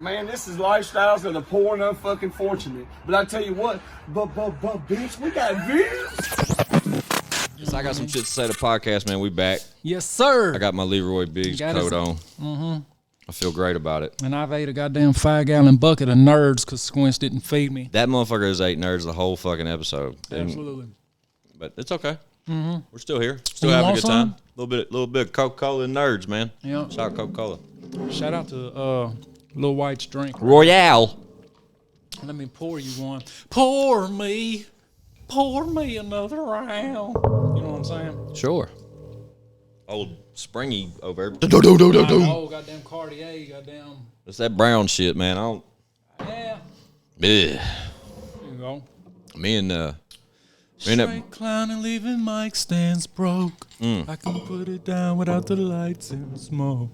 Man, this is lifestyles of the poor and unfucking fortunate. But I tell you what, bitch, we got views. So I got some shit to say to the podcast, man. We back. Yes, sir. I got my Leroy Biggs coat on. Mm-hmm. I feel great about it. And I've ate a goddamn 5-gallon bucket of Nerds because Squints didn't feed me. That motherfucker has ate Nerds the whole fucking episode. Absolutely. But it's okay. Mm-hmm. We're still here. Still having a good time. A little bit of Coca-Cola and Nerds, man. Yeah. Shout out Coca-Cola. Shout out to Lil White's drink. Royale. Let me pour you one. Pour me another round. You know what I'm saying? Sure. Old Springy over there. Oh, goddamn Cartier, goddamn. It's that brown shit, man. I don't. Yeah. Ugh. There you go. Me and Straight clown and leaving mic stands broke. I can put it down without the lights and smoke.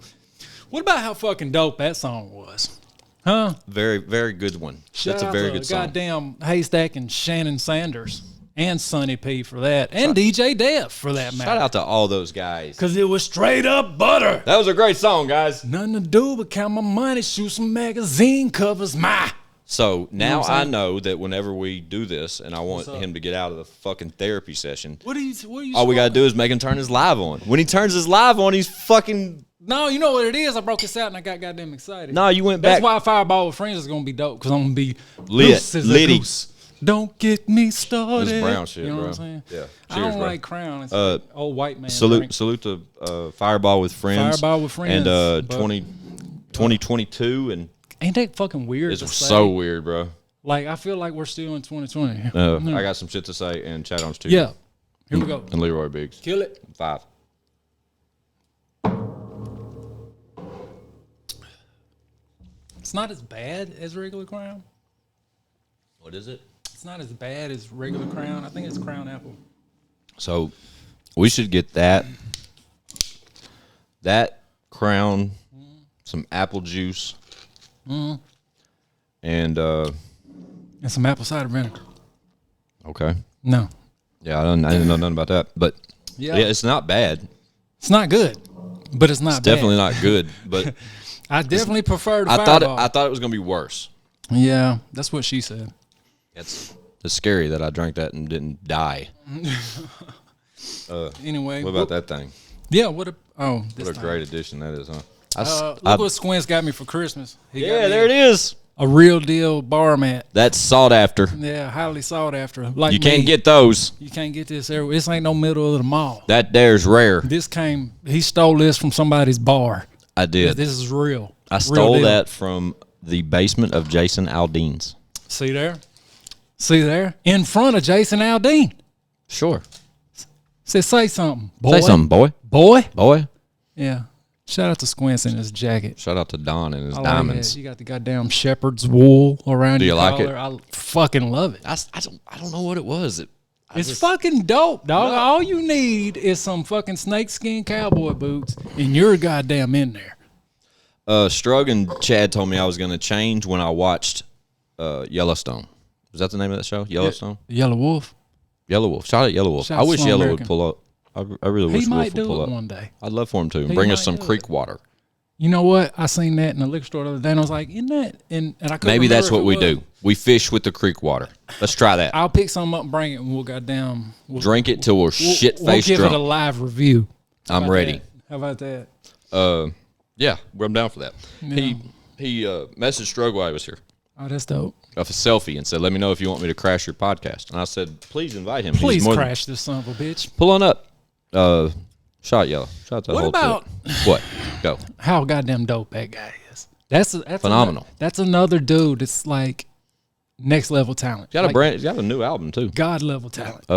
What about how fucking dope that song was? Huh? very, very good one. That's a very good song. Goddamn Haystack and Shannon Sanders and Sonny P for that, and DJ Def for that matter. Shout out to all those guys. Cause it was straight up butter. That was a great song, guys. Nothing to do but count my money, shoot some magazine covers. So now what I know that whenever we do this, and I want up? him to get out of the fucking therapy session, What are you? all we gotta do is make him turn his live on. When he turns his live on, he's fucking. No, you know what it is. I broke this out and I got goddamn excited. No, you went back. That's why Fireball with Friends is gonna be dope because I'm gonna be Lit. loose as a Litty. goose. Don't get me started. This brown shit, you know bro. what I'm saying? Yeah. I Cheers, don't bro. like Crown. It's like old white man. Salute drink. to Fireball with Friends. Fireball with Friends, And but- 2022, and Ain't that fucking weird? it's to say? so weird, bro. Like I feel like we're still in 2020. I got some shit to say, and ChadArmesTV. Yeah. Here we go. And Leroy Biggs. Kill it. 5. It's not as bad as regular Crown. What is it? It's not as bad as regular Crown. I think it's Crown Apple. So we should get that Crown, some apple juice, and And some apple cider vinegar. okay. No. Yeah, I didn't know nothing about that, but Yeah. yeah, it's not bad. It's not good, but it's not bad. Definitely not good, but I definitely prefer the I Fireball. thought it was gonna be worse. Yeah, that's what she said. It's scary that I drank that and didn't die. Anyway. What about that thing? Yeah, What a great addition that is, huh? Look what Squints got me for Christmas. He got Yeah, me there it is. a real deal bar mat. That's sought after. Yeah, highly sought after. Like You can't me. get those. You can't get this everywhere. This ain't no middle of the mall. That there's rare. He stole this from somebody's bar. I did. This is real. I Real stole deal. that from the basement of Jason Aldean's. See there? See there? In front of Jason Aldean. Sure. Say something. Boy. Say something, boy. Boy? Boy. Yeah. Shout out to Squints in his jacket. Shout out to Don and his I diamonds. Like that. You got the goddamn shepherd's wool around Do your you like collar. it? I fucking love it. I don't know what it was. It's fucking dope, dog. No. All you need is some fucking snakeskin cowboy boots, and you're goddamn in there. Strug and Chad told me I was going to change when I watched Yellowstone. Is that the name of that show? Yellowstone? Yellow Wolf. Yellow Wolf. Shout out Yellow Wolf. Shout I out wish Slow Yellow American. would pull up. I really wish He Wolf might would do pull it up one day. I'd love for him to. And He bring us might some do creek it. water. You know what? I seen that in the liquor store the other day, and I was like, "Isn't that?" And I couldn't Maybe remember that's if what it we was. do. We fish with the creek water. Let's try that. I'll pick some up and bring it, and we'll goddamn Drink it till we're shit We'll faced give drunk. it a live review. How I'm about ready. that? How about that? Yeah, I'm down for that. Yeah. He messaged Strug while I was here Oh, that's dope. of a selfie and said, "Let me know if you want me to crash your podcast." And I said, "Please invite him. He's Please more than- crash this son of a bitch. Pull on up. Shot Yellow. Shout out to the What whole about- trip. What? Go. How goddamn dope that guy is. That's Phenomenal. That's another dude that's like next level talent. He's got Like he's got a new album too. God level talent.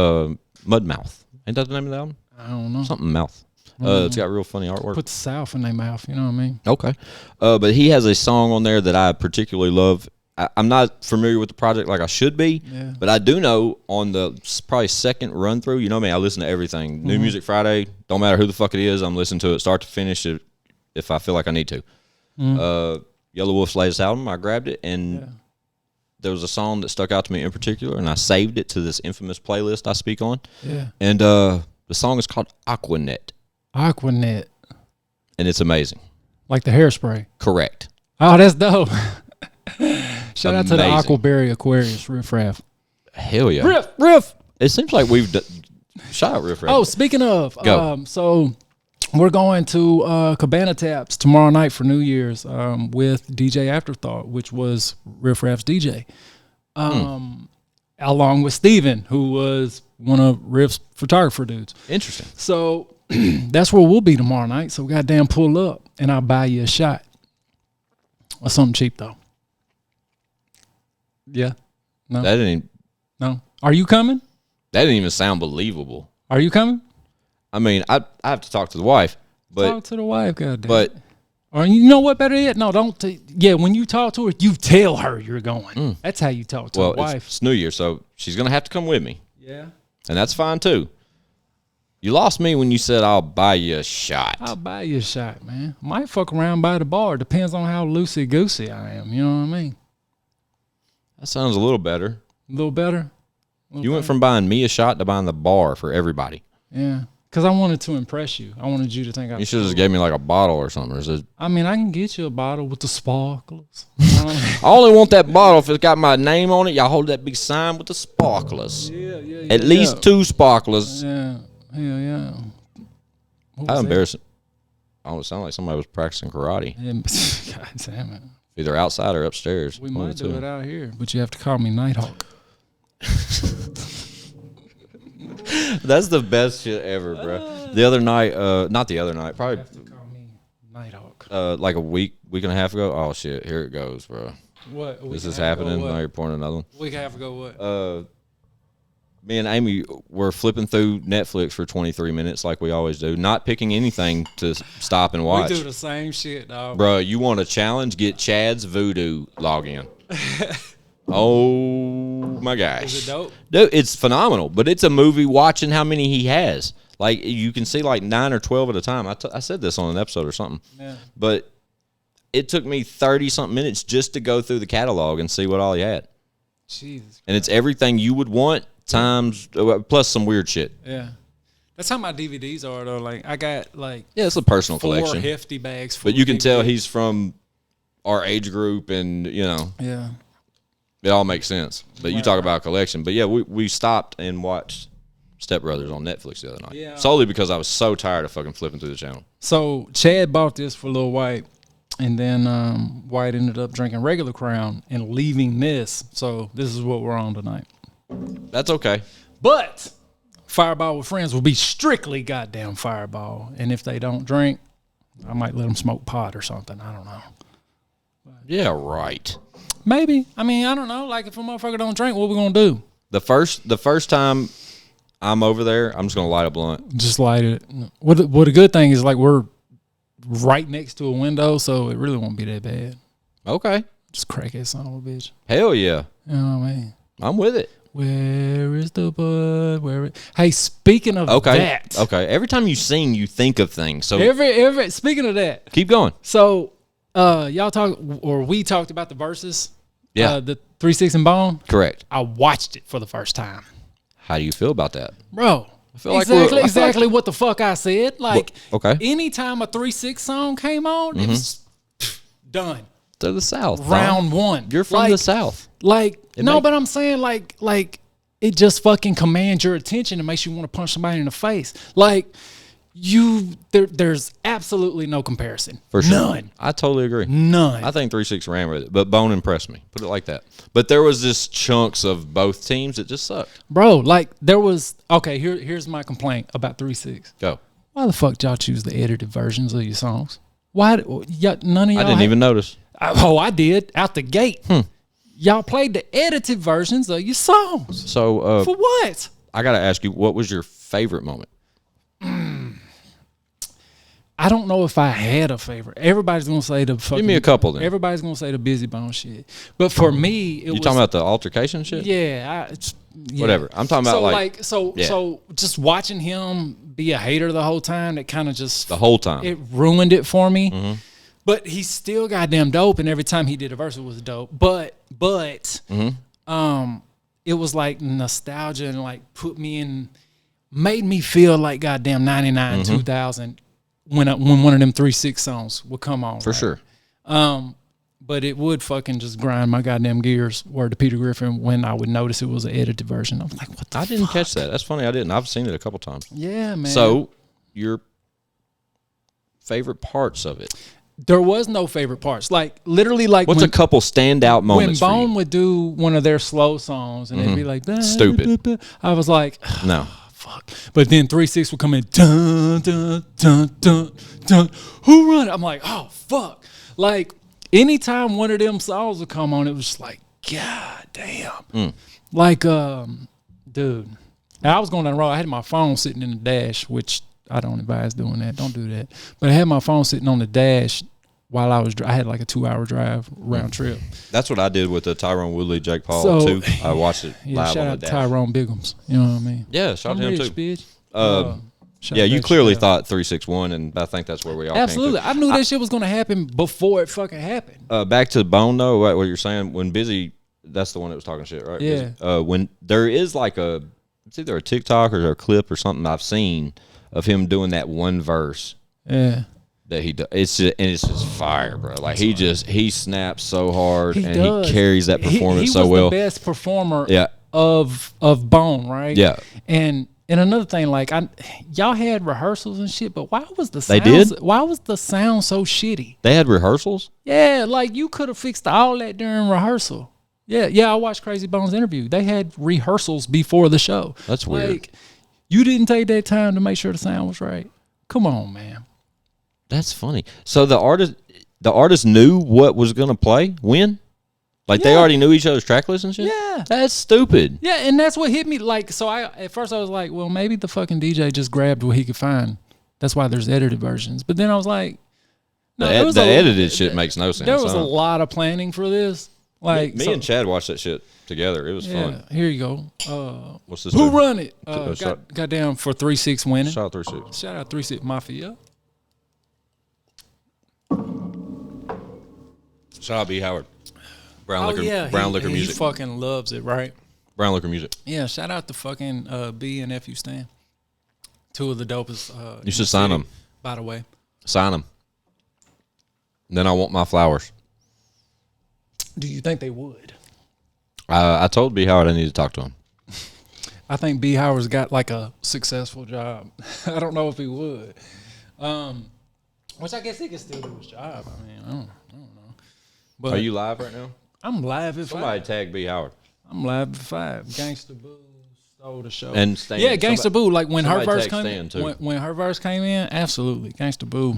Mudmouth. Ain't that the name of the album? I don't know. Something Mouth. It's got real funny artwork. Put the South in their mouth. You know what I mean? Okay. But he has a song on there that I particularly love. I'm not familiar with the project like I should be, Yeah. but I do know on the probably second run through, you know me, I listen to everything. New Music Friday, don't matter who the fuck it is, I'm listening to it start to finish if I feel like I need to. Yellow Wolf's latest album, I grabbed it, and there was a song that stuck out to me in particular, and I saved it to this infamous playlist I speak on. Yeah. And the song is called Aquanet, Aquanet. and it's amazing. Like the hairspray. Correct. Oh, that's dope. Shout out to the Amazing. Aquaberry Aquarius Riff Raff. Hell yeah. Riff. It seems like we've shout out Riff Raff. Oh, speaking of, Go. so we're going to Cabana Taps tomorrow night for New Year's with DJ Afterthought, which was Riff Raff's DJ, along with Steven, who was one of Riff's photographer dudes. Interesting. So that's where we'll be tomorrow night. So goddamn pull up and I'll buy you a shot. Or something cheap though. Yeah. No. That didn't Are you coming? That didn't even sound believable. Are you coming? I mean, I have to talk to the wife, but Talk to the wife, goddamn. but Or you know what better yet? No, don't. Yeah, when you talk to her, you tell her you're going. That's how you talk to a wife. it's New Year, so she's gonna have to come with me, Yeah. and that's fine too. You lost me when you said I'll buy you a shot. I'll buy you a shot, man. Might fuck around by the bar. Depends on how loosey-goosey I am. You know what I mean? That sounds a little better. A little better? You went from buying me a shot to buying the bar for everybody. Yeah. Because I wanted to impress you. I wanted you to think I You should have just gave me like a bottle or something. Or is it, I mean, I can get you a bottle with the sparklers. You know what I mean? I only want that bottle if it's got my name on it. Y'all hold that big sign with the sparklers. Yeah. At least 2 sparklers. Yeah. Yeah. What How was that? embarrassing. I almost sound like somebody was practicing karate. Yeah, God damn it. Either outside or upstairs. We One might of the do two. it out here, but you have to call me Nighthawk. That's the best shit ever, bro. The other night, not the other night, probably Call me Nighthawk. like a week and a half ago. Oh shit, here it goes, bro. What? This is happening. Now you're pouring another one. Week and a half ago, what? Me and Amy were flipping through Netflix for 23 minutes like we always do, not picking anything to stop and watch. We do the same shit, dog. Bro, you want a challenge? Get Chad's Voodoo login. Oh my gosh. Is it dope? Dude, it's phenomenal, but it's a movie watching how many he has. Like, you can see like 9 or 12 at a time. I said this on an episode or something. Yeah. But it took me 30-something minutes just to go through the catalog and see what all he had. Jesus. And it's everything you would want times plus some weird shit. Yeah. That's how my DVDs are, though. Like, I got, like, Yeah, it's a personal 4 collection. hefty bags full But you of can tell DVDs. he's from our age group, and, you know, Yeah. it all makes sense. But you talk about a collection. But, yeah, we stopped and watched Step Brothers on Netflix the other night. Yeah. Solely because I was so tired of fucking flipping through the channel. So, Chad bought this for Lil White, and then White ended up drinking regular Crown and leaving this. So, this is what we're on tonight. That's okay. But Fireball with Friends will be strictly goddamn Fireball. And if they don't drink, I might let them smoke pot or something. I don't know. Yeah, right. Maybe. I mean, I don't know. Like, if a motherfucker don't drink, what we gonna do? The first time I'm over there, I'm just going to light a blunt. Just light it. What the good thing is, like, we're right next to a window, so it really won't be that bad. Okay. Just crack that son of a bitch. Hell yeah. You know what I mean? I'm with it. Where is the bud? Hey, speaking of that. Okay. Every time you sing, you think of things. So Speaking of that. keep going. So, we talked about the verses. Yeah. The 3-6 and Bone. Correct. I watched it for the first time. How do you feel about that? Bro. feel like Exactly what the fuck I said. Like, okay. anytime a 3-6 song came on, it was done. To the South. Round one. You're from the South. Like, make- but I'm saying like it just fucking commands your attention and makes you want to punch somebody in the face. Like, there's absolutely no comparison. For sure. None. I totally agree. None. I think 3-6 ran with it, but Bone impressed me. Put it like that. But there was just chunks of both teams that just sucked. Bro, like, there was, okay, here's my complaint about 3-6. Go. Why the fuck y'all choose the edited versions of your songs? Why, none of y'all I didn't even notice. I did, out the gate. Y'all played the edited versions of your songs. So, For what? I got to ask you, what was your favorite moment? I don't know if I had a favorite. Everybody's gonna say the fucking. Give me a couple then. Everybody's gonna say the Busy Bone shit. But for me, it was. You talking about the altercation shit? Yeah, Whatever. I'm talking about so just watching him be a hater the whole time. That kind of just the whole time. it ruined it for me. But he's still goddamn dope, and every time he did a verse, it was dope. But it was like nostalgia and like made me feel like goddamn 99, 2000 when one of them 3-6 songs would come on. For sure. but it would fucking just grind my goddamn gears. Word to Peter Griffin when I would notice it was an edited version. I was like, what the I didn't fuck? catch that. That's funny. I didn't. I've seen it a couple times. Yeah, man. So, your favorite parts of it? There was no favorite parts. Like literally, like What's a couple standout moments when for Bone you? would do one of their slow songs and they'd be like, Stupid. I was like, No. fuck. But then 3-6 would come in, dun dun dun dun dun. Who run it? I'm like, oh fuck. Like anytime one of them songs would come on, it was just like, god damn. Like, dude. And I was going down the road. I had my phone sitting in the dash, which I don't advise doing that. Don't do that. But I had my phone sitting on the dash while I had like a 2-hour drive round trip. That's what I did with the Tyrone Woodley, Jake Paul So- too. I watched it Yeah, live shout on the out to dash. Tyrone Biggums. You know what I mean? Yeah, shout out I'm to him rich, too. bitch. Shout Yeah, out you that clearly shit. thought 3-6-1, and I think that's where we all Absolutely. came I knew that shit was going to happen before it fucking happened. to. Back to Bone though, what you're saying when Busy, that's the one that was talking shit, right? Yeah. Busy. When there is like it's either a TikTok or a clip or something I've seen of him doing that one verse Yeah. that he does. It's just fire, bro. Like he snaps so hard He and does. he carries that performance he so was well. the best performer Yeah. of Bone, right? Yeah. And another thing, like y'all had rehearsals and shit, but why was the They sound, did? why was the sound so shitty? They had rehearsals. Yeah, like you could have fixed all that during rehearsal. Yeah, I watched Crazy Bones interview. They had rehearsals before the show. That's weird. Like, you didn't take that time to make sure the sound was right. Come on, man. That's funny. So the artist knew what was gonna play when? Like they Yeah. already knew each other's track lists and shit? Yeah. That's stupid. Yeah, and that's what hit me. Like, so at first I was like, well, maybe the fucking DJ just grabbed what he could find. That's why there's edited versions. But then I was like, no, there was The a- edited shit makes no sense. There was a huh? lot of planning for this. Like, Me and Chad watched that shit together. It was yeah, fun. here you go. What's this? Who do? run it? shot- Got down for 3-6 winning. Shot 3-6. Shout out 3-6 Mafia. Shout out B Howard. Brown Oh liquor, yeah, brown liquor music. He fucking loves it, right? Brown liquor music. Yeah, shout out to fucking B and F. Stan. Two of the dopest. You should sign them. By the way. Sign them. Then I want my flowers. Do you think they would? I told B Howard I need to talk to him. I think B. Howard's got like a successful job. I don't know if he would. Which I guess he could still do his job. I mean, I don't know. But Are you live right now? I'm live at Somebody 5. tag B Howard. I'm live at 5. Gangsta Boo stole the show. And Stan. Yeah, Gangsta Boo. Like when her somebody verse tag came Stan, in. too. When her verse came in, absolutely. Gangsta Boo.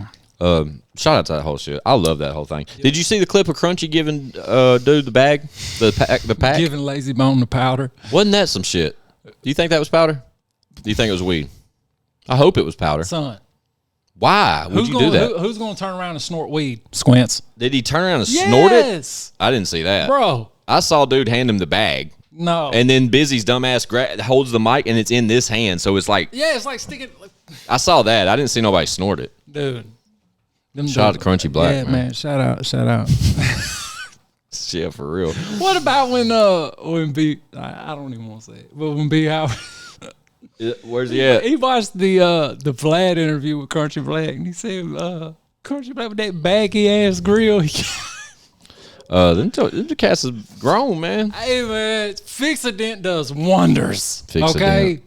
Shout out to that whole shit. I love that whole thing. Did you see the clip of Crunchy giving dude the bag, the pack? Giving Lazy Bone the powder. Wasn't that some shit? Do you think that was powder? Do you think it was weed? I hope it was powder. Son. Why would you do that? Who's going to turn around and snort weed? Squints. Did he turn around and snort it? Yes. I didn't see that. Bro. I saw dude hand him the bag, No. and then Busy's dumbass holds the mic, and it's in this hand, so it's like yeah, it's like sticking. I saw that. I didn't see nobody snort it. Dude. Them Shout out to Crunchy Black, yeah, man. Shout out. Yeah, for real. What about when B? I don't even want to say it, but when B Howard Where's he at? he watched the Vlad interview with Crunchy Black, and he said, Crunchy Black with that baggy ass grill. Them cats is grown, man. Hey man, Fix-A-Dent does wonders. Fix-A-Dent. Okay.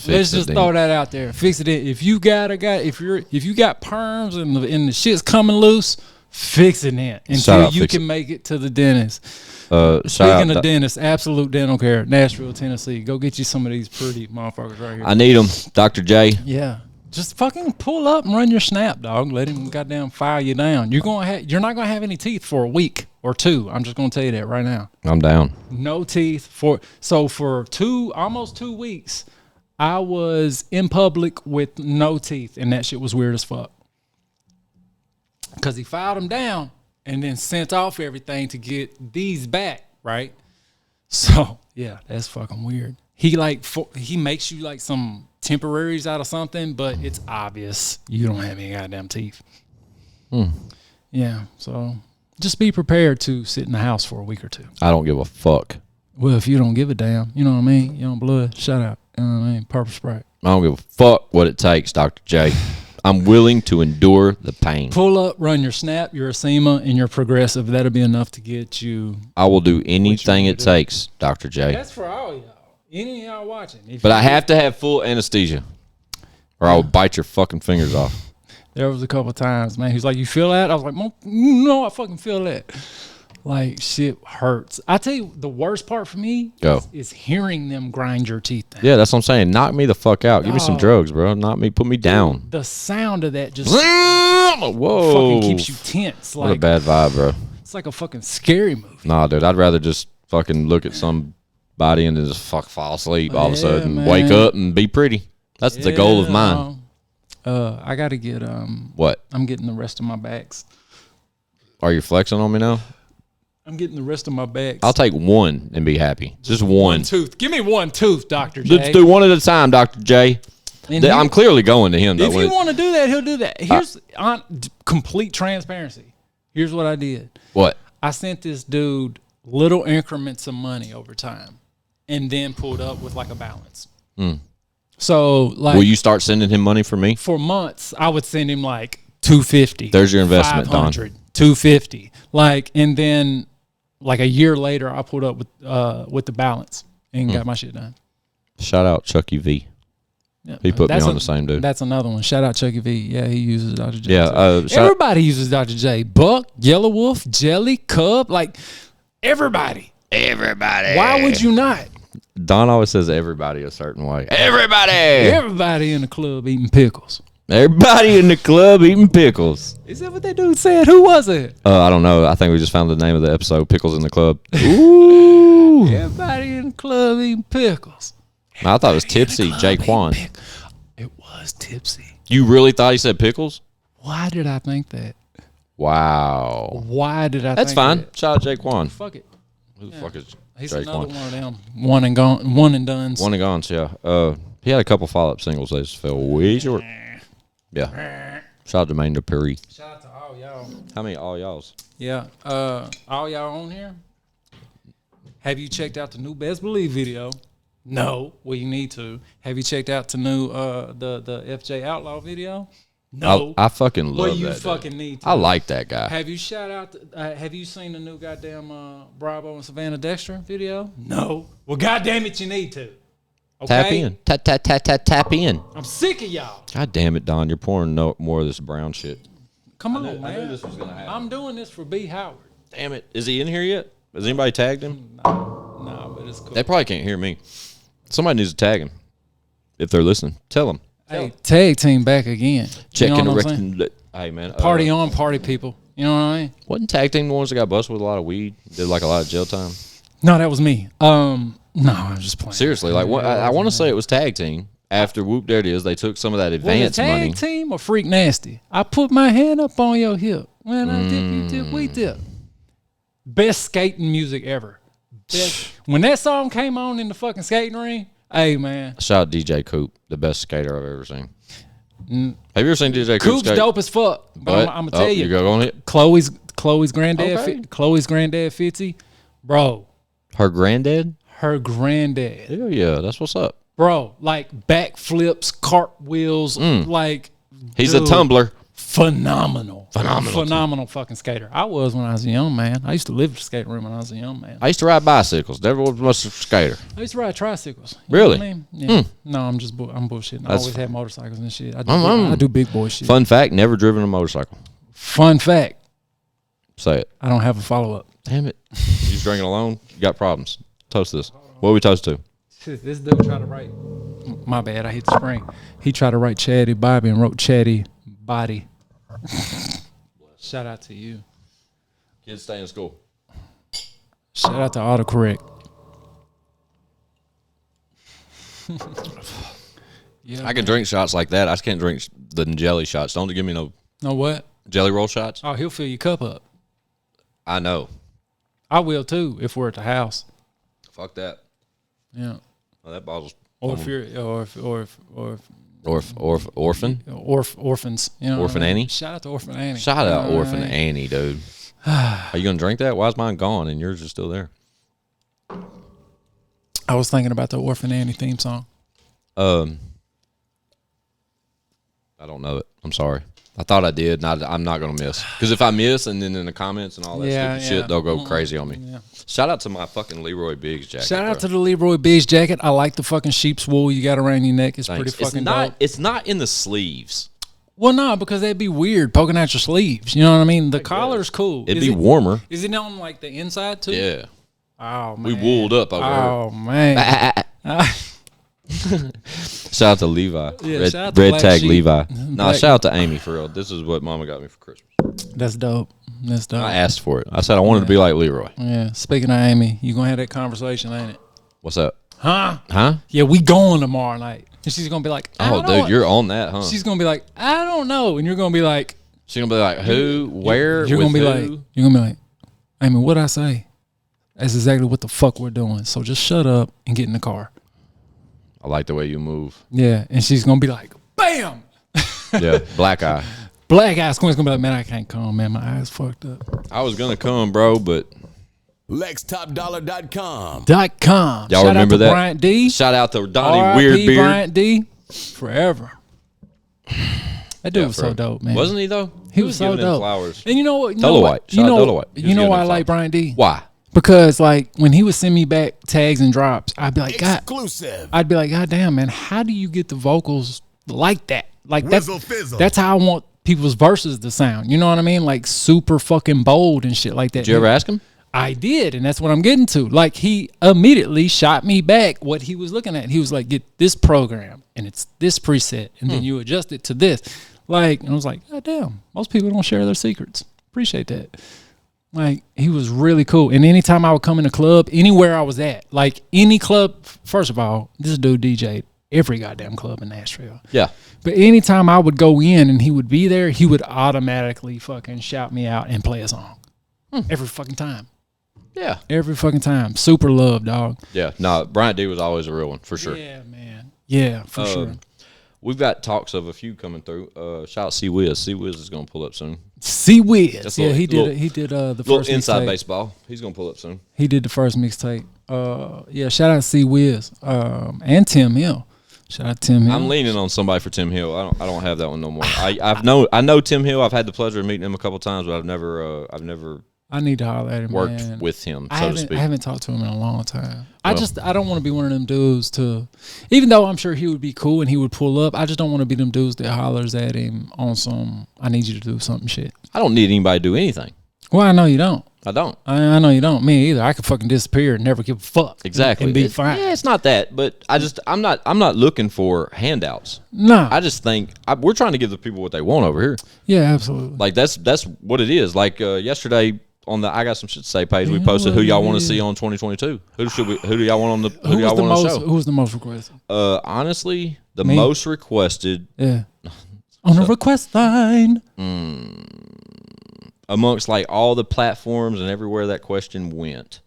Let's just Fix-A-Dent. throw that out there. Fix-A-Dent. If you got if you got perms and the shit's coming loose, Fix-A-Dent Shout until out you Fix-A- can make it to the dentist. Shout Speaking out of dentists, Absolute Dental Care, Nashville, Tennessee. Go get you some of these pretty motherfuckers right here. I need them, Dr. J. Yeah. Just fucking pull up and run your snap, dog. Let him goddamn file you down. You're not gonna have any teeth for a week or two. I'm just gonna tell you that right now. I'm down. No teeth for almost 2 weeks. I was in public with no teeth, and that shit was weird as fuck. Cause he filed them down and then sent off everything to get these back, right? So yeah, that's fucking weird. He he makes you like some temporaries out of something, but it's obvious you don't have any goddamn teeth. Yeah, so just be prepared to sit in the house for a week or two. I don't give a fuck. Well, if you don't give a damn, you know what I mean? You don't blood, shout out. You know what I mean? Purple Sprite. I don't give a fuck what it takes, Dr. J. I'm willing to endure the pain. Pull up, run your snap, your SEMA, and your progressive. That'll be enough to get you. I will do anything it takes, Dr. J. That's for all y'all. Any of y'all watching. But I have to have full anesthesia, or I will bite your fucking fingers off. There was a couple times, man. He was like, "You feel that?" I was like, "No, I fucking feel that." Like, shit hurts. I tell you, the worst part for me is hearing them grind your teeth down. Yeah, that's what I'm saying. Knock me the fuck out. Give me some drugs, bro. Knock me, put me down. The sound of that just whoa, fucking keeps you tense. What a bad vibe, bro. It's like a fucking scary movie. Nah, dude. I'd rather just fucking look at somebody and then just fall asleep all of a sudden. Man. Wake up and be pretty. That's the goal of mine. I got to get, what? I'm getting the rest of my bags. Are you flexing on me now? I'm getting the rest of my bags. I'll take one and be happy. Just one. Tooth. Give me one tooth, Dr. J. Let's do one at a time, Dr. J. I'm clearly going to him, though. If you want to do that, he'll do that. Here's complete transparency. Here's what I did. What? I sent this dude little increments of money over time and then pulled up with like a balance. So, like, will you start sending him money for me? For months, I would send him like $250. There's your investment, Don. $250. Like, and then like a year later, I pulled up with the balance and got my shit done. Shout out Chucky V. Yeah, he put me on the same dude. That's another one. Shout out Chucky V. Yeah, he uses Dr. J. Yeah, everybody uses Dr. J. Buck, Yellow Wolf, Jelly, Cub, like everybody. Everybody. Why would you not? Don always says everybody a certain way. Everybody in the club eating pickles. Everybody in the club eating pickles. Is that what that dude said? Who was it? I don't know. I think we just found the name of the episode, Pickles in the Club. Ooh. Everybody in the club eating pickles. I thought it was Tipsy, Jaquan. It was Tipsy. You really thought he said pickles? Why did I think that? Wow. Why did I That's think fine. that? Shout out Jaquan. Fuck it. Who the fuck is He's Jaquan? another one of them. One and gone. One and done's. One and gone, yeah. He had a couple follow-up singles. They just fell way short. Yeah. Shout out to Maine Perry. Shout out to all y'all. How many all y'all's? Yeah. All y'all on here? Have you checked out the new Best Believe video? No. Well, you need to. Have you checked out the new the FJ Outlaw video? No. I fucking love well, you that. fucking need to. I like that guy. Have you have you seen the new goddamn Bravo and Savannah Dexter video? No. Well, goddamn it, you need to. Okay? Tap in. I'm sick of y'all. God damn it, Don. You're pouring more of this brown shit. Come on, man. I knew this was going to happen. I'm doing this for B. Howard. Damn it. Is he in here yet? Has anybody tagged him? No, but it's cool. They probably can't hear me. Somebody needs to tag him. If they're listening, tell them. Hey, tag team back again. Checking you know the record. Hey, man. Party on, party people. You know what I mean? Wasn't tag team the ones that got busted with a lot of weed? Did like a lot of jail time? No, that was me. No, I'm just playing. Seriously, like I want to say it was tag team. After Whoop, there it is. They took some of that advance money. Tag team or Freak Nasty? I put my hand up on your hip. When I dip, you dip, we dip. Best skating music ever. When that song came on in the fucking skating ring, hey man. Shout out DJ Coop, the best skater I've ever seen. Have you ever seen DJ Coop Coop's skate? dope as fuck. But I'm gonna tell you, you go on it. Chloe's granddad, Okay. Chloe's granddad Fitzy, bro. Her granddad? Her granddad, Hell yeah, that's what's up. bro. Like backflips, cartwheels, like He's dude, a tumbler. Phenomenal fucking skater. I was when I was a young man. I used to live at the skating room when I was a young man. I used to ride bicycles. Never was much of a skater. I used to ride tricycles. You Really? know what I mean? Yeah. No, I'm bullshitting. I always had motorcycles and shit. I do big boy shit. Fun fact, never driven a motorcycle. Fun fact, Say it. I don't have a follow-up. Damn it. You just drinking alone? You got problems. Toast this. What are we toast to? This dude tried to write. My bad, I hit the spring. He tried to write Chatty Bobby and wrote Chatty Body. Shout out to you. Kids stay in school. Shout out to autocorrect. Yeah, I can drink shots like that. I just can't drink the jelly shots. Don't give me no know what? jelly roll shots. Oh, he'll fill your cup up. I know. I will too if we're at the house. Fuck that. Yeah. Well, that bottle's Or if you're orphan. Orphans. You know Orphan what I mean? Annie? Shout out to Orphan Annie. Shout out All Orphan right. Annie, dude. Are you gonna drink that? Why is mine gone and yours is still there? I was thinking about the Orphan Annie theme song. I don't know it. I'm sorry. I thought I did. I'm not going to miss. Because if I miss and then in the comments and all that stupid shit, they'll go crazy on me. Yeah. Shout out to my fucking Leroy Biggs jacket. Shout out to the Leroy Biggs jacket. I like the fucking sheep's wool you got around your neck. It's Thanks. pretty fucking dope. It's not in the sleeves. Well, no, because that'd be weird poking out your sleeves. You know what I mean? The collar's cool. It'd be warmer. Is it on like the inside too? Yeah. Oh, man. We wooled up over Oh, man. Shout out to Levi. Yeah, shout out to Red Black tag Sheep. Levi. Nah, shout out to Amy for real. This is what Mama got me for Christmas. That's dope. That's dope. I asked for it. I said I wanted to be like Leroy. Yeah. Speaking of Amy, you gonna have that conversation, ain't it? What's up? Huh? Huh? Yeah, we going tomorrow night. And she's gonna be like, I don't know. You're on that, huh? She's gonna be like, I don't know. And you're gonna be like, She's gonna be like, who, where, you're with gonna be who? like, you're gonna be like, Amy, what'd I say? That's exactly what the fuck we're doing. So just shut up and get in the car. I like the way you move. Yeah. And she's gonna be like, bam! Yeah, black eye. Black eye Squints gonna be like, man, I can't come, man. My eyes fucked up. I was gonna come, bro, but LexTopDollar.com. .com. y'all Shout remember out to that? Bryant D. Shout out to Donnie R.I.P. Weird Beard. Bryant D. Forever. That dude was so forever. dope, man. Wasn't he though? He was so giving them dope. Flowers. And you know what? Dolomite. Shout out Dolomite. He was You know giving why I them like flowers. Bryant D? Why? Because like when he would send me back tags and drops, I'd be like, God, Exclusive. I'd be like, God damn, man, how do you get the vocals like that? Like Whizzle fizzle. that's how I want people's verses to sound. You know what I mean? Like super fucking bold and shit like that. Did you ever ask him? I did, and that's what I'm getting to. Like he immediately shot me back what he was looking at. He was like, "Get this program, and it's this preset, and then you adjust it to this." Like, and I was like, "God damn, most people don't share their secrets." Appreciate that. Like he was really cool. And anytime I would come in a club, anywhere I was at, like any club. First of all, this dude DJ'd every goddamn club in Nashville. Yeah. But anytime I would go in and he would be there, he would automatically fucking shout me out and play a song every fucking time. Yeah. Every fucking time. Super love, dog. Yeah. No, Bryant D was always a real one for sure. Yeah, man. Yeah, for sure. We've got talks of a few coming through. Shout out C-Wiz. C-Wiz is gonna pull up soon. C-Wiz. Just Yeah, little- he did. little- He did the Little first inside mixtape. baseball. He's gonna pull up soon. He did the first mixtape. Yeah, shout out C-Wiz. And Tim Hill. Shout out Tim Hill. I'm leaning on somebody for Tim Hill. I don't have that one no more. I know Tim Hill. I've had the pleasure of meeting him a couple times, but I've never I need to holler at him, worked man. with him, I so to haven't, speak. I haven't talked to him in a long time. I don't want to be one of them dudes to, even though I'm sure he would be cool and he would pull up, I just don't want to be them dudes that hollers at him on some, I need you to do something shit. I don't need anybody to do anything. Well, I know you don't. I don't. I know you don't. Me either. I could fucking disappear and never give a fuck. Exactly. And be fine. Yeah, it's not that, but I'm not looking for handouts. No. I just think we're trying to give the people what they want over here. Yeah, absolutely. Like that's what it is. Like yesterday on the I Got Some Shit to Say page, we posted who y'all want to see on 2022. Who do y'all want on the Who was the most? show? Who was the most requested? Honestly, the Me. most requested Yeah. On the request line. amongst like all the platforms and everywhere that question went,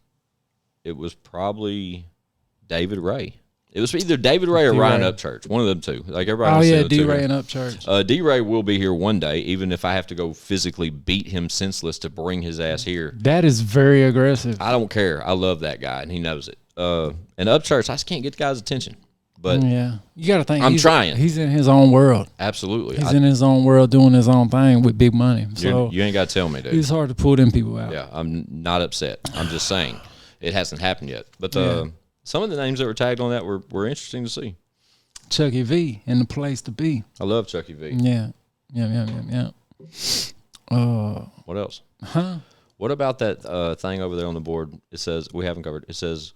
it was probably David Ray. It was either David Ray or Ryan Upchurch, one of them two. Like everybody. Oh knows yeah, the two. D-Ray and Upchurch. D-Ray will be here one day, even if I have to go physically beat him senseless to bring his ass here. That is very aggressive. I don't care. I love that guy, and he knows it. And Upchurch, I just can't get the guy's attention. But Yeah, you got to think. I'm trying. He's in his own world. absolutely, He's in his own world doing his own thing with big money. So you ain't got to tell me, dude. it's hard to pull them people out. Yeah, I'm not upset. I'm just saying it hasn't happened yet. But Yeah. some of the names that were tagged on that were interesting to see. Chucky V in the place to be. I love Chucky V. Yeah. What else? Huh? What about that thing over there on the board? It says we haven't covered. It says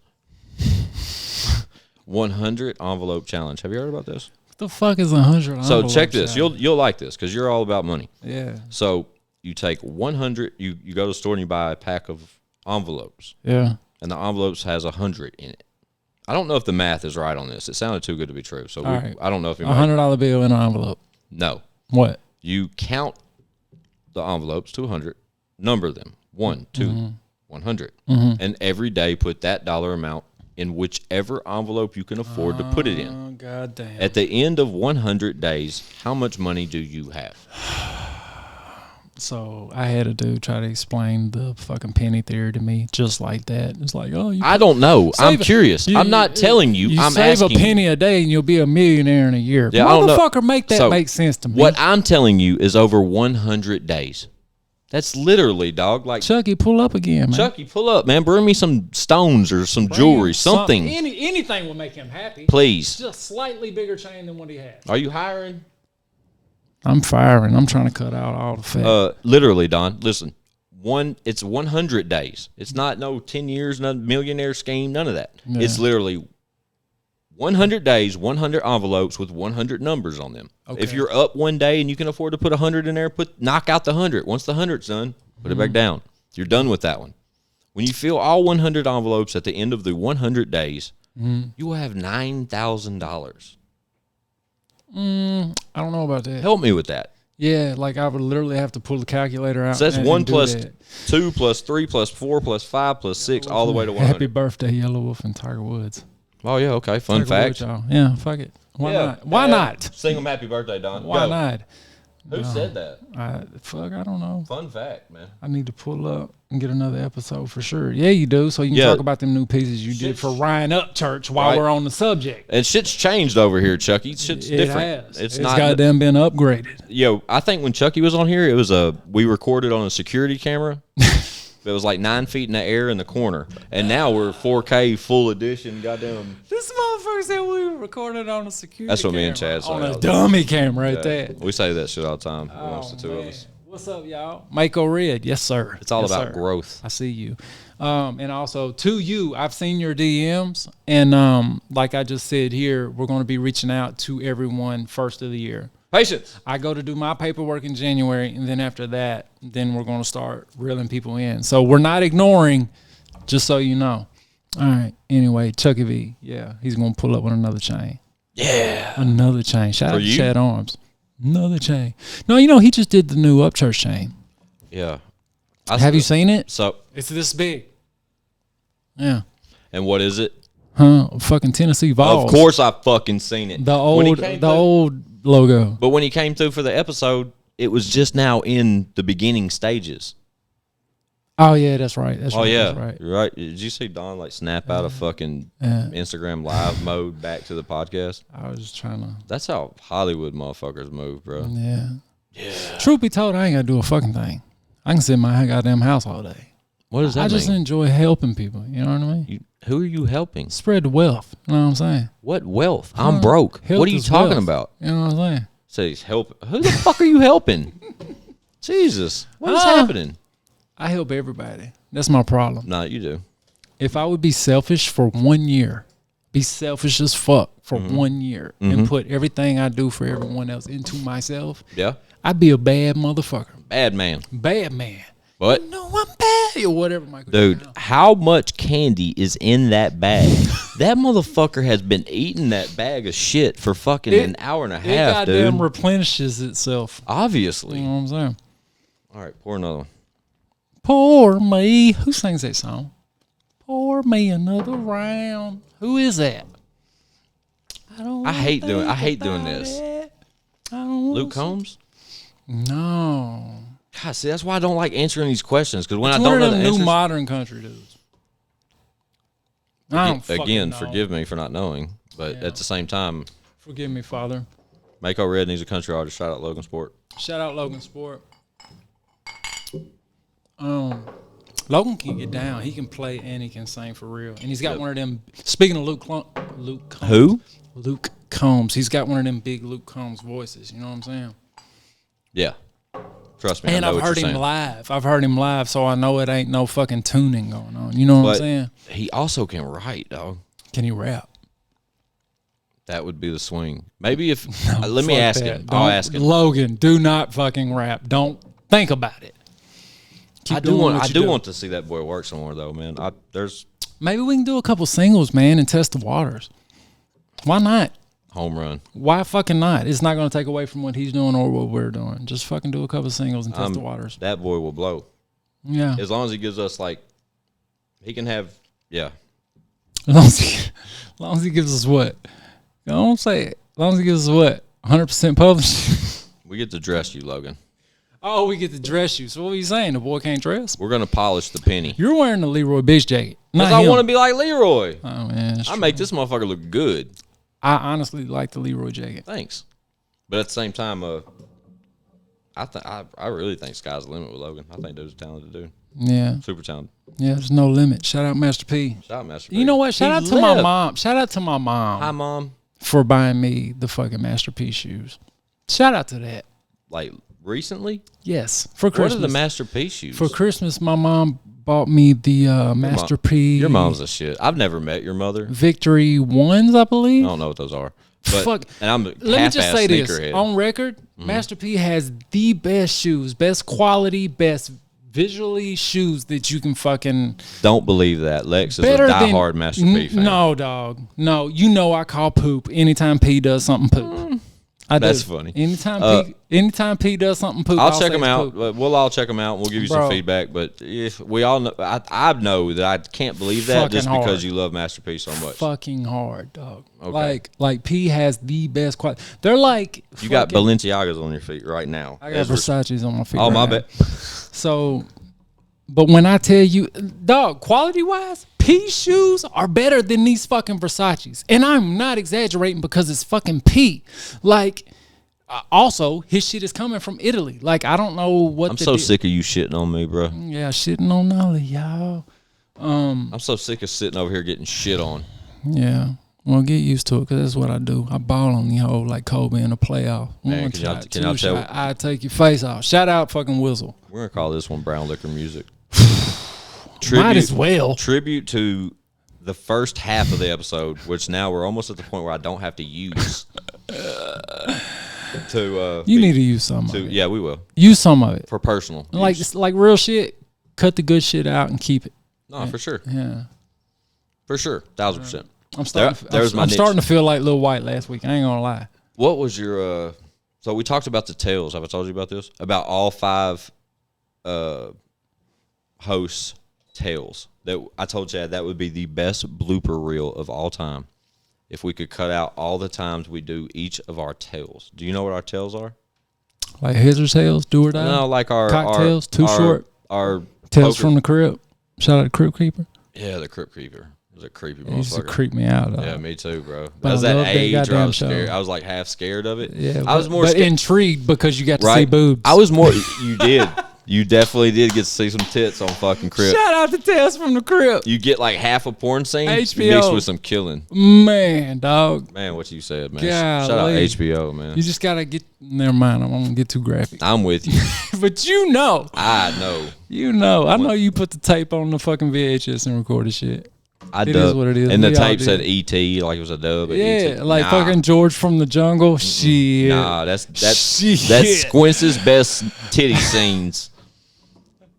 100 envelope challenge. Have you heard about this? What the fuck is 100? So check this. You'll like this because you're all about money. Yeah. So you take 100. You go to the store and you buy a pack of envelopes, Yeah. and the envelopes has 100 in it. I don't know if the math is right on this. It sounded too good to be true. So All right. I don't know if $100 bill in an envelope. No. What? You count the envelopes to 100, number them 1, 2, 100, and every day put that dollar amount in whichever envelope you can afford to put it in. Oh, God damn. At the end of 100 days, how much money do you have? So I had a dude try to explain the fucking penny theory to me just like that. It's like, oh, I don't know. I'm curious. I'm not telling you. I'm save asking a penny a day and you'll be a millionaire in a year. Yeah, I don't know. Motherfucker, make that make sense to me. What I'm telling you is over 100 days. That's literally, dog. Like Chucky, pull up again, man. Chucky, pull up, man. Bring me some stones or some jewelry, something. Anything will make him happy. Please. Just slightly bigger chain than what he has. Are you hiring? I'm firing. I'm trying to cut out all the fat. Literally, Don. Listen, it's 100 days. It's not no 10 years, no millionaire scheme, none of that. Yeah. It's literally 100 days, 100 envelopes with 100 numbers on them. Okay. If you're up one day and you can afford to put 100 in there, knock out the 100. Once the 100's done, put it back down. You're done with that one. When you fill all 100 envelopes at the end of the 100 days, you will have $9,000. I don't know about that. Help me with that. Yeah, like I would literally have to pull the calculator out. So that's 1 plus 2 plus 3 plus 4 plus 5 plus 6 all the way to 100. Happy birthday, Yellow Wolf and Tiger Woods. Oh, yeah, okay. Fun fact. Yeah, fuck it. Why not? Why not? Sing them happy birthday, Don. Why not? Who said that? I don't know. Fun fact, man. I need to pull up and get another episode for sure. Yeah, you do. So you can talk about them new pieces you did for Ryan Upchurch while we're on the subject. And shit's changed over here, Chucky. Shit's different. Has. It's not goddamn been upgraded. Yo, I think when Chucky was on here, it was we recorded on a security camera. It was like 9 feet in the air in the corner. And now we're 4K full edition. Goddamn. This motherfucker said we recorded on a security That's what camera. Me and Chad say. On a dummy camera right there. We say that shit all the time amongst the two of us. What's up, y'all? Mako Red. Yes, sir. It's all about growth. I see you. And also, to you, I've seen your DMs. And like I just said here, we're going to be reaching out to everyone first of the year. Patience. I go to do my paperwork in January, and then after that, then we're going to start reeling people in. So we're not ignoring, just so you know. All right. Anyway, Chucky V. Yeah, he's going to pull up with another chain. Yeah. Another chain. Shout out to Chad Arms. Another chain. No, he just did the new Upchurch chain. Yeah. Have you seen it? So it's this big. Yeah. And what is it? Fucking Tennessee Vols. Of course I fucking seen it. The old logo. But when he came through for the episode, it was just now in the beginning stages. Oh yeah, that's right. That's right. Yeah, that's right. You're right. Did you see Don like snap out of fucking Instagram live mode back to the podcast? I was just trying to. That's how Hollywood motherfuckers move, bro. Yeah. Truth be told, I ain't gotta do a fucking thing. I can sit in my goddamn house all day. What does that mean? I just enjoy helping people. You know what I mean? Who are you helping? Spread the wealth. You know what I'm saying? What wealth? I'm broke. What are you talking about? You know what I'm saying? So he's helping. Who the fuck are you helping? Jesus. What is happening? I help everybody. That's my problem. No, you do. If I would be selfish for 1 year, be selfish as fuck for 1 year, and put everything I do for everyone else into myself, I'd be a bad motherfucker. Bad man. Bad man. What? No, I'm bad or whatever. Dude, how much candy is in that bag? That motherfucker has been eating that bag of shit for fucking an hour and a half, dude. It goddamn replenishes itself. Obviously. You know what I'm saying? All right, pour another one. Pour me. Who sings that song? Pour me another round. Who is that? I hate doing this. Luke Combs? No. God, see, that's why I don't like answering these questions, because when it's I don't know the new answers, modern country dudes. Again, forgive me for not knowing, but at the same time, forgive me, Father. Mako Red needs a country artist. Shout out Logan Sport. Shout out Logan Sport. Logan can get down. He can play and he can sing for real. And he's got one of them. Speaking of Luke Combs. Who? Luke Combs. He's got one of them big Luke Combs voices. You know what I'm saying? Yeah. Trust me. And I've heard him live. I've heard him live, so I know it ain't no fucking tuning going on. You know what I'm saying? He also can write, dog. Can he rap? That would be the swing. Maybe if let me ask him. I'll ask him. Logan, do not fucking rap. Don't think about it. I do want to see that boy work some more though, man. Maybe we can do a couple singles, man, and test the waters. Why not? Home run. Why fucking not? It's not going to take away from what he's doing or what we're doing. Just fucking do a couple singles and test the waters. That boy will blow. Yeah. As long as he gives us he can have, yeah. As long as he gives us what? Don't say it. As long as he gives us what? 100% published. We get to dress you, Logan. Oh, we get to dress you. So what are you saying? The boy can't dress? We're gonna polish the penny. You're wearing the Leroy bitch jacket. Because I want to be like Leroy. Oh man, I make this motherfucker look good. I honestly like the Leroy jacket. Thanks. But at the same time, I really think sky's the limit with Logan. I think dude's a talented dude. Yeah. Super talented. Yeah, there's no limit. Shout out Master P. Shout out Master P. You know what? Shout out to my mom. Shout out to my mom. Hi, Mom. For buying me the fucking Master P shoes. Shout out to that. Like, recently? Yes. For Christmas. What are the Master P shoes? For Christmas, my mom bought me the Master P. Your mom's a shit. I've never met your mother. Victory Ones, I believe. I don't know what those are. But, Fuck. And I'm Let me just say this. On record, Master P has the best shoes, best quality, best visually shoes that you can fucking. Don't believe that. Lex is a diehard Master P fan. No, dog. No, you know I call poop anytime P does something poop. That's funny. Anytime P does something poop, I'll check them out. We'll all check them out. And we'll give you some feedback. But if we all know, I know that I can't believe that just because you love Master P so much. Fucking hard, dog. Okay. Like P has the best quality. They're like you got Balenciagas on your feet right now. I got Versace's on my feet. Oh, my bad. So, but when I tell you, dog, quality wise, P shoes are better than these fucking Versace's. And I'm not exaggerating because it's fucking P. Like, also, his shit is coming from Italy. Like, I don't know what. I'm so sick of you shitting on me, bro. Yeah, shitting on all of y'all. I'm so sick of sitting over here getting shit on. Yeah. Well, get used to it because that's what I do. I ball on the whole like Kobe in the playoff. Man, can y'all tell? I take your face off. Shout out fucking Whistle. We're going to call this one Brown Liquor Music. Might as well. Tribute to the first half of the episode, which now we're almost at the point where I don't have to use. You need to use some of it. Yeah, we will. Use some of it. For personal. Like it's like real shit. Cut the good shit out and keep it. No, for sure. Yeah. For sure. 1,000%. I'm starting to feel like Lil White last week. I ain't gonna lie. What was your so we talked about the tales. Have I told you about this? About all 5 hosts' tales. That I told Chad that would be the best blooper reel of all time. If we could cut out all the times we do each of our tales. Do you know what our tales are? Like heads or tails, do or die? No, like our cocktails, too short. Our tales from the crib. Shout out to Crypt Keeper. Yeah, the Crypt Keeper. It was a creepy motherfucker. It used to creep me out. Yeah, me too, bro. But that was that age where I was show. scared. I was like half scared of it. Yeah, I was more intrigued because you got to see boobs. I was more. You did. You definitely did get to see some tits on fucking Crib. Shout out to Tales from the Crib. You get like half a porn scene HBO. mixed with some killing. Man, dog. Man, what you said, man. Golly. Shout out HBO, man. You just gotta get. Never mind. I won't get too graphic. I'm with you. But you know. I know. You know. I know you put the tape on the fucking VHS and recorded shit. It is what it is. And the tape said E.T. like it was a dub. Yeah, like fucking George from the Jungle. Shit. Nah, that's Squints' best titty scenes.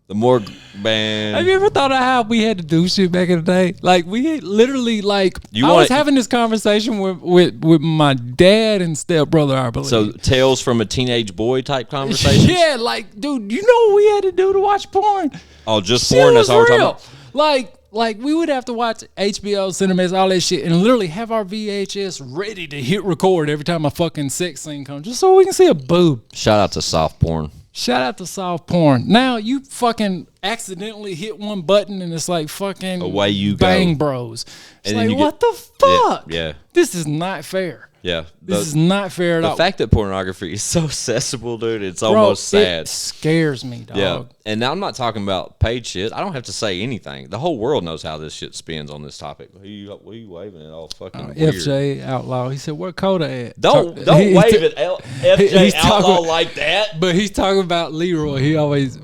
The more band. Have you ever thought of how we had to do shit back in the day? Like we literally I was having this conversation with my dad and stepbrother, I believe. So tales from a teenage boy type conversation. Yeah, like dude, you know what we had to do to watch porn? Oh, just porn. That's all we're talking about. Like we would have to watch HBO, Cinemax, all that shit, and literally have our VHS ready to hit record every time a fucking sex scene comes, just so we can see a boob. Shout out to soft porn. Shout out to soft porn. Now you fucking accidentally hit one button and it's like fucking away you Bang go. Bros. It's and like what the fuck? Yeah. This is not fair. Yeah. This is not fair at all. The fact that pornography is so accessible, dude, it's almost sad. It scares me, dog. Yeah. And now I'm not talking about paid shit. I don't have to say anything. The whole world knows how this shit spins on this topic. What are you waving it all fucking weird? FJ Outlaw. He said, where Coda at? Don't wave it, FJ Outlaw like that. But he's talking about Leroy. He always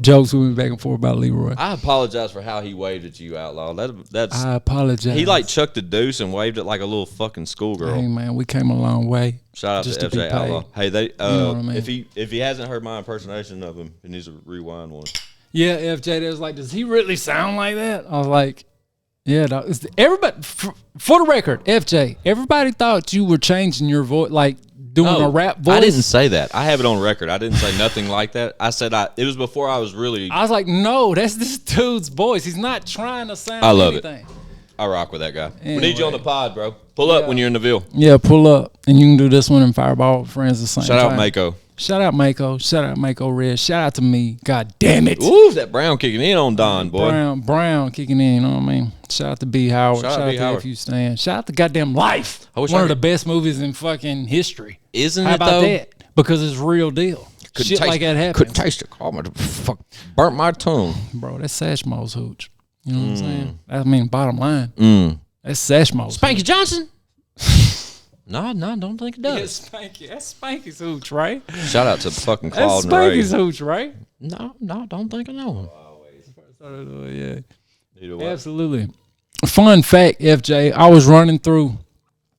jokes with me back and forth about Leroy. I apologize for how he waved at you, Outlaw. That's I apologize. He like chucked the deuce and waved it like a little fucking schoolgirl. Hey man, we came a long way. Shout out to FJ Outlaw. Hey, they you know what I mean? if he hasn't heard my impersonation of him, he needs to rewind one. Yeah, FJ was like, does he really sound like that? I was like, yeah, dog. Everybody, for the record, FJ, everybody thought you were changing your voice, like doing a rap voice. I didn't say that. I have it on record. I didn't say nothing like that. I said it was before I was really. I was like, no, that's this dude's voice. He's not trying to sound I love anything. it. I rock with that guy. Anyway. We need you on the pod, bro. Pull up when you're in the Ville. Yeah, pull up. And you can do this one in Fireball with friends the same Shout time. out Mako. Shout out Mako. Shout out Mako Red. Shout out to me. God damn it. Ooh, that Brown kicking in on Don, boy. Brown kicking in, you know what I mean? Shout out to B. Howard. Shout out out B. to Howard. If You Stand. Shout out to goddamn Life. One of the best movies in fucking history. Isn't How it, about though? that? Because it's real deal. Shit like that happens. Couldn't taste it. Oh, my fuck. Burnt my tongue. Bro, that's Sashmo's hooch. You know what I'm saying? I mean, bottom line. That's Sashmo's. Spanky Johnson? No, don't think it does. That's Spanky. That's Spanky's hooch, right? Shout out to fucking That's Claude and Ray. Spanky's hooch, right? No, don't think I know him. Yeah. Either way. Absolutely. Fun fact, FJ, I was running through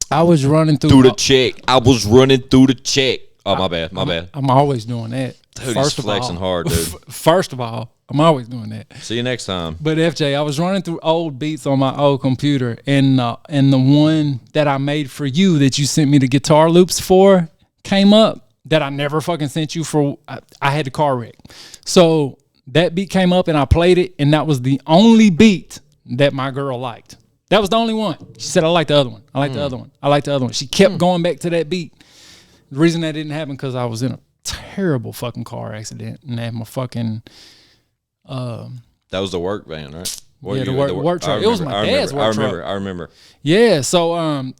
Through the check. I was running through the check. Oh, my bad. I'm always doing that. Dude, he's flexing hard, dude. First of all, I'm always doing that. See you next time. But FJ, I was running through old beats on my old computer, and the one that I made for you that you sent me the guitar loops for came up that I never fucking sent you for. I had the car wreck. So that beat came up and I played it, and that was the only beat that my girl liked. That was the only one. She said, I like the other one. I like the other one. I like the other one. She kept going back to that beat. The reason that didn't happen because I was in a terrible fucking car accident and had my fucking That was the work van, right? Yeah, the work truck. It was my dad's work truck. I remember. Yeah, so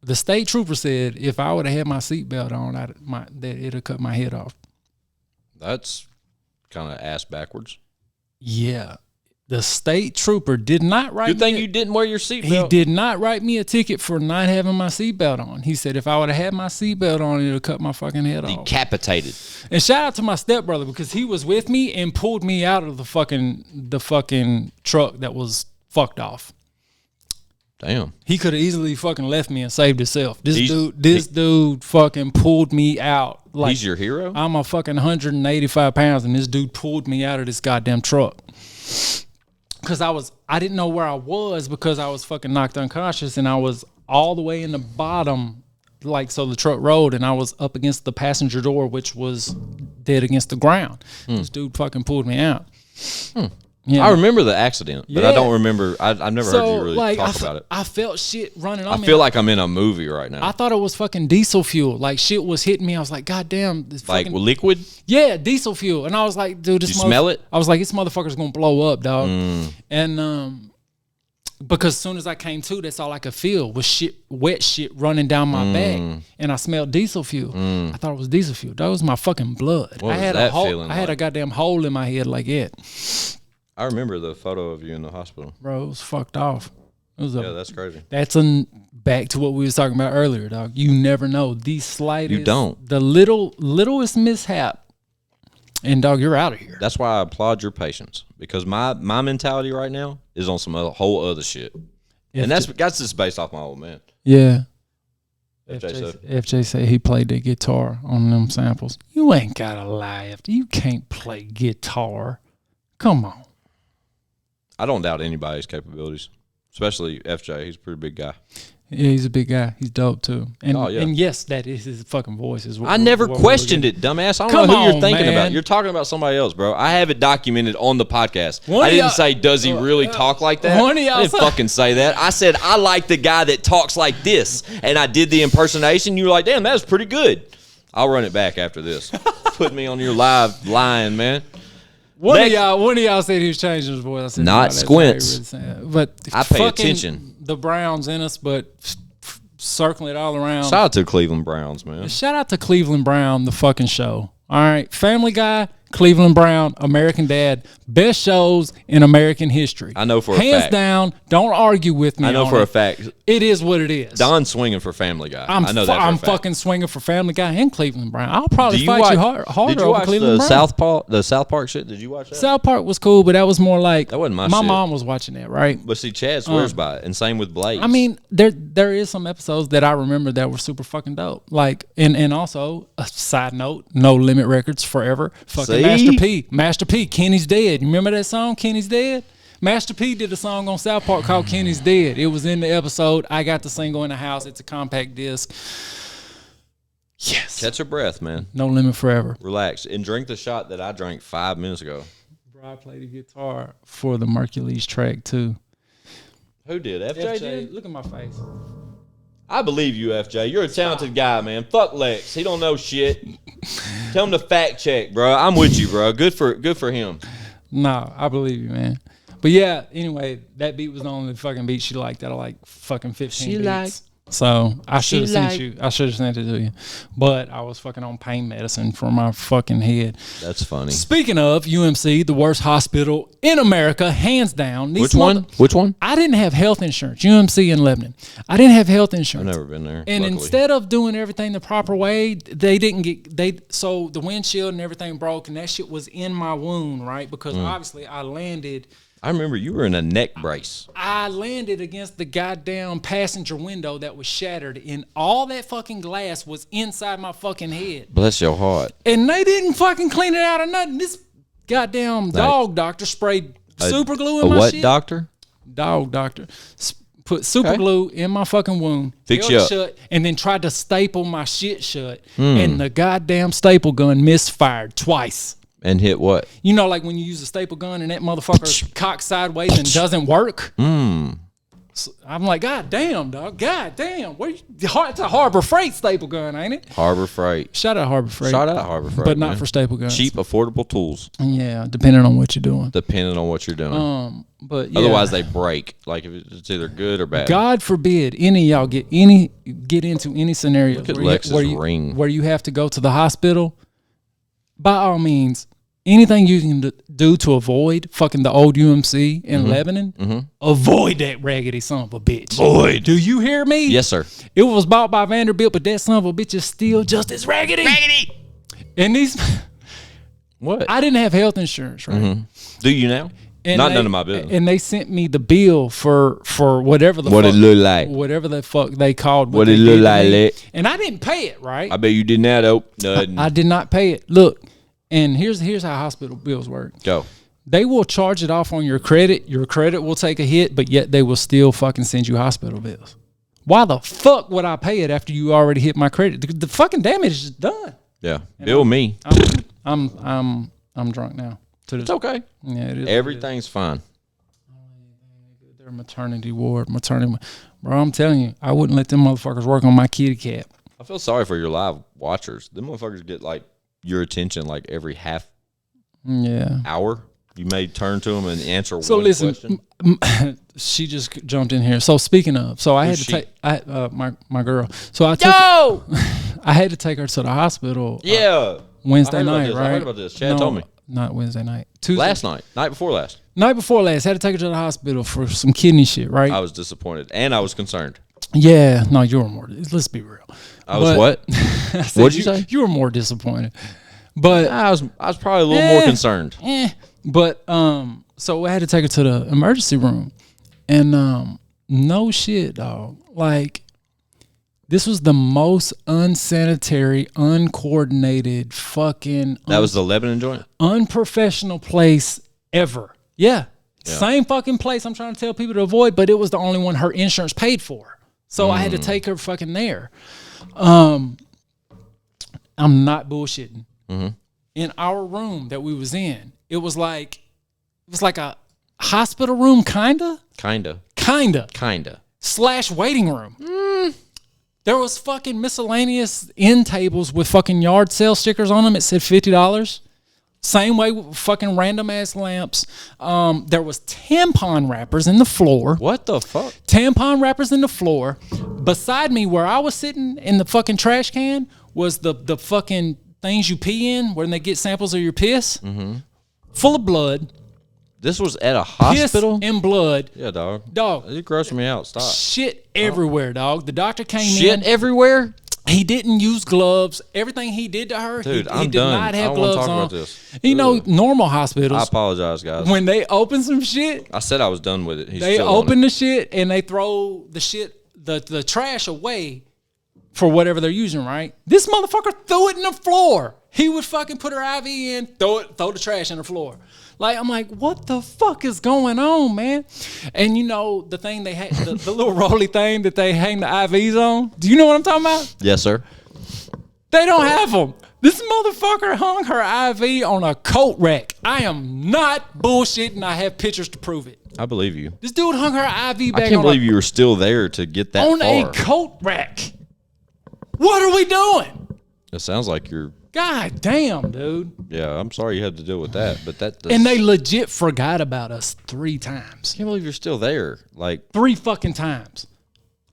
the state trooper said if I would have had my seatbelt on, that it'd have cut my head off. That's kind of ass backwards. Yeah. The state trooper did not write Good thing you didn't wear your seatbelt. He did not write me a ticket for not having my seatbelt on. He said if I would have had my seatbelt on, it would have cut my fucking head off. Decapitated. And shout out to my stepbrother because he was with me and pulled me out of the fucking truck that was fucked off. Damn. He could have easily fucking left me and saved himself. This dude fucking pulled me out. Like, he's your hero? I'm a fucking 185 pounds and this dude pulled me out of this goddamn truck. Cause I didn't know where I was because I was fucking knocked unconscious and I was all the way in the bottom, like so the truck rolled and I was up against the passenger door, which was dead against the ground. This dude fucking pulled me out. Yeah. I remember the accident, but I don't remember. I've never heard you really talk about it. I felt shit running on me. I feel like I'm in a movie right now. I thought it was fucking diesel fuel. Like shit was hitting me. I was like, God damn. This like fucking, liquid? Yeah, diesel fuel. And I was like, dude, this Did you smell it? I was like, this motherfucker's gonna blow up, dog. And because as soon as I came to, that's all I could feel was shit, wet shit running down my back. And I smelled diesel fuel. I thought it was diesel fuel. That was my fucking blood. What was that feeling I had like? a goddamn hole in my head like it. I remember the photo of you in the hospital. Bro, it was fucked off. It was Yeah, that's crazy. That's back to what we was talking about earlier, dog. You never know. The slightest, You don't. The littlest mishap, and dog, you're out of here. That's why I applaud your patience because my mentality right now is on some whole other shit, and that's just based off my old man. Yeah. FJ FJ said he played the guitar on them samples. You ain't gotta lie. You can't play guitar. Come on. I don't doubt anybody's capabilities, especially FJ. He's a pretty big guy. Yeah, he's a big guy. He's dope too. And yeah. and yes, that is his fucking voice. I never questioned it, dumbass. I don't know who you're thinking about. You're talking about somebody else, bro. I have it documented on the podcast. I didn't say, does he really talk like that? I didn't fucking say that. I said, I like the guy that talks like this. And I did the impersonation. You were like, damn, that was pretty good. I'll run it back after this. Put me on your live line, man. One of y'all said he was changing his voice. I said, not Squints. But I pay attention. The Browns in us, but circling it all around. Shout out to Cleveland Browns, man. Shout out to Cleveland Brown, the fucking show. All right, Family Guy, Cleveland Brown, American Dad, best shows in American history. I know for a fact. Hands down, don't argue with me. I know for a fact. It is what it is. Don's swinging for Family Guy. I know that for a I'm fact. fucking swinging for Family Guy and Cleveland Brown. I'll probably fight you harder Did you over watch Cleveland Brown. the South Park shit? Did you watch that? South Park was cool, but that was more like That wasn't my my shit. mom was watching that, right? But see, Chad swears by it, and same with Blake. I mean, there is some episodes that I remember that were super fucking dope. Like, and also a side note, No Limit Records forever. Fucking Master P, Kenny's Dead. You remember that song, Kenny's Dead? Master P did a song on South Park called Kenny's Dead. It was in the episode. I got the single in the house. It's a compact disc. Yes. Catch your breath, man. No Limit Forever. Relax and drink the shot that I drank 5 minutes ago. Bro, I played the guitar for the Mercules track too. Who did? FJ did? Look at my face. I believe you, FJ. You're a talented guy, man. Fuck Lex. He don't know shit. Tell him to fact check, bro. I'm with you, bro. Good for him. No, I believe you, man. But yeah, anyway, that beat was the only fucking beat she liked out of like fucking 15 beats. So I should have sent you. I should have sent it to you, but I was fucking on pain medicine for my fucking head. That's funny. Speaking of UMC, the worst hospital in America, hands down. Which one? Which one? I didn't have health insurance. UMC in Lebanon. I didn't have health insurance. I've never been there. And luckily. Instead of doing everything the proper way, they didn't get so the windshield and everything broke, and that shit was in my wound, right? Because obviously I landed. I remember you were in a neck brace. I landed against the goddamn passenger window that was shattered, and all that fucking glass was inside my fucking head. Bless your heart. And they didn't fucking clean it out or nothing. This goddamn dog doctor sprayed super glue in my shit. What doctor? Dog doctor. Put super glue in my fucking wound. Fix you up. Shut, and then tried to staple my shit shut. And the goddamn staple gun misfired twice. And hit what? You know, like when you use a staple gun and that motherfucker cocks sideways and doesn't work? So I'm like, God damn, dog. God damn. It's a Harbor Freight staple gun, ain't it? Harbor Freight. Shout out Harbor Freight. Shout out Harbor Freight. But not for staple guns. Cheap, affordable tools. Yeah, depending on what you're doing. Depending on what you're doing. But yeah. Otherwise, they break. Like if it's either good or bad. God forbid any of y'all get into any scenarios where you have to go to the hospital. By all means, anything you can do to avoid fucking the old UMC in Lebanon, avoid that raggedy son of a bitch. Boy, do you hear me? Yes, sir. It was bought by Vanderbilt, but that son of a bitch is still just as raggedy. And these... What? I didn't have health insurance, right? Do you now? And none of my business. And they sent me the bill for whatever the what fuck, it looked like. Whatever the fuck they called. What it looked like. And I didn't pay it, right? I bet you didn't have dope. Nothing. I did not pay it. Look, and here's how hospital bills work. Go. They will charge it off on your credit. Your credit will take a hit, but yet they will still fucking send you hospital bills. Why the fuck would I pay it after you already hit my credit? The fucking damage is done. Yeah. Bill me. I'm drunk now. It's okay. Yeah, it is. Everything's fine. Their maternity ward. Bro, I'm telling you, I wouldn't let them motherfuckers work on my kitty cat. I feel sorry for your live watchers. Them motherfuckers get like your attention like every half hour. You may turn to them and answer one question. She just jumped in here. So speaking of, I had to take my girl. So I had to take her to the hospital. Wednesday night, right? I heard about this. Chad told me. Not Wednesday night. Tuesday. Last night. Night before last. Night before last. Had to take her to the hospital for some kidney shit, right? I was disappointed and I was concerned. Yeah. No, you were more. Let's be real. I was what? What'd you say? You were more disappointed. But I was probably a little more concerned. But so I had to take her to the emergency room. And no shit, dog. Like, this was the most unsanitary, uncoordinated, fucking... That was the Lebanon joint? Unprofessional place ever. Yeah. Same fucking place I'm trying to tell people to avoid, but it was the only one her insurance paid for. So I had to take her fucking there. I'm not bullshitting. In our room that we was in, it was like a hospital room, kinda / waiting room. There was fucking miscellaneous end tables with fucking yard sale stickers on them. It said $50. Same way with fucking random ass lamps. There was tampon wrappers in the floor. What the fuck? Tampon wrappers in the floor. Beside me, where I was sitting in the fucking trash can, was the fucking things you pee in when they get samples of your piss. Full of blood. This was at a hospital? Piss and blood. Yeah, dog. You're grossing me out. Stop. Shit everywhere, dog. The doctor came in. Shit everywhere? He didn't use gloves. Everything he did to her, dude, he did not have gloves on. I don't want to talk about this. You know, normal hospitals. I apologize, guys. When they open some shit. I said I was done with it. They open the shit and they throw the shit, the trash away for whatever they're using, right? This motherfucker threw it in the floor. He would fucking put her IV in, throw the trash in the floor. Like, I'm like, what the fuck is going on, man? And you know, the thing they had, the little rolly thing that they hang the IVs on. Do you know what I'm talking about? Yes, sir. They don't have them. This motherfucker hung her IV on a coat rack. I am not bullshitting. I have pictures to prove it. I believe you. This dude hung her IV bag I can't believe you were still there to get that on far. a coat rack. What are we doing? It sounds like you're. God damn, dude. Yeah, I'm sorry you had to deal with that, but that. And they legit forgot about us 3 times. I can't believe you're still there. Like 3 fucking times.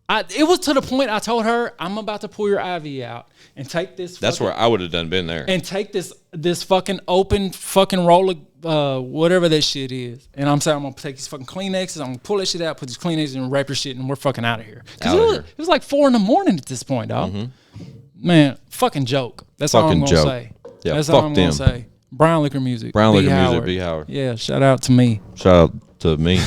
It was to the point I told her, I'm about to pull your IV out and take this. That's where I would have been there. And take this fucking open fucking roll of whatever that shit is. And I'm saying I'm gonna take these fucking Kleenexes. I'm gonna pull that shit out, put these Kleenexes and wrap your shit, and we're fucking out of here. Because it was like 4 a.m. at this point, dog. Man, fucking joke. That's all I'm gonna say. Yeah, that's fuck all I'm them. gonna say. Brown Liquor Music. Brown B. Liquor Howard. Music, B. Howard. Yeah, shout out to me Shout out to me.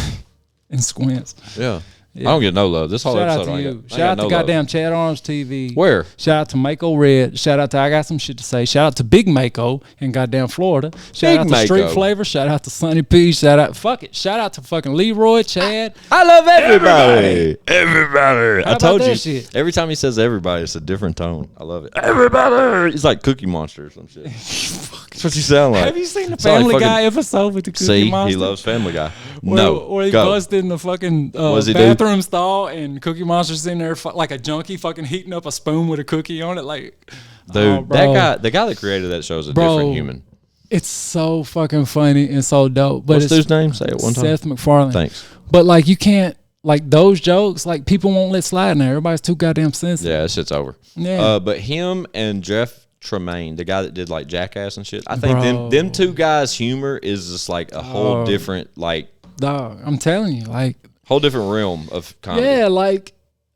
and Squints. Yeah. I don't get no love. This whole Shout episode out to I you. got, Shout out to goddamn ChadArmesTV. Where? Shout out to Mako Red. Shout out to I Got Some Shit to Say. Shout out to Big Mako in goddamn Florida. Shout out to Mako. Street Flavor. Shout out to Sunny P. Shout out. Shout out to fucking Leroy, Chad. I love everybody. Everybody. How I told about you. that shit? Every time he says everybody, it's a different tone. I love it. Everybody. It's like Cookie Monster or some shit. That's what you sound like. Have you seen the It's like Family fucking- Guy episode with the Cookie See, Monster? he loves Family Guy. Where he go. busted in the fucking does he do? bathroom stall and Cookie Monster's in there like a junkie fucking heating up a spoon with a cookie on it. Like, Dude, oh, bro. the guy that created that show is a Bro, different human. It's so fucking funny and so dope. But What's it's dude's name? Say it one time. Seth MacFarlane. Thanks. But like you can't like those jokes. Like people won't let slide now. Everybody's too goddamn sensitive. Yeah, that shit's over. Yeah. But him and Jeff Tremaine, the guy that did like Jackass and shit, I think Bro. them 2 guys' humor is just like a whole different Dog, I'm telling you, like whole different realm of comedy. yeah, like.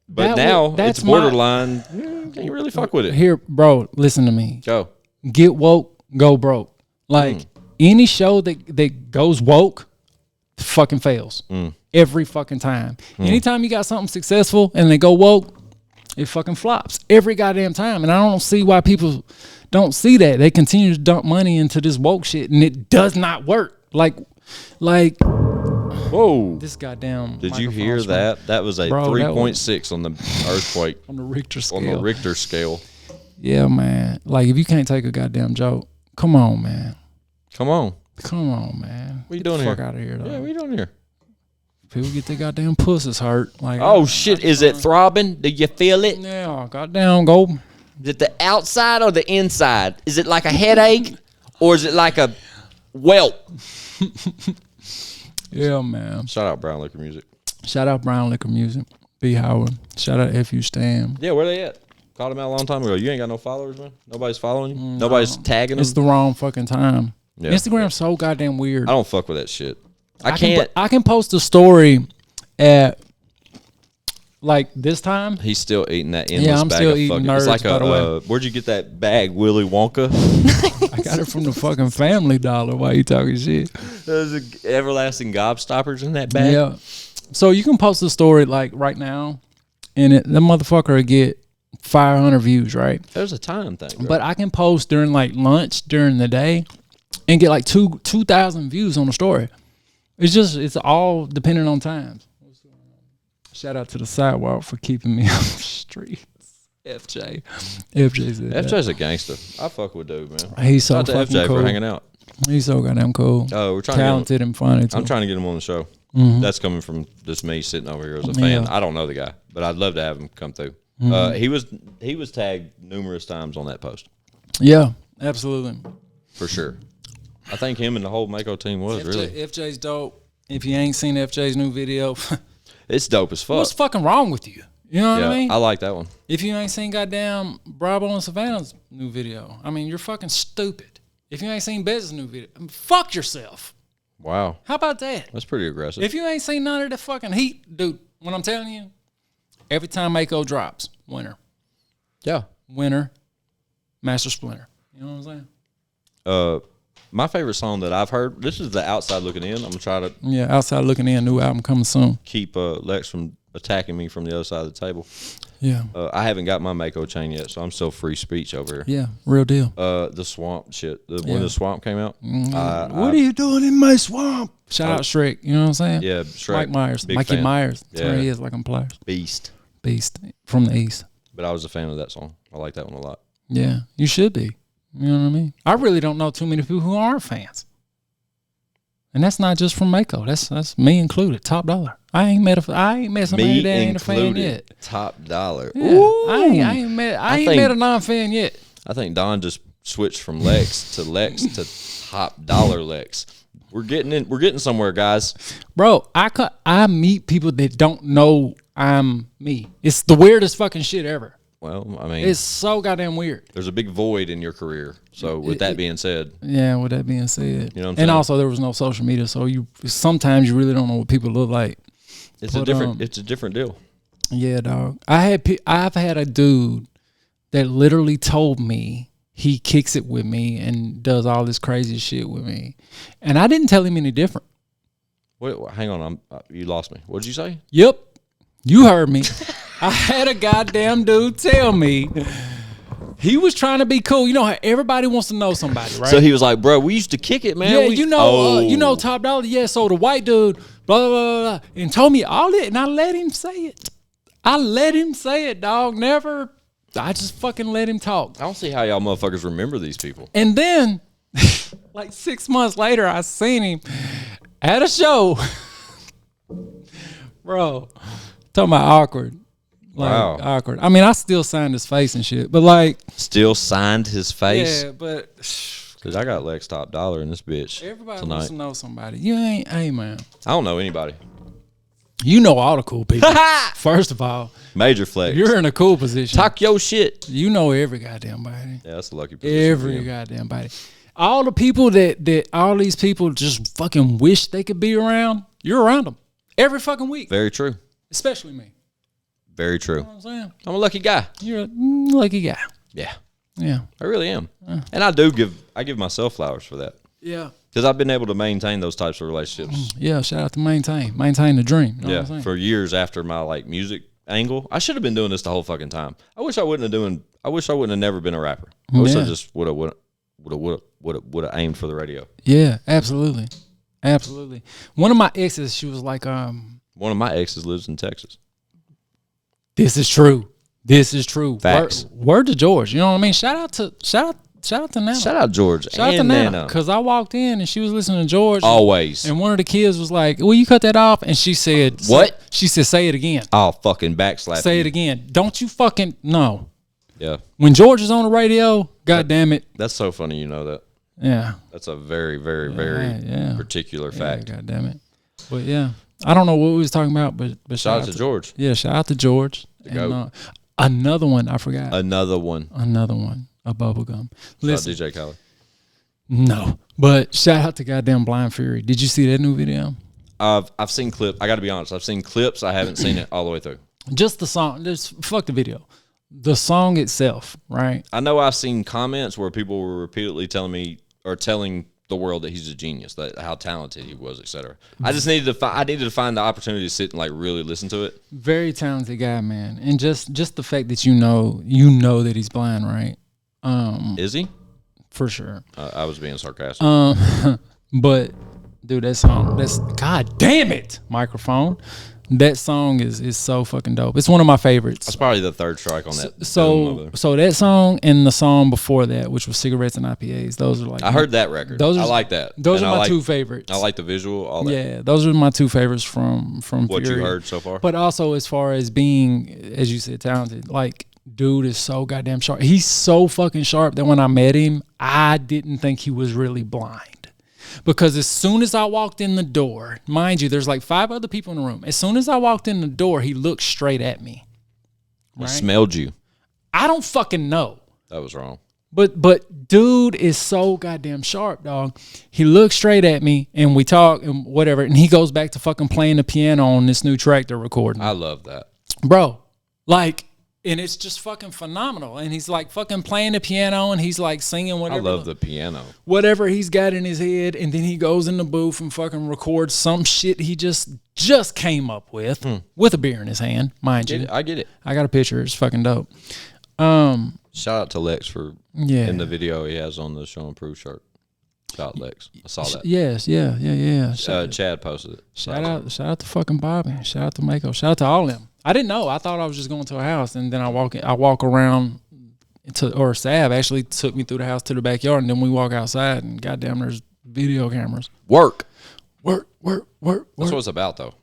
But now it's borderline. Can't you really fuck with it? Here, bro. Listen to me. Go. Get woke, go broke. Like any show that goes woke, fucking fails every fucking time. Anytime you got something successful and they go woke, it fucking flops every goddamn time. And I don't see why people don't see that. They continue to dump money into this woke shit, and it does not work. Like. Whoa. This goddamn. Did you hear that? That was a 3.6 on the earthquake. On the Richter scale. On the Richter scale. Yeah, man. Like, if you can't take a goddamn joke, come on, man. Come on. Come on, man. What you doing Get the here? fuck out of here, though. Yeah, what you doing here? People get their goddamn pussies hurt. Like, Oh, shit. Is it throbbing? Do you feel it? yeah, goddamn, go. Is it the outside or the inside? Is it like a headache or is it like a welt? Yeah, man. Shout out Brown Liquor Music. Shout out Brown Liquor Music. B. Howard. Shout out F.U. Stam. Yeah, where they at? Called them out a long time ago. You ain't got no followers, man? Nobody's following you? Nobody's tagging them? It's the wrong fucking time. Yeah. Instagram's so goddamn weird. I don't fuck with that shit. I can't. I can post a story at like this time. He's still eating that endless I'm bag still of eating fucking. Nerds, It's like by the way. where'd you get that bag, Willy Wonka? I got it from the fucking Family Dollar. Why you talking shit? There's everlasting gobstoppers in that bag. Yeah. So you can post a story like right now, and the motherfucker will get 500 views, right? There's a time thing. Bro. But I can post during like lunch during the day, and get like 2,000 views on the story. It's all dependent on times. Shout out to the sidewalk for keeping me on the streets. FJ said that. FJ's a gangster. I fuck with dude, man. He's so Shout out to fucking FJ cool. for hanging out. He's so goddamn cool. Oh, we're trying Talented and funny too. I'm trying to get him on the show. That's coming from just me sitting over here as a fan. Yeah. I don't know the guy, but I'd love to have him come through. He was tagged numerous times on that post. Yeah, absolutely. For sure. I think him and the whole Mako team was really. FJ's dope. If you ain't seen FJ's new video, It's dope as fuck. what's fucking wrong with you? You know what I mean? I like that one. If you ain't seen goddamn Bravo and Savannah's new video, I mean, you're fucking stupid. If you ain't seen Bez's new video, fuck yourself. Wow. How about that? That's pretty aggressive. If you ain't seen none of the fucking heat, dude, what I'm telling you, every time Mako drops, winner, Master Splinter. You know what I'm saying? My favorite song that I've heard, this is the outside looking in. I'm going to try to Yeah, Outside Looking In, new album coming soon. keep Lex from attacking me from the other side of the table. Yeah. I haven't got my Mako chain yet, so I'm still free speech over here. Yeah, real deal. The Swamp shit. When the Swamp came out. What are you doing in my swamp? Shout out Shrek, you know what I'm saying? Yeah, Shrek. Mike Myers. Big Mikey fan. Myers. That's Yeah. where he is, like I'm Pliers. Beast. Beast from the East. But I was a fan of that song. I like that one a lot. Yeah, you should be. You know what I mean? I really don't know too many people who aren't fans. And that's not just from Mako. That's me included. TopDollar. I ain't met somebody that ain't a fan yet. TopDollar. Yeah. Ooh. I ain't met a non-fan yet. I think Don just switched from Lex to TopDollar Lex. We're getting somewhere, guys. Bro, I meet people that don't know I'm me. It's the weirdest fucking shit ever. Well, I mean, it's so goddamn weird. There's a big void in your career. So with that being said, you know what I'm saying? And also there was no social media, so sometimes you really don't know what people look like. It's a different deal. Yeah, dog. I've had a dude that literally told me he kicks it with me and does all this crazy shit with me, and I didn't tell him any different. Wait, hang on, you lost me. What did you say? Yep, you heard me. I had a goddamn dude tell me he was trying to be cool. You know how everybody wants to know somebody, right? So he was like, "Bro, we used to kick it, man." Yeah, you know TopDollar. Yeah, so the white dude, blah blah blah, blah, and told me all that, and I let him say it. Dog. Never. I just fucking let him talk. I don't see how y'all motherfuckers remember these people. And then, like 6 months later, I seen him at a show. Bro, talking about awkward. Like, wow. Awkward. I mean, I still signed his face and shit, but like. Still signed his face? Yeah, but. Because I got Lex TopDollar in this bitch. Everybody tonight. wants to know somebody. You ain't, hey man. I don't know anybody. You know all the cool people. First of all. Major flex. You're in a cool position. Talk your shit. You know every goddamn body. Yeah, that's a lucky position. Every goddamn body. All the people that all these people just fucking wish they could be around, you're around them. Every fucking week. Very true. Especially me. Very true. You know what I'm saying? I'm a lucky guy. You're a lucky guy. Yeah. Yeah. I really am. And I give myself flowers for that. Yeah. Because I've been able to maintain those types of relationships. Yeah, shout out to Maintain the dream. You know what I'm saying? For years after my like music angle. I should have been doing this the whole fucking time. I wish I wouldn't have never been a rapper. I wish I just would have aimed for the radio. Yeah, absolutely. Absolutely. One of my exes, she was like, one of my exes lives in Texas. This is true. Facts. Word to George. You know what I mean? Shout out to Nana. Shout out George. Shout out to Nana. Because I walked in and she was listening to George. Always. And one of the kids was like, "Will you cut that off?" And she said, "What?" She said, "Say it again." I'll fucking backslap. Say it again. Don't you fucking no. Yeah. When George is on the radio, God damn it. That's so funny. You know that. Yeah. That's a very, very, very particular fact. God damn it. But yeah, I don't know what we was talking about, but shout out to George. Yeah, shout out to George. And, another one, I forgot. Another one. A bubblegum. Listen. Shout out DJ Khaled. No, but shout out to goddamn Blind Fury. Did you see that new video? I've seen clips. I got to be honest. I've seen clips. I haven't seen it all the way through. Just the song. Just fuck the video. The song itself, right? I know I've seen comments where people were repeatedly telling the world that he's a genius, that how talented he was, etc. I just needed to find the opportunity to sit and like really listen to it. Very talented guy, man, and just the fact that you know that he's blind, right? Is he? For sure. I was being sarcastic. But dude, that song, God damn it, microphone. That song is so fucking dope. It's one of my favorites. That's probably the third strike on that. So that song and the song before that, which was Cigarettes and IPAs, those are like I heard that record. I like that. Those are my two favorites. I like the visual. All that. Yeah, those are my two favorites from what Fury. You heard so far. But also as far as being, as you said, talented, like dude is so goddamn sharp. He's so fucking sharp that when I met him, I didn't think he was really blind. Because as soon as I walked in the door, mind you, there's like 5 other people in the room. As soon as I walked in the door, he looked straight at me. Right? He smelled you. I don't fucking know. That was wrong. But dude is so goddamn sharp, dog. He looks straight at me and we talk and whatever. And he goes back to fucking playing the piano on this new track they're recording. I love that. Bro, like... And it's just fucking phenomenal. And he's like fucking playing the piano and he's like singing whatever. I love the piano. Whatever he's got in his head. And then he goes in the booth and fucking records some shit he just came up with a beer in his hand, mind you. I get it. I got a picture. It's fucking dope. Shout out to Lex for in the video he has on the Show and Prove shirt. Shout out Lex. I saw that. Yes, yeah. Chad posted it. Shout out to fucking Bobby. Shout out to Mako. Shout out to all of them. I didn't know. I thought I was just going to a house, and then I walk around or Sav actually took me through the house to the backyard, and then we walk outside, and goddamn, there's video cameras. Work. Work. That's what it's about, though.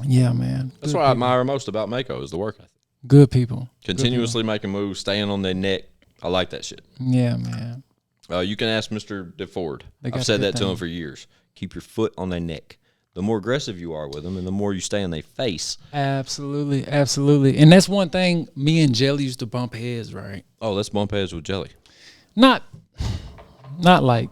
Yeah, man. That's what I admire most about Mako is the work ethic. Good people. Continuously making moves, staying on their neck. I like that shit. Yeah, man. You can ask Mr. DeFord. They got I've said good that to him things. for years. Keep your foot on their neck. The more aggressive you are with them, and the more you stay in their face. Absolutely. And that's one thing. Me and Jelly used to bump heads, right? Oh, let's bump heads with Jelly. Not like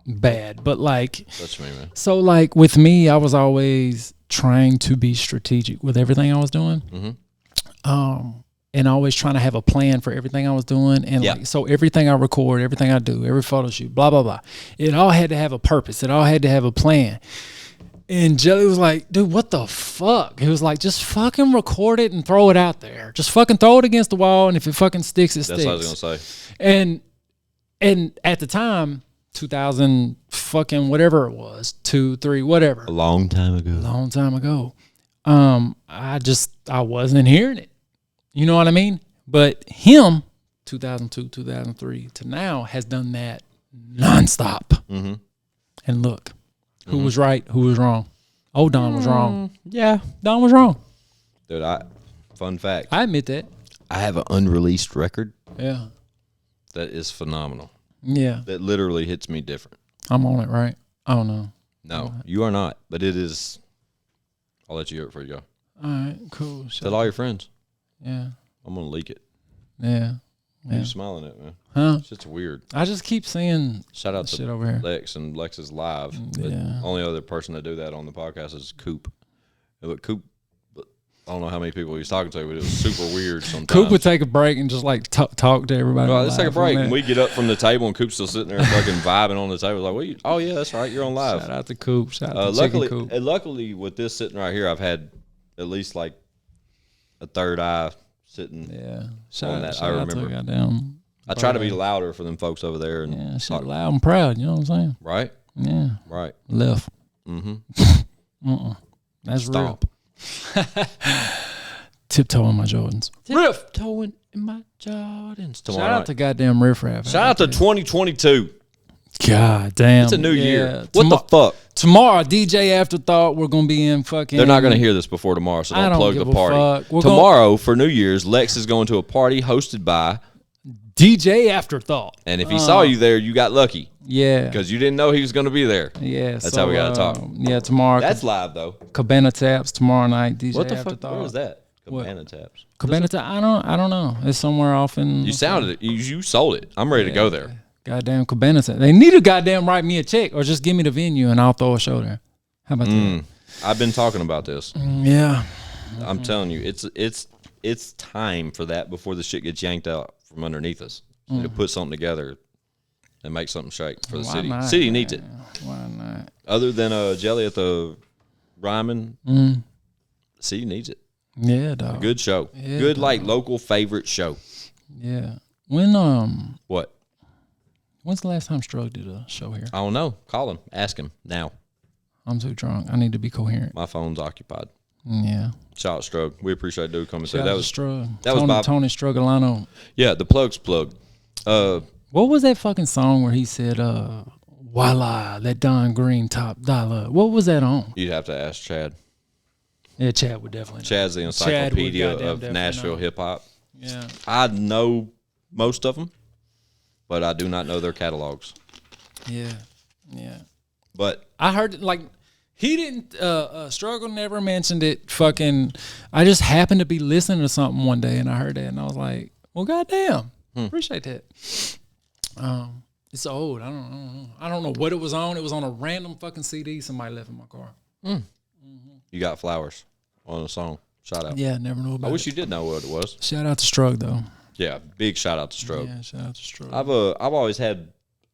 bad, but like. That's me, man. So like with me, I was always trying to be strategic with everything I was doing. Mm-hmm. And always trying to have a plan for everything I was doing. And like, so everything I record, everything I do, every photo shoot, blah, blah, blah. It all had to have a purpose. It all had to have a plan. And Jelly was like, dude, what the fuck? He was like, just fucking record it and throw it out there. Just fucking throw it against the wall. And if it fucking sticks, it sticks. That's what I was going to say. And at the time, 2000 fucking whatever it was, 2, 3, whatever. A long time ago. I wasn't hearing it. You know what I mean? But him, 2002, 2003 to now, has done that nonstop. Mm-hmm. And look, who was right, who was wrong? Oh, Don was wrong. Yeah. Don was wrong. Dude, fun fact. I admit that. I have an unreleased record Yeah. that is phenomenal. Yeah. That literally hits me different. I'm on it, right? I don't know. No, you are not. But it is. I'll let you hear it before you go. All right, cool. Tell all your friends. Yeah. I'm going to leak it. Yeah. You're smiling at me. Huh? It's just weird. I just keep seeing Shout out shit to over here. Lex, and Lex is live. The Yeah. only other person to do that on the podcast is Coop. But Coop, I don't know how many people he was talking to, but it was super weird sometimes. Coop would take a break and just like talk to everybody. Well, let's take a live for break. minute. And we get up from the table, and Coop's still sitting there fucking vibing on the table. Like, what? Oh, yeah, that's right. You're on live. Shout out to Coop. Shout out to Chicken Coop. Luckily, with this sitting right here, I've had at least like a third eye sitting. Yeah. on Shout that. out I to remember. goddamn. I try to be louder for them folks over there. And Yeah, shit loud and proud. You know what I'm saying? Right? Yeah. Right. Left. Mm-hmm. That's Stomp. real. Tiptoe on my Jordans. Tiptoeing in my Jordans. Shout out to goddamn Riff Raff. Shout out to 2022. God damn. It's a new year. Yeah. What the fuck? Tomorrow, DJ Afterthought, we're going to be in fucking... They're not going to hear this before tomorrow, so I don't don't plug give the a party. fuck. Tomorrow, for New Year's, Lex is going to a party hosted by... DJ Afterthought. And if he saw you there, you got lucky. Yeah. Because you didn't know he was going to be there. Yeah. That's how we got to talk. Yeah, tomorrow. That's live, though. Cabana Taps tomorrow night. DJ What the Afterthought. fuck? Where was that? What? Cabana Taps. Cabana Taps. I don't know. It's somewhere off in... You sounded it. You sold it. I'm ready to go there. Goddamn Cabana Taps. They need to goddamn write me a check or just give me the venue and I'll throw a show there. How about that? I've been talking about this. Yeah. I'm telling you, it's time for that before the shit gets yanked out from underneath us. So to put something together and make something shake for the Why city. not, City needs it. Why not? Other than Jelly at the Ryman, city needs it. Yeah, dog. Good show. Yeah, Good like local favorite show. Yeah. When What? when's the last time Strug did a show here? I don't know. Call him. Ask him now. I'm too drunk. I need to be coherent. My phone's occupied. Yeah. Shout out Strug. We appreciate dude coming through. Shout That out was to Strug. that was Tony, Bob. Tony Strugolano. Yeah, the plug's plug. What was that fucking song where he said, voila, that Don Green $top? What was that on? You'd have to ask Chad. Yeah, Chad would definitely know. Chad's the Chad would encyclopedia goddamn of definitely Nashville know. hip hop. Yeah. I know most of them, but I do not know their catalogs. Yeah. Yeah. But I heard like he didn't Struggle never mentioned it. Fucking I just happened to be listening to something one day and I heard that and I was like, well goddamn. Appreciate that. It's old. I don't know what it was on. It was on a random fucking CD somebody left in my car. you got flowers on the song. Shout out. Yeah, never knew about I wish it. you did know what it was. Shout out to Strug though. Yeah, big shout out to Stroke. Yeah, shout out to Strug. I've always had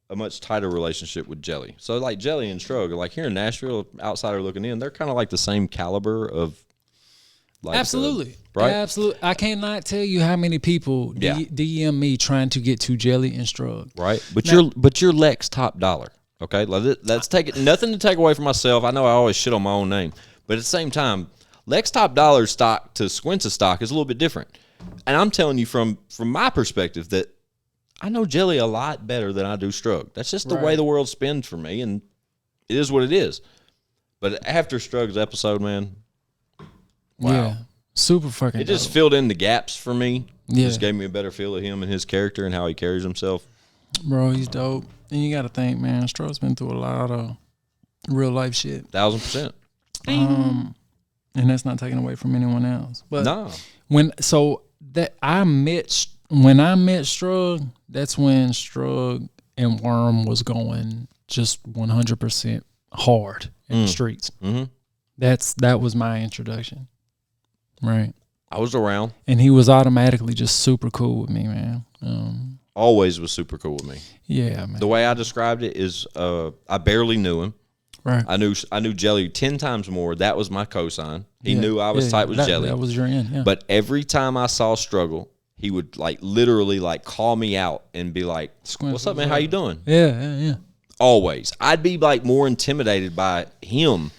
a much tighter relationship with Jelly. So like Jelly and Stroke, like here in Nashville, outsider looking in, they're kind of like the same caliber of. Like Absolutely. right? Absolutely. I cannot tell you how many people DM me trying to get to Jelly and Strug. Right. But Now- you're Lex $top. Okay. Let's take it. Nothing to take away from myself. I know I always shit on my own name, but at the same time, Lex $top stock to Squints' stock is a little bit different. And I'm telling you from my perspective that I know Jelly a lot better than I do Strug. That's just the way Right. the world spins for me, and it is what it is. But after Strug's episode, man, wow. Yeah. Super fucking It just dope. filled in the gaps for me. Yeah. Just gave me a better feel of him and his character and how he carries himself. Bro, he's dope. And you got to think, man, Strug's been through a lot of real life shit. 1000%. And that's not taken away from anyone else. But No. when I met Strug, that's when Strug and Worm was going just 100% hard in the streets. Mm-hmm. That was my introduction. Right. I was around. And he was automatically just super cool with me, man. Always was super cool with me. Yeah, man. The way I described it is I barely knew him. Right. I knew Jelly 10 times more. That was my cosign. He knew I was tight with Jelly. That was your end, yeah. But every time I saw Struggle, he would like literally like call me out and be like, Squints, "What's up, man? How you doing?" Yeah. Always. I'd be like more intimidated by him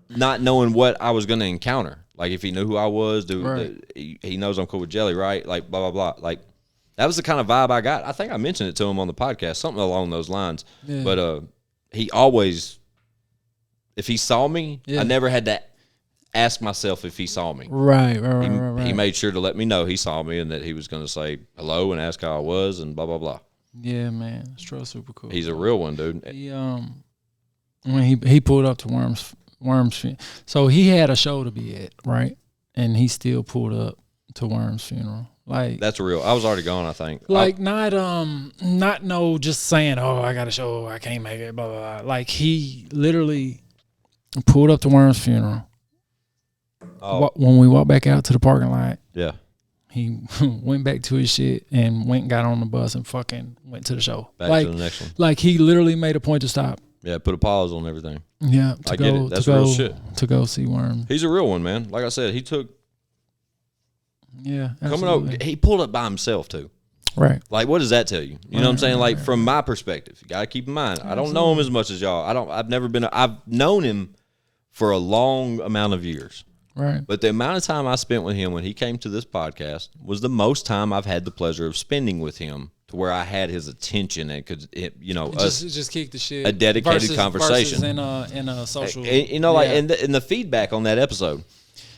not knowing what I was going to encounter. Like if he knew who I was, dude, Right. he knows I'm cool with Jelly, right? Like blah, blah, blah. Like that was the kind of vibe I got. I think I mentioned it to him on the podcast, something along those lines. Yeah. But he always, if he saw me, Yeah. I never had to ask myself if he saw me. Right. He made sure to let me know he saw me and that he was going to say hello and ask how I was and blah, blah, blah. Yeah, man. Strug's super cool. He's a real one, dude. He when he pulled up to Worm's so he had a show to be at, right? And he still pulled up to Worm's funeral. Like That's real. I was already gone, I think. Like not no just saying, "Oh, I got a show, I can't make it," blah blah blah. Like he literally pulled up to Worm's funeral. When we walked back out to the parking lot, Yeah. he went back to his shit and went and got on the bus and fucking went to the show. Back to the next one. Like he literally made a point to stop. Yeah, put a pause on everything. Yeah, I get it. That's real shit. To go see Worm. He's a real one, man. Like I said, he took Yeah, coming absolutely. up. He pulled up by himself too. Right. Like, what does that tell you? You know what I'm saying? Like, from my perspective, you got to keep in mind, I don't know him as much as y'all. I've known him for a long amount of years. Right. But the amount of time I spent with him when he came to this podcast was the most time I've had the pleasure of spending with him, to where I had his attention and could, Just kick the shit. a dedicated conversation. Versus in a social. And the feedback on that episode.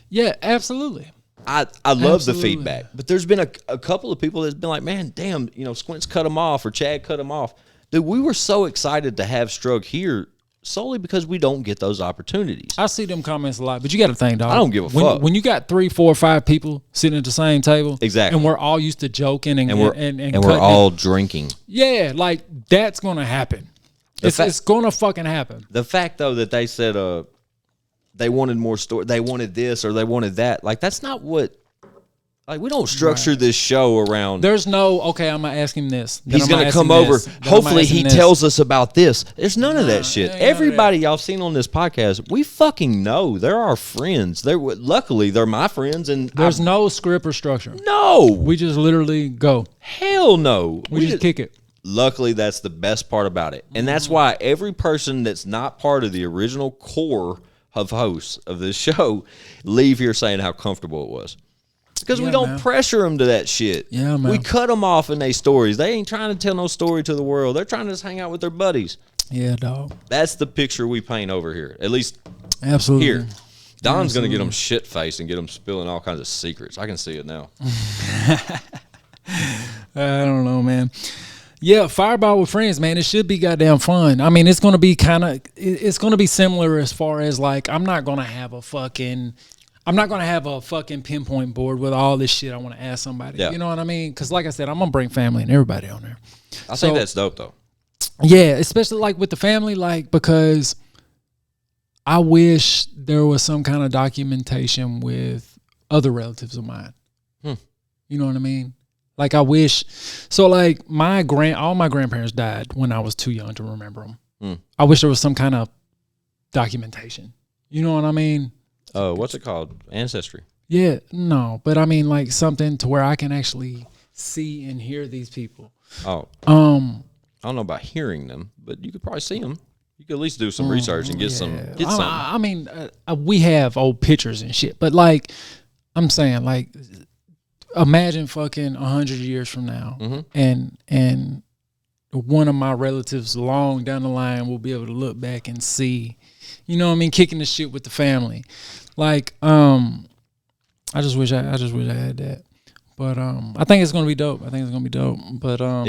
Yeah, absolutely. I love the Absolutely. feedback, but there's been a couple of people that's been like, man, damn, Squints cut him off or Chad cut him off. Dude, we were so excited to have Strug here solely because we don't get those opportunities. I see them comments a lot, but you got to think, dog. I don't give a fuck. When you got 3, 4, 5 people sitting at the same table, Exactly. and we're all used to joking and we're cutting all drinking. Yeah, like that's gonna happen. It's gonna fucking happen. The fact though that they said they wanted more story, they wanted this or they wanted that, like that's not what. Like, we don't structure this show around. There's no, okay, I'm going to ask him this. He's going to come over. Hopefully, he tells us about this. There's none of that shit. Everybody y'all seen on this podcast, we fucking know. They're our friends. Luckily, they're my friends. And there's no script or structure. No. We just literally go. Hell no. We just kick it. Luckily, that's the best part about it. And that's why every person that's not part of the original core of hosts of this show leave here saying how comfortable it was. Because we don't pressure them to that shit. Yeah, man. We cut them off in their stories. They ain't trying to tell no story to the world. They're trying to just hang out with their buddies. Yeah, dog. That's the picture we paint over here. At least absolutely here. Don's going to get them shit-faced and get them spilling all kinds of secrets. I can see it now. I don't know, man. Yeah, Fireball with friends, man. It should be goddamn fun. I mean, it's going to be it's going to be similar as far as like, I'm not going to have a fucking pinpoint board with all this shit I want to ask somebody. Yeah. You know what I mean? Because like I said, I'm going to bring family and everybody on there. I think that's dope, though. Yeah, especially like with the family, like because I wish there was some kind of documentation with other relatives of mine. You know what I mean? Like I wish. So like all my grandparents died when I was too young to remember them. I wish there was some kind of documentation. You know what I mean? What's it called? Ancestry. Yeah, no, but I mean like something to where I can actually see and hear these people. Oh. I don't know about hearing them, but you could probably see them. You could at least do some research and get some. I mean, we have old pictures and shit, but like, I'm saying, like, imagine fucking 100 years from now, and one of my relatives long down the line will be able to look back and see, you know what I mean, kicking the shit with the family. Like, I just wish I had that. But I think it's gonna be dope. But it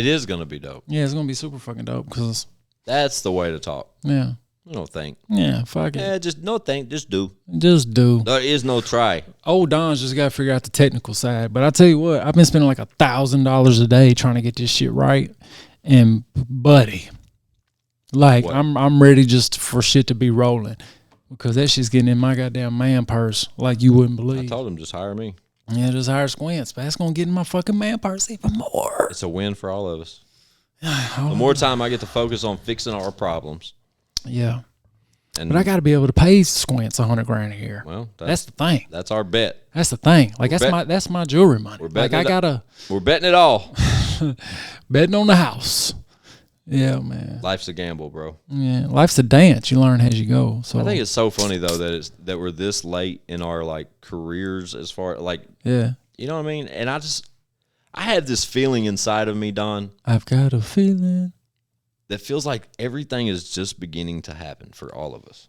is gonna be dope. Yeah, it's gonna be super fucking dope because that's the way to talk. Yeah. I don't think. Yeah, fuck it. Yeah, just no think. Just do. Just do. There is no try. Old Don's just got to figure out the technical side. But I tell you what, I've been spending like $1,000 a day trying to get this shit right. And buddy, like what? I'm ready just for shit to be rolling because that shit's getting in my goddamn man purse like you wouldn't believe. I told him just hire me. Yeah, just hire Squints, but that's gonna get in my fucking man purse even more. It's a win for all of us. The more time I get to focus on fixing our problems. Yeah. And but I got to be able to pay Squints $100,000 a year. Well, that's the thing. That's our bet. That's the thing. Like that's my jewelry money. We're betting like we're betting it all. Betting on the house. Yeah, man. Life's a gamble, bro. Yeah, life's a dance. You learn as you go. So I think it's so funny though that we're this late in our like careers as far like yeah. You know what I mean? And I have this feeling inside of me, Don. I've got a feeling that feels like everything is just beginning to happen for all of us.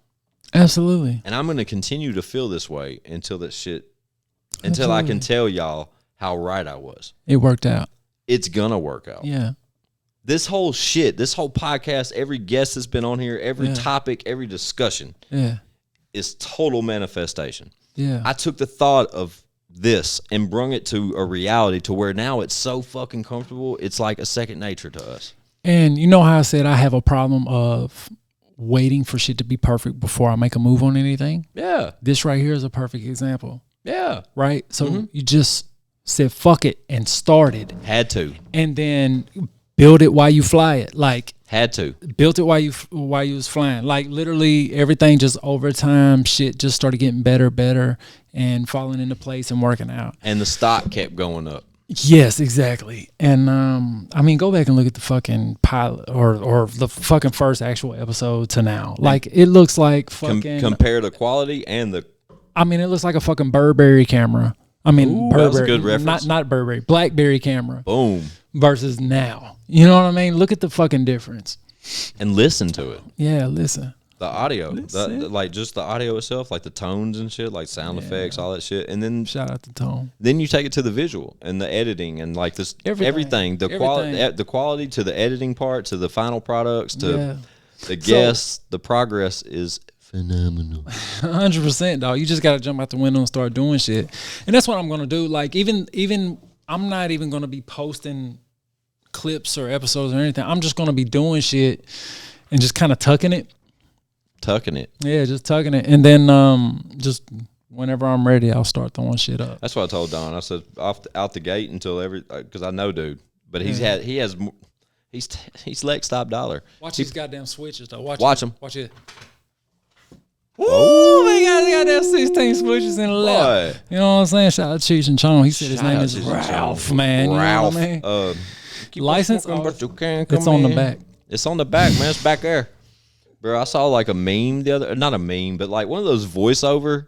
Absolutely. And I'm going to continue to feel this way until I can tell y'all how right I was. It worked out. It's going to work out. Yeah. This whole podcast, every guest that's been on here, every topic, every discussion is total manifestation. Yeah. I took the thought of this and brung it to a reality to where now it's so fucking comfortable. It's like a second nature to us. And you know how I said I have a problem of waiting for shit to be perfect before I make a move on anything? Yeah. This right here is a perfect example. Yeah. Right? So you just said fuck it and started. Had to. And then build it while you fly it. Like had to. Built it while you was flying. Like literally everything just over time, shit just started getting better and falling into place and working out. And the stock kept going up. Yes, exactly. And I mean, go back and look at the fucking pilot or the fucking first actual episode to now. Like it looks like fucking compare the quality and the. I mean, it looks like a fucking Burberry camera. I mean, Burberry, that was a good reference. Not Burberry, BlackBerry camera. Boom. Versus now. You know what I mean? Look at the fucking difference. And listen to it. Yeah, listen. The audio, like just the audio itself, like the tones and shit, like sound effects, all that shit, and then shout out to tone. Then you take it to the visual and the editing and like this everything. The quality to the editing part to the final products to the guests. The progress is phenomenal. 100%, dog. You just gotta jump out the window and start doing shit, and that's what I'm gonna do. Like even I'm not even gonna be posting clips or episodes or anything. I'm just gonna be doing shit and just kind of tucking it. Yeah, just tucking it. And then just whenever I'm ready, I'll start throwing shit up. That's what I told Don. I said out the gate until because I know dude. But he's let TopDollar. Watch these goddamn switches though. Watch him. Watch it. Ooh, they got goddamn 16 switches in the left. You know what I'm saying? Shout out to Cheech and Chong. He said his name is Ralph, man. Ralph. You know what I mean? License? But you can't it's on the back. It's on the back, man. It's back there. Bro, I saw like a meme not a meme, but like one of those voiceover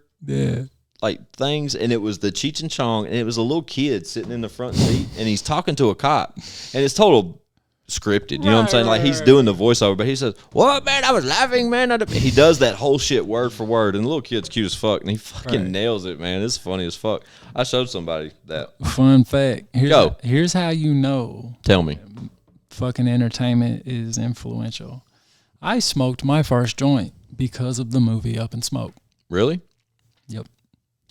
like things, and it was the Cheech and Chong, and it was a little kid sitting in the front seat, and he's talking to a cop, and it's total scripted. You know what I'm saying? Like he's doing the voiceover, but he says, "What, man? I was laughing, man." He does that whole shit word for word, and the little kid's cute as fuck, and he fucking nails it, man. It's funny as fuck. I showed somebody that. Fun fact. Here's how you know. Tell me. Fucking entertainment is influential. I smoked my first joint because of the movie Up in Smoke. Really? Yep.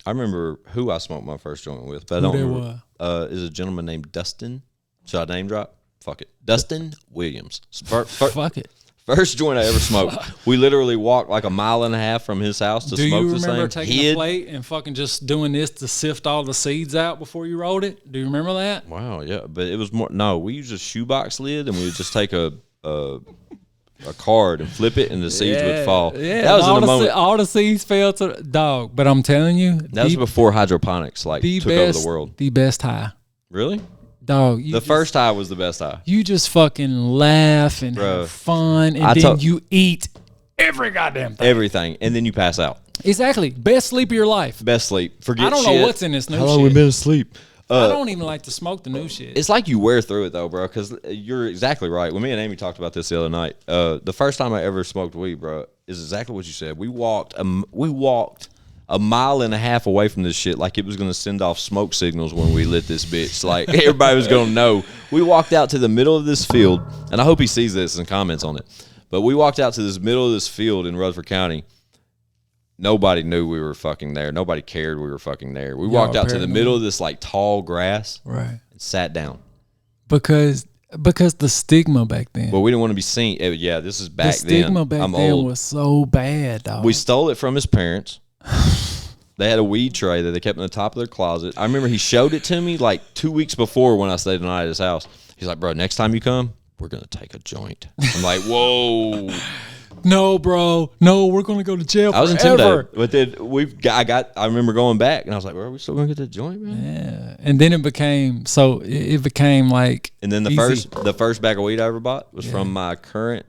I remember who I smoked my first joint with, but I don't remember. Is a gentleman named Dustin. Should I name drop? Fuck it. Dustin Williams. Fuck it. First joint I ever smoked. We literally walked like a mile and a half from his house to smoke this thing. Do you remember taking a plate and fucking just doing this to sift all the seeds out before you rolled it? Do you remember that? Wow, yeah. But it was more, no, we used a shoebox lid and we would just take a card and flip it and the seeds would fall. Yeah, that was in the moment. All the seeds fell to the dog. But I'm telling you. That was before hydroponics took over the world. The best high. Really? Dog, the first high was the best high. You just fucking laugh and have fun, and then you eat every goddamn thing. Everything, and then you pass out. Exactly. Best sleep of your life. Best sleep. Forget shit. I don't know what's in this new shit. How long we been asleep? I don't even like to smoke the new shit. It's like you wear through it though, bro. Because you're exactly right. When me and Amy talked about this the other night, the first time I ever smoked weed, bro, is exactly what you said. We walked a mile and a half away from this shit like it was gonna send off smoke signals when we lit this bitch. Like everybody was gonna know. We walked out to the middle of this field, and I hope he sees this and comments on it. But we walked out to this middle of this field in Rutherford County. Nobody knew we were fucking there. Nobody cared we were fucking there. We walked out to the middle of this like tall grass, right, and sat down because the stigma back then. Well, we didn't want to be seen. Yeah, this is back then. The stigma back then old. was so bad, dog. We stole it from his parents. They had a weed tray that they kept in the top of their closet. I remember he showed it to me like 2 weeks before when I stayed the night at his house. He's like, bro, next time you come, we're going to take a joint. I'm like, whoa. No, bro. No, we're going to go to jail forever. I was intimidated. But then I remember going back, and I was like, bro, are we still going to get the joint, man? Yeah. And then it became like and then the easy. first bag of weed I ever bought was from my current,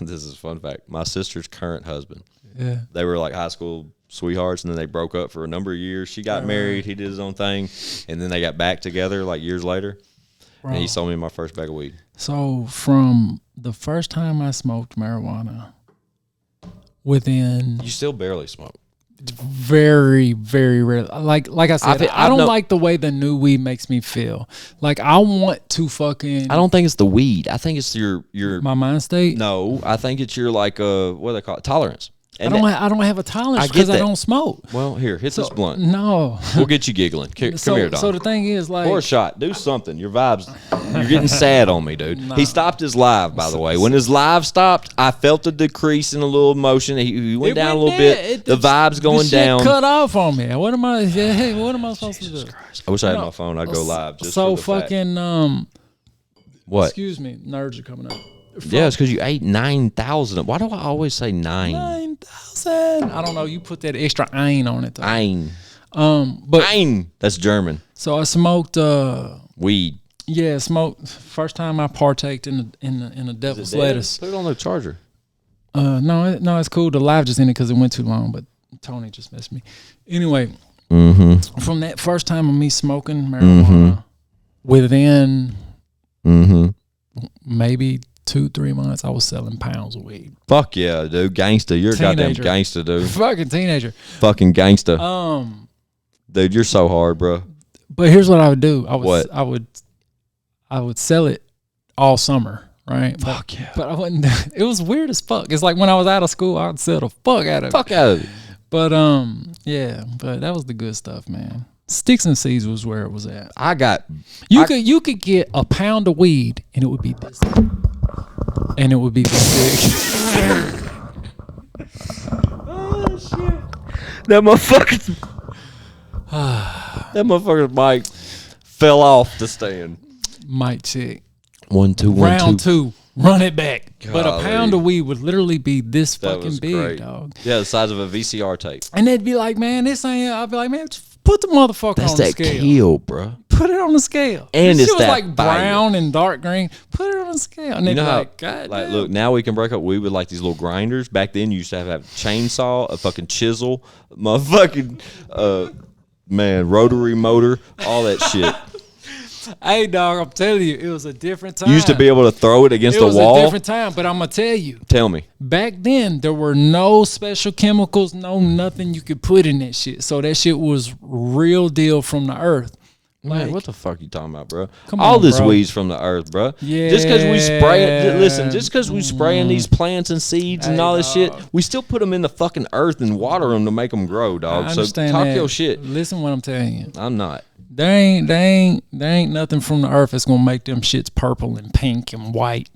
this is a fun fact, my sister's current husband. Yeah. They were like high school sweethearts, and then they broke up for a number of years. She got married, he did his own thing, and then they got back together like years later. Bro. And he sold me my first bag of weed. So from the first time I smoked marijuana, within You still barely smoke. very, very rare. Like I said, I don't like the way the new weed makes me feel. Like I want to fucking. I don't think it's the weed. I think it's your my mind state. No, I think it's your like what do they call it? Tolerance. And I don't have a tolerance because I don't smoke. Well, here, hit this blunt. No. We'll get you giggling. Come here, Don. So the thing is, like, pour a shot. Do something. Your vibes. You're getting sad on me, dude. He stopped his live, by the way. When his live stopped, I felt a decrease in a little emotion. He went down a little bit. The vibes going down. Cut off on me. What am I supposed to do? Christ. I wish I had my phone. I'd go live. Just so for the fucking what? Excuse me, nerds are coming up. Yeah, it's because you ate 9,000. Why do I always say 9? 9,000. I don't know. You put that extra ein on it though. Ein. But ein. That's German. So I smoked weed. Yeah, smoked. First time I partaked in the devil's lettuce. Put it on the charger. No, it's cool. The live just ended because it went too long. But Tony just messed me. Anyway, from that first time of me smoking marijuana, within maybe 2-3 months, I was selling pounds of weed. Fuck yeah, dude. Gangsta. You're a goddamn gangsta, dude. Fucking teenager. Fucking gangsta. Dude, you're so hard, bro. But here's what I would do. I would sell it all summer, right? Fuck yeah. But I wouldn't. It was weird as fuck. It's like when I was out of school, I'd sell the fuck out of it. Fuck out of it. But yeah, but that was the good stuff, man. Sticks and seeds was where it was at. You could get a pound of weed and it would be this. And it would be this big. Oh shit! That motherfucker's mic fell off the stand. Mic check. 1 2 1 Round 2. Run it back. Golly. But a pound of weed would literally be this That fucking was big, great. dog. Yeah, the size of a VCR tape. And they'd be like, man, this ain't. I'd be like, man, just put the motherfucker on the scale. That's that kill, bro. Put it on the scale. And this it's shit was that like brown and dark green. Put it on the scale. And they'd be like, God damn. Look, now we can break up weed with like these little grinders. Back then, you used to have a chainsaw, a fucking chisel, motherfucking rotary motor, all that shit. Hey, dog, I'm telling you, it was a different time. You used to be able to throw it against the wall. It was a different time, but I'm going to tell you. Tell me. Back then, there were no special chemicals, no nothing you could put in that shit. So that shit was real deal from the earth. Man, Like, what the fuck you talking about, bro? Come All on, this bro. weed's from the earth, bro. Yeah. Just because we spray, just because we spraying these plants and seeds and all this shit, we still put them in the fucking earth and water them to make them grow, dog. I So understand talk that. your shit. Listen what I'm telling you. I'm not. There ain't nothing from the earth that's gonna make them shits purple and pink and white.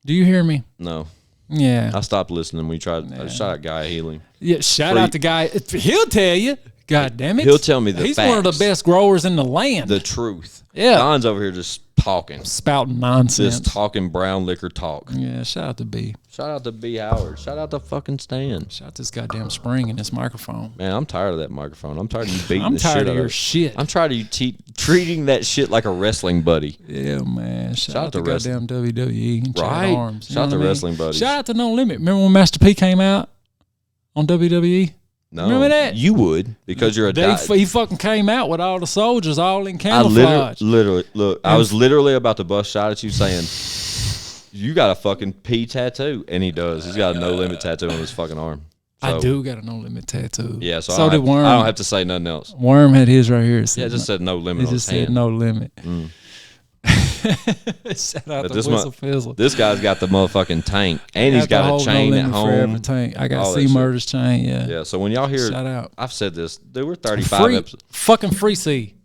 Do you hear me? No. Yeah. I stopped listening. We tried. I shot at Guy Healing. Yeah. Shout out to Guy. He'll tell you. God damn it. He'll tell me the He's facts. one of the best growers in the land. The truth. Yeah. Don's over here just talking. Spouting nonsense. Just talking brown liquor talk. Yeah. Shout out to B. Shout out to B. Howard. Shout out to fucking Stan. Shout out this goddamn spring in this microphone. Man, I'm tired of that microphone. I'm tired of you beating I'm the shit tired out of your it. shit. I'm tired of you treating that shit like a wrestling buddy. Yeah, man. Shout out to wrestling. goddamn WWE and Right. ChadArmes. Shout out to wrestling buddies. Shout out to No Limit. Remember when Master P came out on WWE? No, remember that? You would because you're a. He fucking came out with all the soldiers all in I camouflage. literally look. I was literally about to bust shot at you saying, "You got a fucking P tattoo," and he does. He's got a No Limit tattoo on his fucking arm. So, I do got a No Limit tattoo. Yeah, so did Worm. I don't have to say nothing else. Worm had his right here. Yeah, it just said No Limit. It just said No Limit. Shout out But to Whistle Fizzle. This guy's got the motherfucking tank, and he's got a chain at home. Forever tank. I got All C that Murder's chain. Yeah. Yeah. So when y'all hear, Shout out. I've said this. There were 35 episodes. Fucking free C.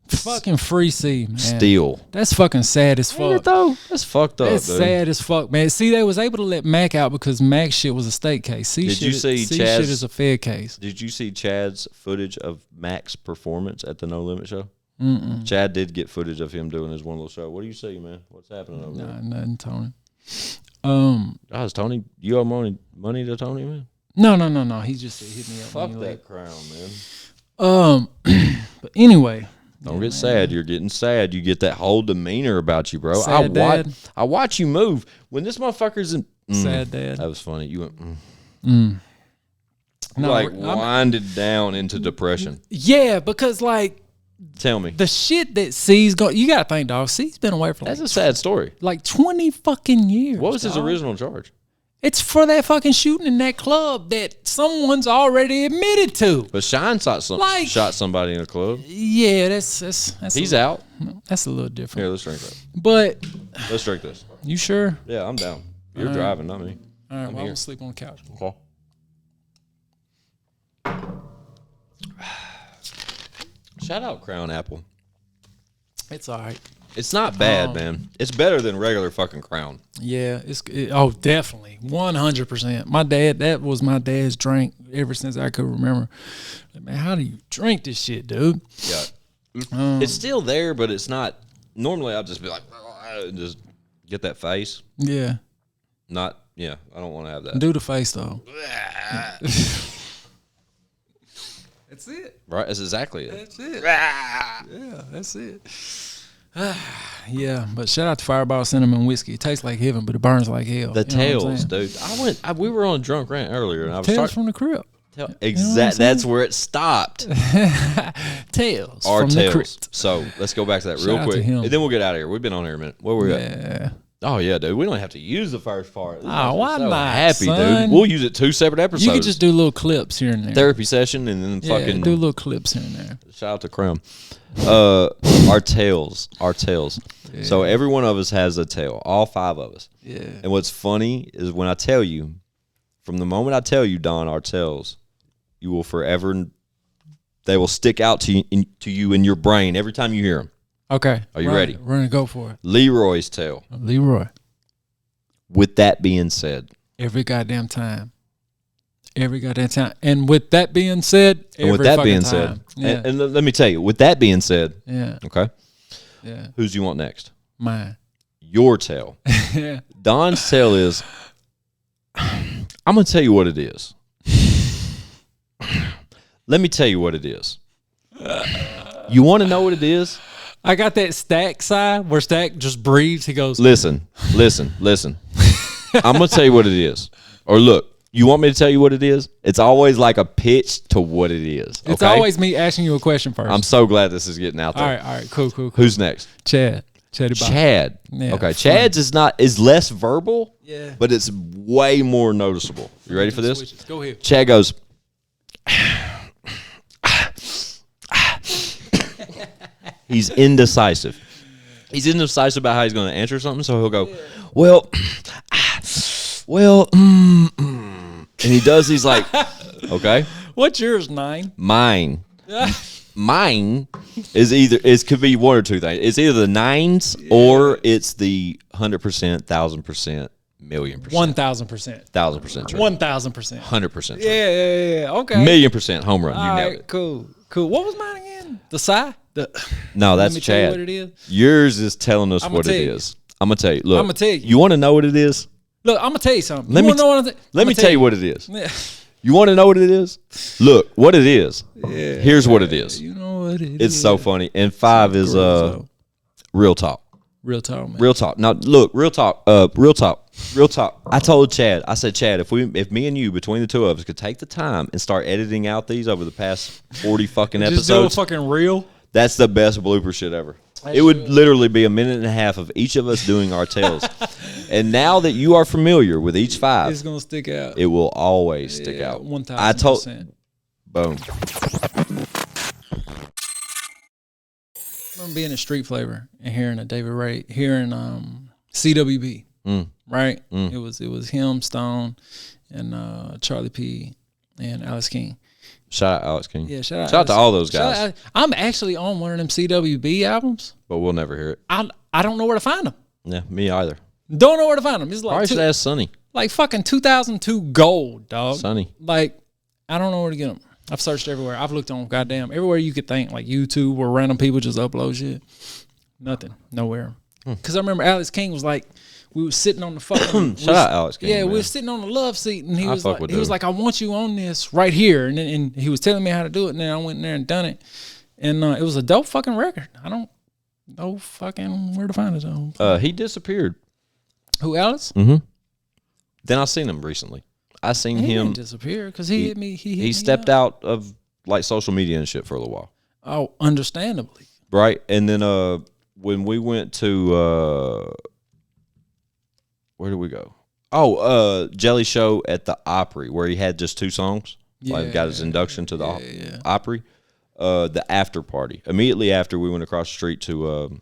Fucking free C, man. Still. That's fucking sad as fuck. Though? That's fucked up. That's dude. sad as fuck, man. See, they was able to let Mac out because Mac shit was a state case. C Did shit, you see C Chaz? shit is a fair case. Did you see Chad's footage of Mac's performance at the No Limit show? Chad did get footage of him doing his one little show. What do you see, man? What's happening over there? Nah, nothing, Tony. Is Tony? You owe money to Tony, man? No. He just hit me up. Fuck when he that left. crown, man. But anyway. Don't get sad. You're getting sad. You get that whole demeanor about you, bro. Sad dad. I watch you move. When this motherfucker's in Sad dad. That was funny. You went No, like winded down into depression. Yeah, because like Tell me. the shit that C's got, you gotta think, dog. C's been away for That's a sad story. like 20 fucking years. What was his dog. original charge? It's for that fucking shooting in that club that someone's already admitted to. But Shine shot somebody in a club. Yeah, that's He's out. That's a little different. Here, let's drink that. But Let's drink this. you sure? Yeah, I'm down. You're driving, not me. All right, well, I'm here. gonna sleep on the couch. Okay. Shout out Crown Apple. It's all right. It's not bad, man. It's better than regular fucking Crown. Yeah, oh, definitely, 100%. My dad, that was my dad's drink ever since I could remember. Like, man, how do you drink this shit, dude? Yeah. It's still there, but it's not. Normally, I'll just be like, and just get that face. Yeah, I don't want to have that. do the face though. That's it. Right? That's exactly it. That's it. Yeah, that's it. Yeah, but shout out to Fireball Cinnamon Whiskey. It tastes like heaven, but it burns like hell. The You know what I'm tails, saying? dude. We were on a drunk rant earlier, and I was Tales from the crypt. That's where it stopped. Tales Our from the tails. crypt. So let's go back to that Shout real out to quick, him. and then we'll get out of here. We've been on here a minute. Where were we at? Yeah. Oh yeah, dude. We don't have to use the first part. Oh, why so not, happy, son? dude. We'll use it 2 separate episodes. You could just do little clips here and there. therapy session, and then Yeah, fucking do little clips here and there. shout out to Crown. Our tails. Yeah. So every one of us has a tail. All 5 of us. Yeah. And what's funny is when I tell you, from the moment I tell you, Don, our tails, you will forever. They will stick out to you in your brain every time you hear them. Okay. Are you ready? We're gonna go for it. Leroy's tail. Leroy. With that being said, Every goddamn time. Every goddamn time. And with that being said, and with that being said, yeah. and let me tell you, with that being said, Yeah. okay, Yeah. who's you want next? Mine. Your tail. Yeah. Don's tail is. I'm gonna tell you what it is. Let me tell you what it is. You want to know what it is? I got that Stack side where Stack just breathes. He goes, Listen. I'm gonna tell you what it is. Or look, you want me to tell you what it is? It's always like a pitch to what it is. It's okay? always me asking you a question first. I'm so glad this is getting out there. All right, cool. Who's next? Chaddy Bop. Chad. Yeah, okay, fun. Chad's is less verbal, Yeah. but it's way more noticeable. You ready for this? Switches. Go ahead. Chad goes. He's indecisive. He's indecisive about how he's going to answer something, so he'll go, well, and he does these like, okay. What's yours, 9? Mine is could be one or two things. It's either the 9s or it's the 100%, 1,000%, 1,000,000%, 1,000%. 1,000% true. 1,000%. 100% true. Yeah. Okay. 1,000,000% home run. All You nailed right, it. cool. What was mine again? The Psy? No, that's Let me tell you Chad. what it is. Yours is telling us I'ma what it tell you. is. I'm gonna tell you. Look, I'ma tell you. You want to know what it is? Look, I'm gonna tell you something. Let You me wanna know what I'm Let me tell you what it is. Yeah. You want to know what it is? Look, what it is. Here's what it is. You know what it is. It's so funny. And 5 is Gross, real talk. Real talk, man. Real talk. Now, look, real talk. Real talk. Real talk. I told Chad. I said, Chad, if me and you, between the two of us, could take the time and start editing out these over the past 40 fucking Just do a episodes, fucking reel. that's the best blooper shit ever. It would literally be a minute and a half of each of us doing our tales. And now that you are familiar with each 5, It's gonna stick out. it will always stick out. 1,000%. I told. Boom. I remember being in Street Flavor and hearing a David Ray, hearing CWB, right? It was him, Stone, and Charlie P. and Alex King. Shout out Alex King. Yeah, shout out to all those guys. I'm actually on one of them CWB albums. But we'll never hear it. I don't know where to find them. Yeah, me either. Don't know where to find them. It's like Probably should ask Sonny. like fucking 2002 gold, dog. Sonny. Like, I don't know where to get them. I've searched everywhere. I've looked on goddamn everywhere you could think, like YouTube where random people just upload shit. Nothing. Nowhere. Because I remember Alex King was like, we were sitting on the fucking Shout out Alex King. yeah, man. we were sitting on the love seat, and he was fuck like, with he was dude. like, I want you on this right here, and he was telling me how to do it, and then I went in there and done it, and it was a dope fucking record. I don't know fucking where to find it though. He disappeared. Who, Alex? Mm-hmm. Then I seen him recently. I seen He him. didn't disappear because he hit me. He stepped out of like social media and shit for a little while. Oh, understandably. Right. And then when we went to where did we go? Oh, Jelly Show at the Opry, where he had just 2 songs. Like got his induction to the Opry. The after party. Immediately after, we went across the street to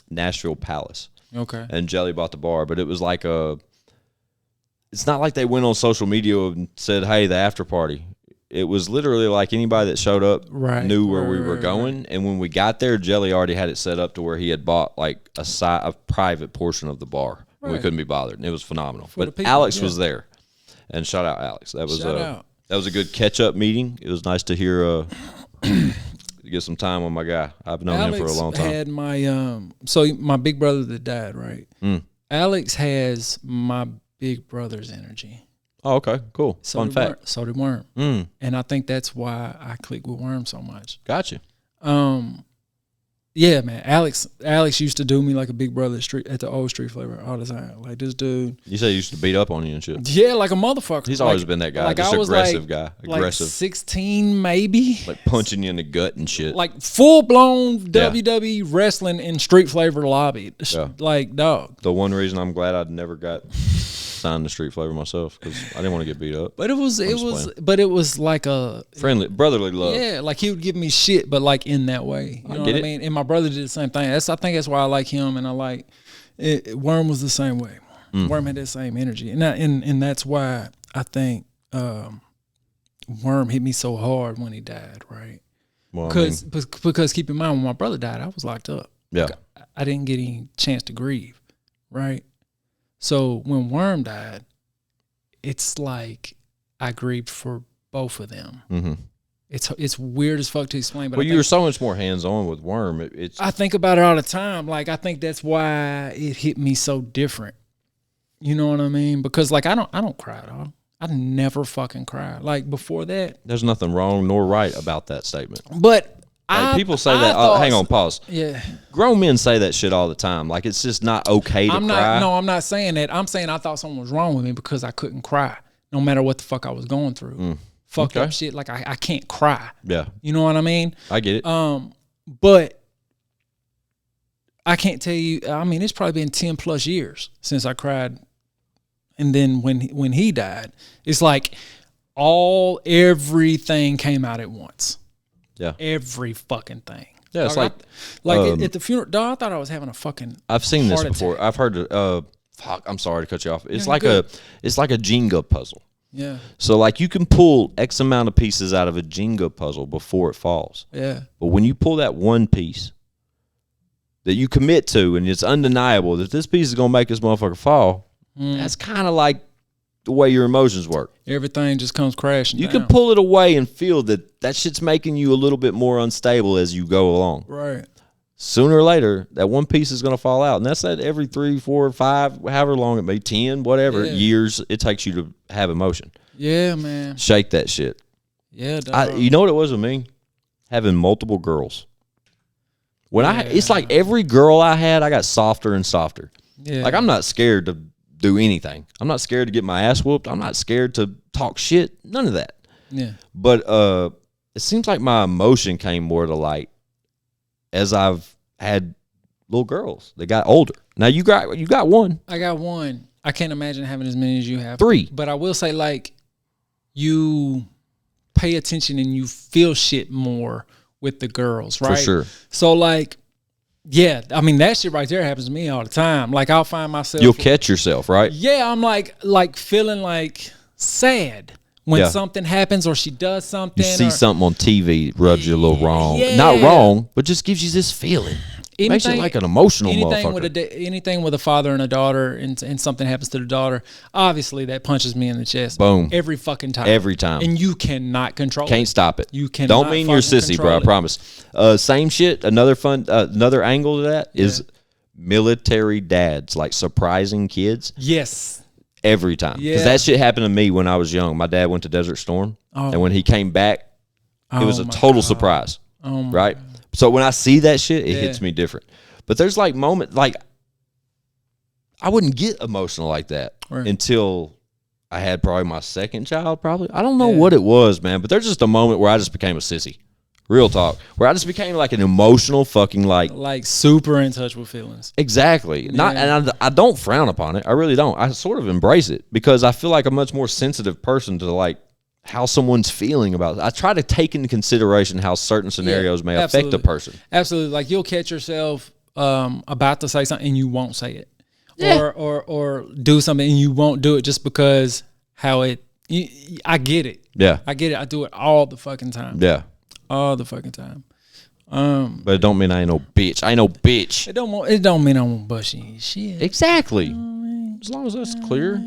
Nashville Palace. Okay. And Jelly bought the bar, but it was like it's not like they went on social media and said, hey, the after party. It was literally like anybody that showed up knew where we were going. And when we got there, Jelly already had it set up to where he had bought like a private portion of the bar. Right. We couldn't be bothered. And it was phenomenal. But people, Alex was there. And shout out Alex. That was that was a good catch-up meeting. It was nice to hear get some time on my guy. I've known him for a long time. Alex had my so my big brother that died, right? Alex has my big brother's energy. Oh, okay, cool. Fun fact. So did Worm. And I think that's why I click with Worm so much. Gotcha. Yeah, man. Alex used to do me like a big brother at the old Street Flavor all the time. Like this dude. You said he used to beat up on you and shit. Yeah, like a motherfucker. He's always been that guy. Like just I was aggressive like, guy. Aggressive. Like 16 maybe. Like punching you in the gut and shit. Like full blown WWE wrestling in Street Flavor lobby. Yeah. Like dog. The one reason I'm glad I never got signed to Street Flavor myself because I didn't want to get beat up. But it was like a friendly, brotherly love. Yeah, like he would give me shit, but like in that way. You know what I mean? And my brother did the same thing. I think that's why I like him, and I like Worm was the same way. Worm had that same energy, and that's why I think Worm hit me so hard when he died, right? Well, because keep in mind when my brother died, I was locked up. Yeah, I didn't get any chance to grieve, right? So when Worm died, it's like I grieved for both of them. Mm-hmm. It's weird as fuck to explain. But you were so much more hands on with Worm. I think about it all the time. Like I think that's why it hit me so different. You know what I mean? Because like I don't cry at all. I never fucking cry. Like before that, there's nothing wrong nor right about that statement. But like people say that. Hang on, pause. Yeah, grown men say that shit all the time. Like it's just not okay to cry. No, I'm not saying that. I'm saying I thought something was wrong with me because I couldn't cry, no matter what the fuck I was going through. Fucked up shit. Like I can't cry. Yeah, you know what I mean. I get it. But I can't tell you. I mean, it's probably been 10 plus years since I cried. And then when he died, it's like everything came out at once. Yeah. Every fucking thing. Yeah, it's at the funeral. Dog, I thought I was having a fucking. I've seen this before. I've heard. Fuck. I'm sorry to cut you off. It's like a Jenga puzzle. Yeah. So like you can pull X amount of pieces out of a Jenga puzzle before it falls. Yeah. But when you pull that one piece that you commit to, and it's undeniable that this piece is gonna make this motherfucker fall, that's kind of like the way your emotions work. Everything just comes crashing You down. can pull it away and feel that shit's making you a little bit more unstable as you go along. Right. Sooner or later, that one piece is going to fall out. And that's that every 3, 4, 5, however long it may, 10, whatever years it takes you to have emotion. Yeah, man. Shake that shit. Yeah, dog. You know what it was with me? Having multiple girls. It's like every girl I had, I got softer and softer. Yeah. Like I'm not scared to do anything. I'm not scared to get my ass whooped. I'm not scared to talk shit. None of that. Yeah. But it seems like my emotion came more to light as I've had little girls that got older. Now you got one. I got one. I can't imagine having as many as you have. 3. But I will say, like, you pay attention and you feel shit more with the girls, right? For sure. So, like, yeah, I mean, that shit right there happens to me all the time. Like, I'll find myself. You'll catch yourself, right? Yeah, I'm like feeling like sad when something happens or she does something. You see something on TV rubs you a little wrong. Yeah. Not wrong, but just gives you this feeling. Makes you like an emotional motherfucker. Anything with a father and a daughter and something happens to the daughter, obviously that punches me in the chest. Boom. Every fucking time. Every time. And you cannot control it. Can't stop it. You cannot. Don't mean you're a sissy, bro. I promise. Same shit. Another angle to that is military dads, like surprising kids. Yes. Every time. Because that shit happened to me when I was young. My dad went to Desert Storm. And when he came back, it was a total surprise. Right? So when I see that shit, it hits me different. But there's like moments, like I wouldn't get emotional like that until I had probably my second child, probably. I don't know what it was, man. But there's just a moment where I just became a sissy. Real talk. Where I just became like an emotional fucking like super in touch with feelings. Exactly. And I don't frown upon it. I really don't. I sort of embrace it because I feel like a much more sensitive person to like how someone's feeling about it. I try to take into consideration how certain scenarios may affect a person. Absolutely. Like you'll catch yourself about to say something and you won't say it. Or do something and you won't do it just because I get it. Yeah. I get it. I do it all the fucking time. Yeah. All the fucking time. But it don't mean I ain't no bitch. I ain't no bitch. It don't mean I won't bust you in shit. Exactly. As long as that's clear.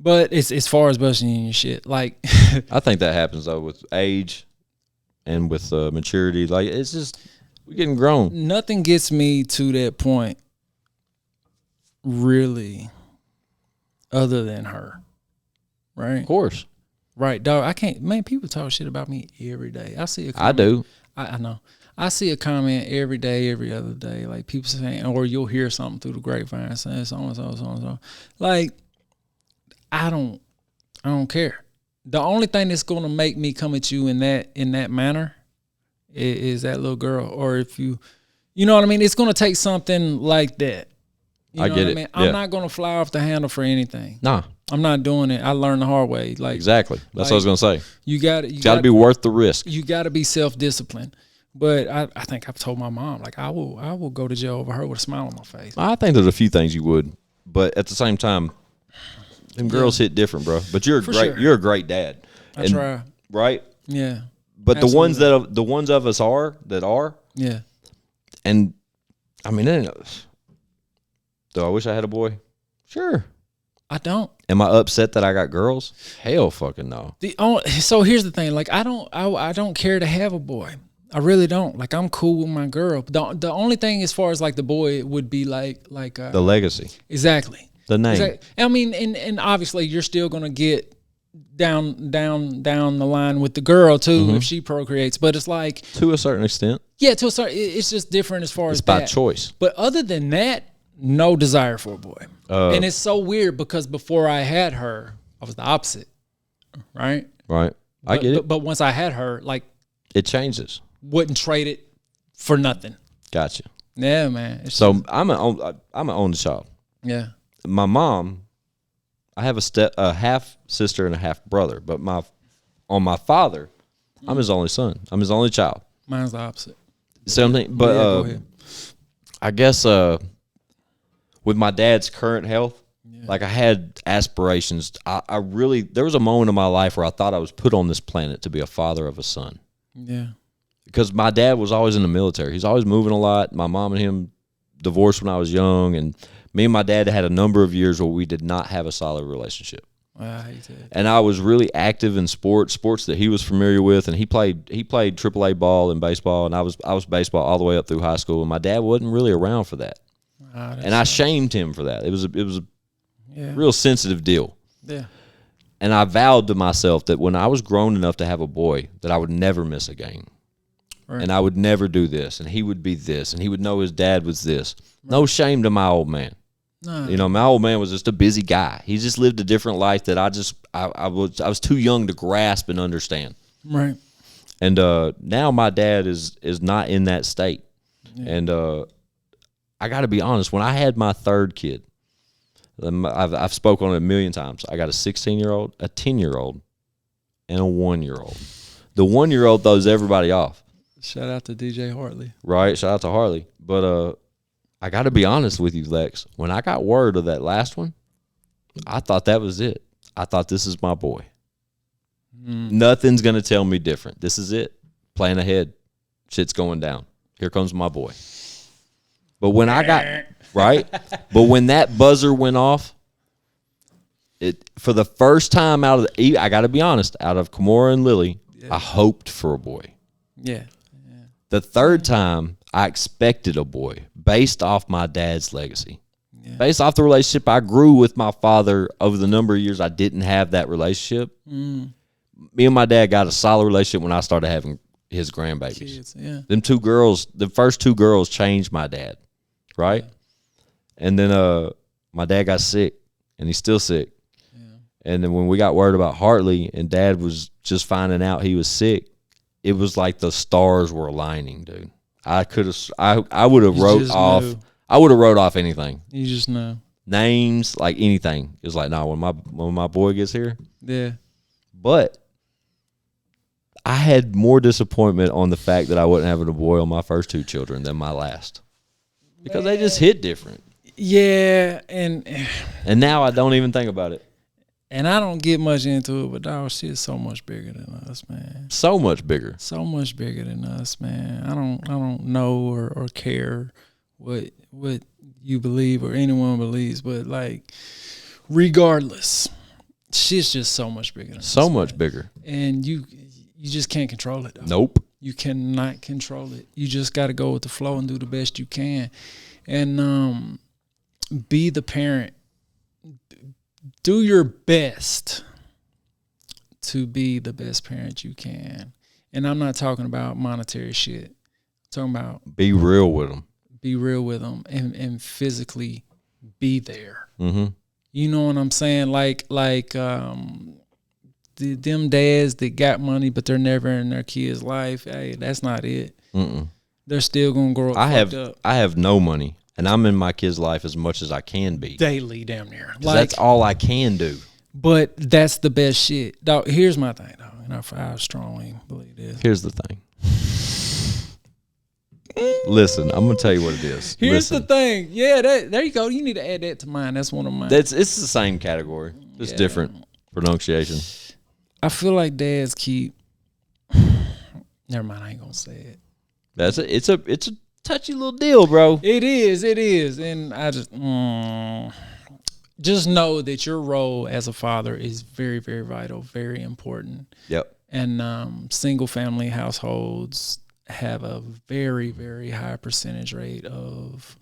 But it's as far as busting in your shit, like I think that happens though with age and with maturity. Like it's just we're getting grown. Nothing gets me to that point, really, other than her. Right? Of course. Right, dog. I can't. Man, people talk shit about me every day. I see a comment. I do. I know. I see a comment every day, every other day. Like people saying, or you'll hear something through the grapevine saying so and so, so and so. Like. I don't care. The only thing that's gonna make me come at you in that manner is that little girl. Or if you know what I mean. It's gonna take something like that. You know I get what it. I mean? I'm not gonna fly off the handle for anything. Nah, I'm not doing it. I learned the hard way. Like exactly. That's what I was gonna say. You got to be worth the risk. You got to be self-disciplined. But I think I've told my mom like I will go to jail over her with a smile on my face. I think there's a few things you would, but at the same time. Them girls hit different, bro. But you're a great dad. I try. Right? Yeah. But absolutely. the ones of us that are. Yeah. And I mean, do I wish I had a boy? Sure. I don't. Am I upset that I got girls? Hell fucking no. So here's the thing. Like I don't care to have a boy. I really don't. Like I'm cool with my girl. The only thing as far as like the boy would be like the legacy. Exactly. The name. I mean, and obviously you're still gonna get down the line with the girl too if she procreates. But it's like to a certain extent. Yeah, to a certain. It's just different as far as by choice. But other than that, no desire for a boy. And it's so weird because before I had her, I was the opposite. Right. Right. I get it. But once I had her, like it changes. Wouldn't trade it for nothing. Gotcha. Yeah, man. I'm an only child. Yeah. My mom, I have a half sister and a half brother, but on my father, I'm his only son. I'm his only child. Mine's the opposite. Something, but go ahead. I guess with my dad's current health, like I had aspirations. I really there was a moment in my life where I thought I was put on this planet to be a father of a son. Yeah. Because my dad was always in the military. He's always moving a lot. My mom and him divorced when I was young, and me and my dad had a number of years where we did not have a solid relationship. I hate that. And I was really active in sports that he was familiar with, and he played AAA ball and baseball, and I was baseball all the way up through high school, and my dad wasn't really around for that. And I shamed him for that. It was a real sensitive deal. Yeah. And I vowed to myself that when I was grown enough to have a boy, that I would never miss a game. Right. And I would never do this, and he would be this, and he would know his dad was this. Right. No shame to my old man. No. You know, my old man was just a busy guy. He just lived a different life that I was too young to grasp and understand. Right. And now my dad is not in that state. Yeah. And I got to be honest, when I had my third kid, I've spoke on it a million times. I got a 16-year-old, a 10-year-old, and a 1-year-old. The 1-year-old throws everybody off. Shout out to DJ Hartley. Right, shout out to Hartley. But I got to be honest with you, Lex. When I got word of that last one, I thought that was it. I thought, this is my boy. Nothing's going to tell me different. This is it. Plan ahead. Shit's going down. Here comes my boy. But when I got, right? But when that buzzer went off, it for the first time out of I got to be honest, out of Kimora and Lily, yeah. I hoped for a boy. Yeah. The third time, I expected a boy based off my dad's legacy. Yeah. Based off the relationship I grew with my father over the number of years I didn't have that relationship. Me and my dad got a solid relationship when I started having his grandbabies. Kids, yeah. Them two girls, the first two girls changed my dad, right? Yeah. And then my dad got sick, and he's still sick. Yeah. And then when we got word about Hartley and Dad was just finding out he was sick, it was like the stars were aligning, dude. I would have wrote off. I would have wrote off anything. You just know names, like anything. It was like, nah, when my boy gets here, yeah. But I had more disappointment on the fact that I wasn't having a boy on my first two children than my last, because they just hit different. Yeah, and now I don't even think about it. And I don't get much into it, but dog, shit is so much bigger than us, man. So much bigger. So much bigger than us, man. I don't know or care what you believe or anyone believes, but like, regardless, shit's just so much bigger than us. So much bigger. And you just can't control it, dog. Nope. You cannot control it. You just got to go with the flow and do the best you can. And be the parent. Do your best to be the best parent you can. And I'm not talking about monetary shit. I'm talking about be real with them. Be real with them and physically be there. Mm-hmm. You know what I'm saying? Like them dads that got money but they're never in their kid's life. Hey, that's not it. Mm-mm. They're still gonna grow up. I have no money. And I'm in my kid's life as much as I can be. Daily, damn near. Like, that's all I can do. But that's the best shit. Dog, here's my thing, dog. And I strongly believe this. Here's the thing. Listen, I'm going to tell you what it is. Here's the thing. Yeah, there you go. You need to add that to mine. That's one of mine. It's the same category. Just different pronunciation. I feel like dads keep... Never mind, I ain't going to say it. It's a touchy little deal, bro. It is, and I just know that your role as a father is very, very vital, very important. Yep. And single family households have a very, very high percentage rate of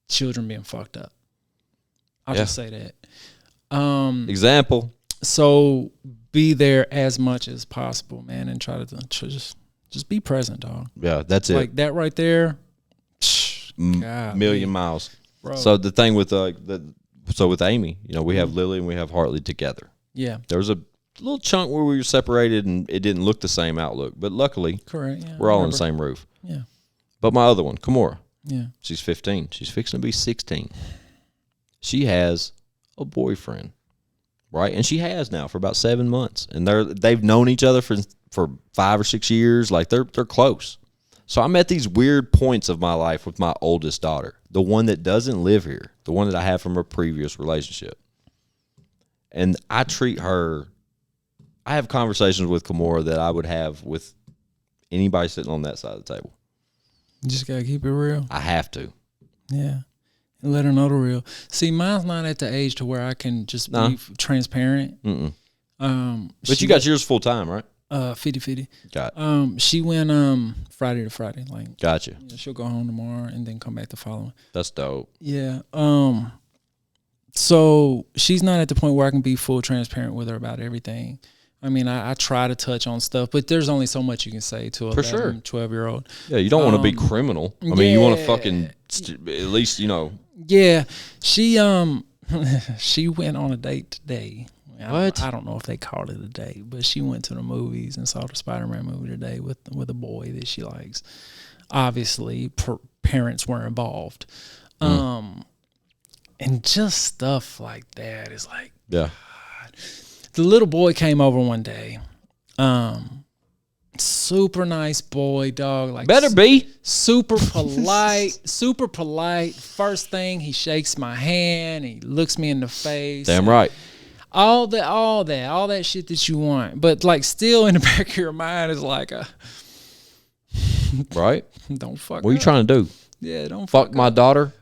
children being fucked up. I'll just say that. Example. So be there as much as possible, man, and try to just be present, dog. Yeah, that's it. Like that right there. Million miles. Bro. So the thing with with Amy, you know, we have Lily and we have Hartley together. Yeah. There was a little chunk where we were separated and it didn't look the same outlook, but luckily, correct. Yeah, we're all on the same roof. Yeah. But my other one, Kimora. Yeah. She's 15. She's fixing to be 16. She has a boyfriend, right? And she has now for about 7 months, and they've known each other for 5 or 6 years. Like they're close. So I'm at these weird points of my life with my oldest daughter, the one that doesn't live here, the one that I have from a previous relationship. And I treat her, I have conversations with Kimora that I would have with anybody sitting on that side of the table. You just gotta keep it real. I have to. Yeah. And let her know the real. See, mine's not at the age to where I can just be transparent. Mm-mm. But you got yours full time, right? 50-50. Got it. She went Friday to Friday. Like, gotcha. Yeah, she'll go home tomorrow and then come back the following. That's dope. Yeah. So she's not at the point where I can be full transparent with her about everything. I mean, I try to touch on stuff, but there's only so much you can say to a 12-year-old. Yeah, you don't want to be criminal. I mean, you want to fucking at least, Yeah, she she went on a date today. What? I don't know if they called it a date, but she went to the movies and saw the Spider-Man movie today with a boy that she likes. Obviously, parents were involved, and just stuff like that is like, yeah. God. The little boy came over one day, super nice boy, dog. Like Better be super polite, super polite. First thing, he shakes my hand, he looks me in the face. damn right. All that shit that you want, but like still in the back of your mind is like Right? Don't fuck. What are you trying to do? Yeah, don't fuck my daughter.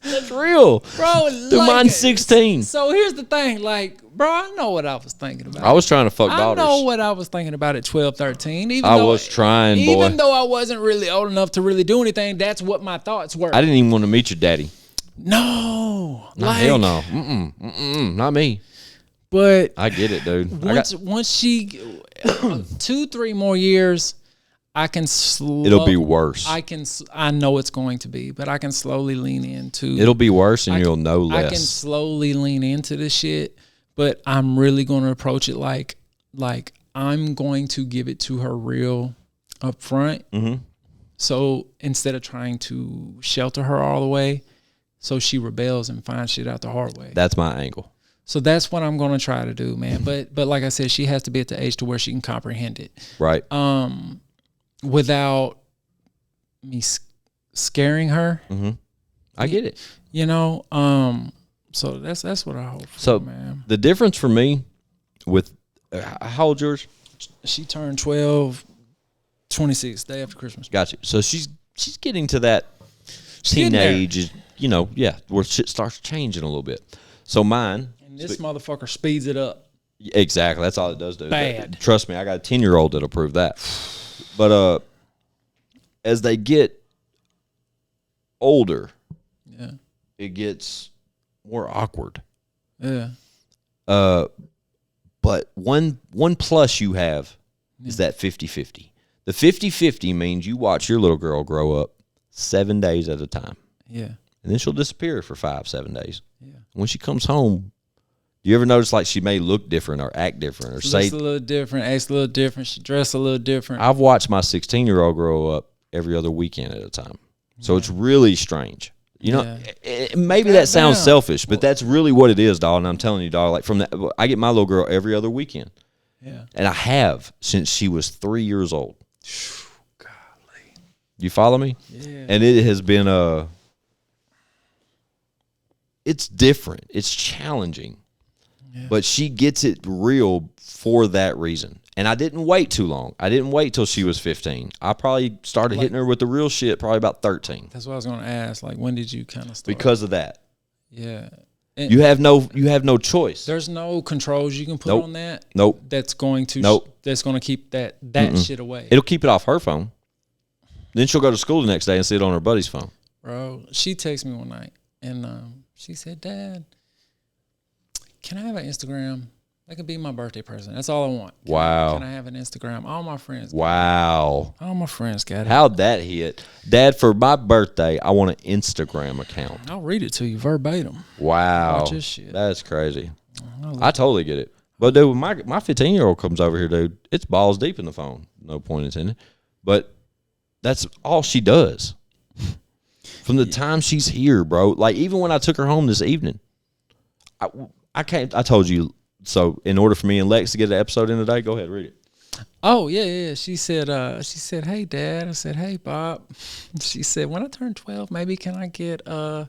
That's real, bro. Mine's 16. So here's the thing, like, bro, I know what I was thinking about. I was trying to fuck daughters. I know what I was thinking about at 12, 13. I was trying, boy. Even though I wasn't really old enough to really do anything, that's what my thoughts were. I didn't even want to meet your daddy. No, hell no. Not me. But I get it, dude. Once she 2-3 more years, I can it'll be worse. I know it's going to be, but I can slowly lean into. It'll be worse, and you'll know less. I can slowly lean into this shit, but I'm really going to approach it like I'm going to give it to her real up front. Mm-hmm. So instead of trying to shelter her all the way, so she rebels and finds shit out the hard way. That's my angle. So that's what I'm going to try to do, man. But like I said, she has to be at the age to where she can comprehend it. Right. Without me scaring her. Mm-hmm. I get it. So that's what I hope for, so, man. The difference for me with how old's yours? She turned 12, 26, day after Christmas. Gotcha. So she's getting to that teenage, where shit starts changing a little bit. So mine. And this motherfucker speeds it up. Exactly. That's all it does, dude. Bad. Trust me, I got a 10-year-old that'll prove that. But as they get older, yeah, it gets more awkward. Yeah. But one plus you have is that 50-50. The 50-50 means you watch your little girl grow up 7 days at a time. Yeah. And then she'll disappear for 5-7 days. Yeah. When she comes home, do you ever notice like she may look different or act different or say looks a little different, acts a little different, she dressed a little different? I've watched my 16-year-old grow up every other weekend at a time. So it's really strange. Maybe that sounds selfish, but that's really what it is, dog. And I'm telling you, dog, like I get my little girl every other weekend. Yeah. And I have since she was 3 years old. Golly. You follow me? Yeah. And it has been it's different. It's challenging. Yeah. But she gets it real for that reason. And I didn't wait too long. I didn't wait till she was 15. I probably started hitting her with the real shit probably about 13. That's what I was going to ask. Like, when did you kind of start? Because of that. Yeah. And you have no choice. There's no controls you can put on that. Nope. That's going to keep that shit away. It'll keep it off her phone. Then she'll go to school the next day and sit on her buddy's phone. Bro, she texted me one night and she said, "Dad, can I have an Instagram? That could be my birthday present. That's all I want. Wow. Can I have an Instagram? All my friends. Wow. All my friends got it. How'd that hit? Dad, for my birthday, I want an Instagram account. I'll read it to you verbatim. Wow. Watch this shit. That's crazy. I totally get it. But, dude, when my 15-year-old comes over here, dude, it's balls deep in the phone. No point intended. But that's all she does. From the time she's here, bro. Like, even when I took her home this evening, I told you. So in order for me and Lex to get an episode in today, go ahead, read it. Oh, yeah. She said, "Hey, Dad." I said, "Hey, Bob." She said, "When I turn 12, maybe can I get an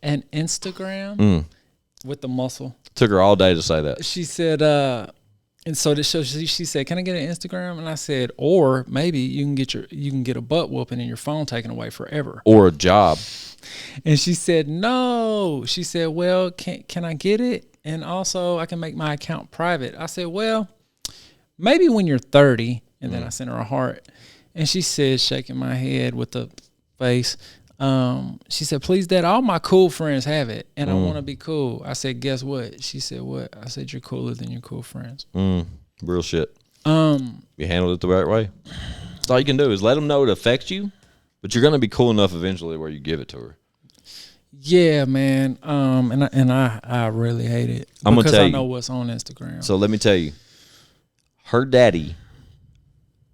Instagram with the muscle?" Took her all day to say that. She said, and so this show, she said, "Can I get an Instagram?" And I said, "Or maybe you can get a butt whooping and your phone taken away forever, or a job." And she said, "No." She said, "Well, can I get it? And also, I can make my account private." I said, "Well, maybe when you're 30. And then I sent her a heart. And she said, shaking my head with the face, She said, please, Dad, all my cool friends have it, and I want to be cool. I said, guess what? She said, what? I said, you're cooler than your cool friends. Real shit. You handled it the right way. That's all you can do is let them know it affects you, but you're going to be cool enough eventually where you give it to her. Yeah, man. And I really hate it I'm gonna because tell I you. know what's on Instagram. So let me tell you, her daddy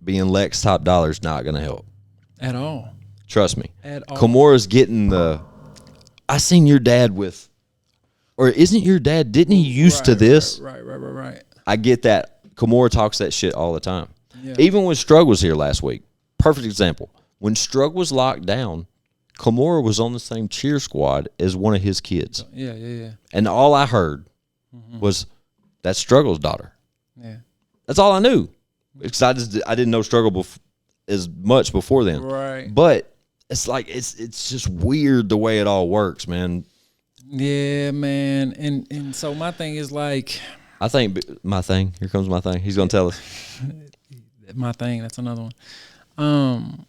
being Lex TopDollar is not going to help. At all. Trust me. At all. Kimura's getting the. I seen your dad with, or isn't your dad? Didn't he used to this? Right. I get that. Kimura talks that shit all the time. Yeah. Even when Strug was here last week, perfect example. When Strug was locked down, Kimura was on the same cheer squad as one of his kids. Yeah. And all I heard was that's Struggle's daughter. Yeah. That's all I knew. Because I didn't know Struggle as much before then. Right. But it's like it's just weird the way it all works, man. Yeah, man. And so my thing is like, I think my thing. Here comes my thing. He's gonna tell us. my thing. That's another one.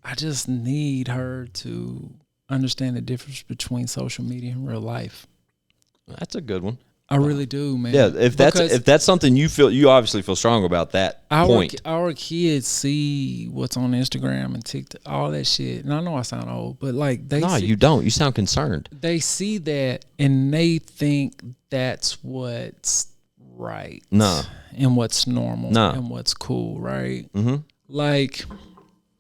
I just need her to understand the difference between social media and real life. That's a good one. I really do, man. Yeah, if that's something you obviously feel strong about that point. Our kids see what's on Instagram and TikTok, all that shit. And I know I sound old, but like You don't. You sound concerned. They see that and they think that's what's right. No. And what's normal. No. And what's cool, right? Mm-hmm. Like,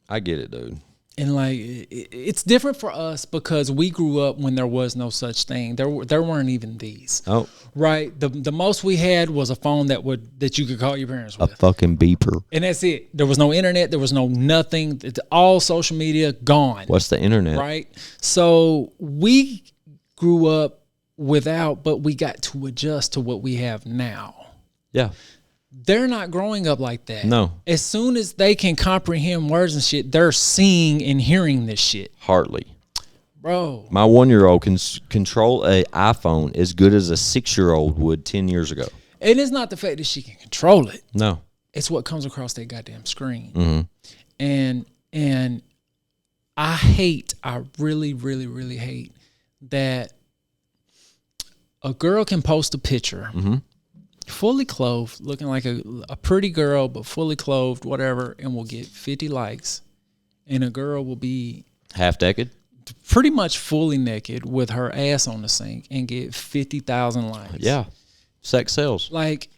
I get it, dude. and like it's different for us because we grew up when there was no such thing. There weren't even these. Oh. Right. The most we had was a phone that you could call your parents with. A fucking beeper. And that's it. There was no internet. There was no nothing. It's all social media gone. What's the internet? Right. So we grew up without, but we got to adjust to what we have now. Yeah. They're not growing up like that. No. As soon as they can comprehend words and shit, they're seeing and hearing this shit. Hardly. Bro. My 1-year-old can control a iPhone as good as a 6-year-old would 10 years ago. And it's not the fact that she can control it. No. It's what comes across that goddamn screen. Mm-hmm. And I really, really, really hate that a girl can post a picture fully clothed, looking like a pretty girl, but fully clothed, whatever, and will get 50 likes. And a girl will be half naked, pretty much fully naked with her ass on the sink and get 50,000 likes. Yeah. Sex sells. Like,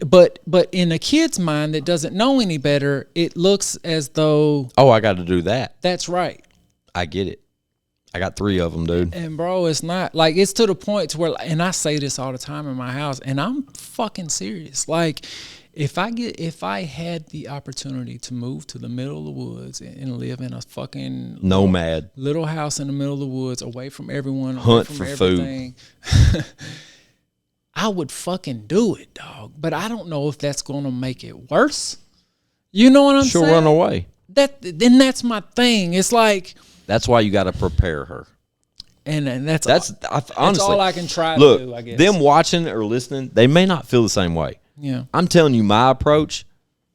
but in a kid's mind that doesn't know any better, it looks as though, oh, I got to do that. That's right. I get it. I got 3 of them, dude. And bro, it's not like, it's to the point to where, and I say this all the time in my house, and I'm fucking serious. Like, if I had the opportunity to move to the middle of the woods and live in a fucking nomad little house in the middle of the woods, away from everyone, hunt away from for everything, food, I would fucking do it, dog. But I don't know if that's gonna make it worse. You know what I'm saying? She'll run away. Then that's my thing. It's like, that's why you got to prepare her. And that's honestly, that's all I can try look, to do, I guess. Them watching or listening, they may not feel the same way. Yeah. I'm telling you my approach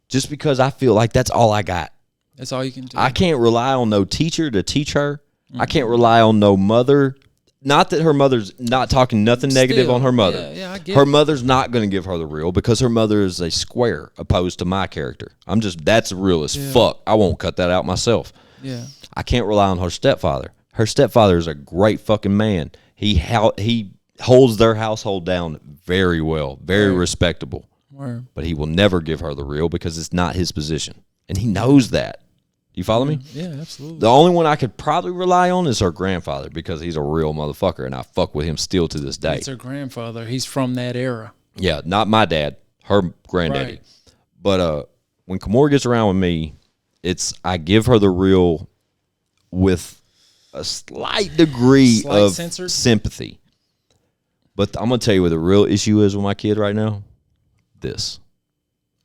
just because I feel like that's all I got. That's all you can do. I can't rely on no teacher to teach her. I can't rely on no mother. Not that her mother's not talking nothing negative on her mother. Yeah, I get her it. mother's not going to give her the real because her mother is a square opposed to my character. That's real as fuck. I won't cut that out myself. Yeah. I can't rely on her stepfather. Her stepfather is a great fucking man. He holds their household down very well, very respectable. Word. But he will never give her the real because it's not his position. And he knows that. You follow me? Yeah, absolutely. The only one I could probably rely on is her grandfather because he's a real motherfucker and I fuck with him still to this day. It's her grandfather. He's from that era. Yeah, not my dad, her granddaddy. Right. But when Kimura gets around with me, I give her the real with a slight degree of censored sympathy. But I'm going to tell you what the real issue is with my kid right now. This.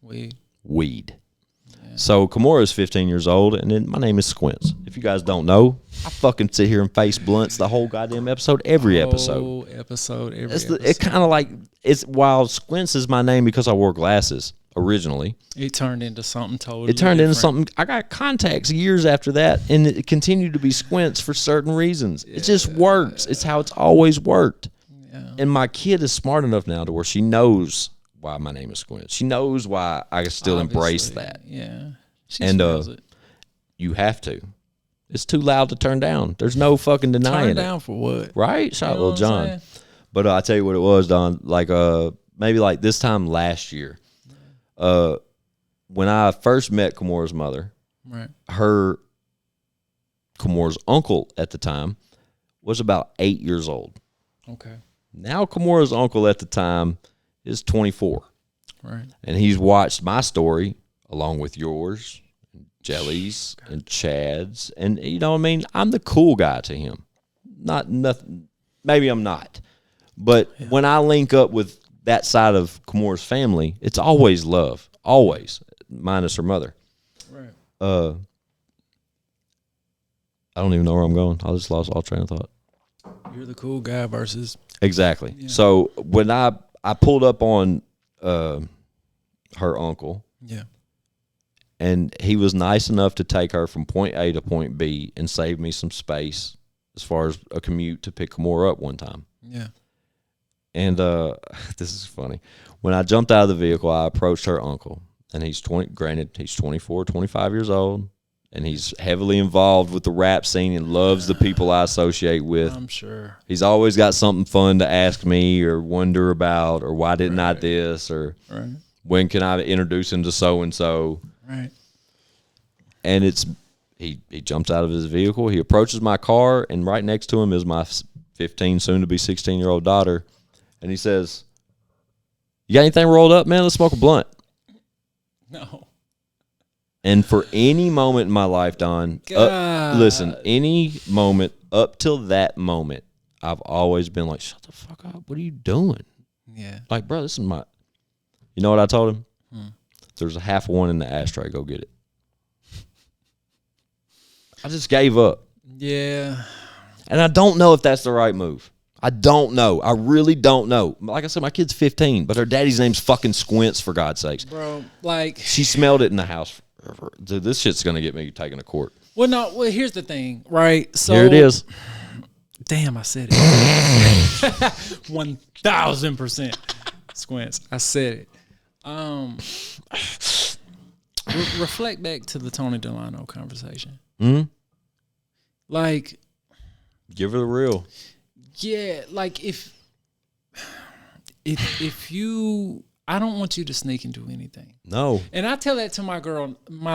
Weed. Yeah. So Kimura is 15 years old, and then my name is Squints. If you guys don't know, I fucking sit here and face blunts the whole goddamn episode, every episode. It's kind of like, while Squints is my name because I wore glasses, originally. It turned into something totally Into different. something. I got contacts years after that, and it continued to be Squints for certain reasons. It just works. It's how it's always worked. Yeah. And my kid is smart enough now to where she knows why my name is Squints. She knows why I still embrace that. Yeah. She And smells it. you have to. It's too loud to turn down. There's no fucking denying Turn down it. for what? Right? Shout out You know Lil what I'm John. saying? But I tell you what it was, Don. Like maybe like this time last year, when I first met Kamora's mother, Right. her Kamora's uncle at the time was about 8 years old. Okay. Now Kamora's uncle at the time is 24. Right. And he's watched my story along with yours, Jelly's, and Chad's. And you know what I mean? I'm the cool guy to him. Not nothing. Maybe I'm not. But when I link up with that side of Kamora's family, it's always love. Always. Minus her mother. Right. I don't even know where I'm going. I just lost all train of thought. You're the cool guy versus. Exactly. Yeah. So when I pulled up on her uncle, Yeah. and he was nice enough to take her from point A to point B and save me some space as far as a commute to pick Kamora up one time. Yeah. And this is funny. When I jumped out of the vehicle, I approached her uncle, and he's 24, 25 years old, and he's heavily involved with the rap scene and loves the people I associate with. I'm sure. He's always got something fun to ask me or wonder about, or why didn't I this, or Right. when can I introduce him to so-and-so. Right. And he jumps out of his vehicle. He approaches my car, and right next to him is my 15, soon-to-be 16-year-old daughter. And he says, "You got anything rolled up, man? Let's smoke a blunt." No. And for any moment in my life, Don, listen, any moment up till that moment, I've always been like, "Shut the fuck up. What are you doing?" Yeah. Like, bro, this is my... You know what I told him? There's a half one in the ashtray. Go get it. I just gave up. Yeah. And I don't know if that's the right move. I don't know. I really don't know. Like I said, my kid's 15, but her daddy's name's fucking Squints, for God's sakes. Bro, like... She smelled it in the house. Dude, this shit's going to get me taken to court. Well, no. Well, here's the thing, right? So Here it is. Damn, I said it. 1,000%. Squints. I said it. Reflect back to the Tony Delano conversation. Hmm? Like, Give her the real. yeah, like if you, I don't want you to sneak and do anything. No. And I tell that to my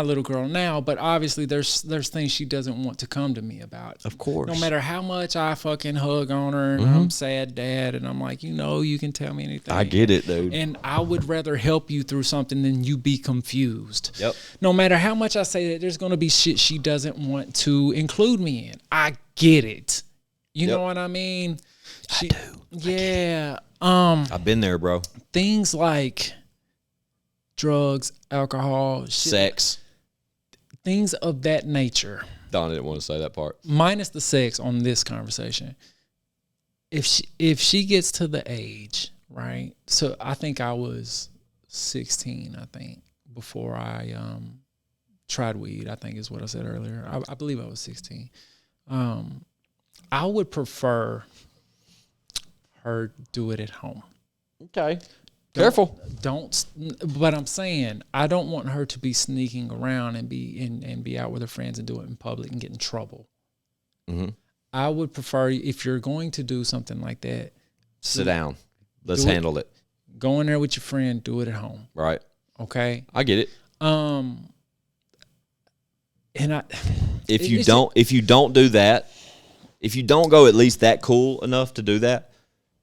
little girl now, but obviously there's things she doesn't want to come to me about. Of course. No matter how much I fucking hug on her and I'm sad dad and I'm like, you can tell me anything. I get it, dude. And I would rather help you through something than you be confused. Yep. No matter how much I say that there's going to be shit she doesn't want to include me in. I get it. You know what I mean? I do. Yeah. I've been there, bro. Things like drugs, alcohol, shit, Sex. things of that nature. Don didn't want to say that part. Minus the sex on this conversation. If she gets to the age, right? So I think I was 16, before I tried weed, I think is what I said earlier. I believe I was 16. I would prefer her do it at home. Okay. Careful. But I'm saying I don't want her to be sneaking around and be out with her friends and do it in public and get in trouble. Mm-hmm. I would prefer, if you're going to do something like that, Sit down. Let's handle it. Go in there with your friend, do it at home. Right. Okay. I get it. And if you don't do that, if you don't go at least that cool enough to do that,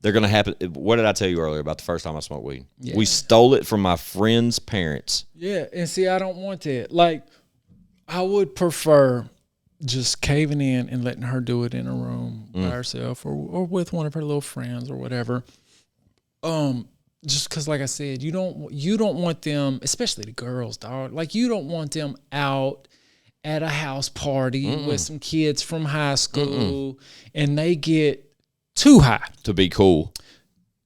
they're going to happen. What did I tell you earlier about the first time I smoked weed? Yeah. We stole it from my friend's parents. Yeah, and see, I don't want that. Like, I would prefer just caving in and letting her do it in a room by herself or with one of her little friends or whatever. Just because, like I said, you don't want them, especially the girls, dog. Like, you don't want them out at a house party with some kids from high school and they get too high. To be cool.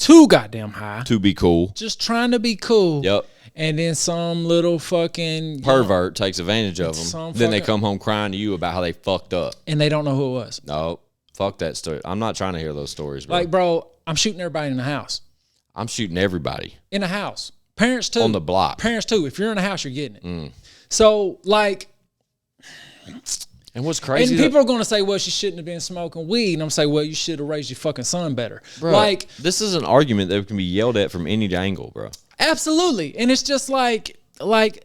too goddamn high. To be cool. Just trying to be cool. Yep. And then some little fucking Pervert takes advantage of them. Then they fucking- come home crying to you about how they fucked up. and they don't know who it was. No, fuck that story. I'm not trying to hear those stories, bro. Like, bro, I'm shooting everybody in the house. I'm shooting everybody. In the house. Parents too. On the block. Parents too. If you're in the house, you're getting it. So, like, And what's crazy? and people are going to say, well, she shouldn't have been smoking weed. And I'm saying, well, you should have raised your fucking son better. Bro, like, this is an argument that can be yelled at from any angle, bro. absolutely. And it's just like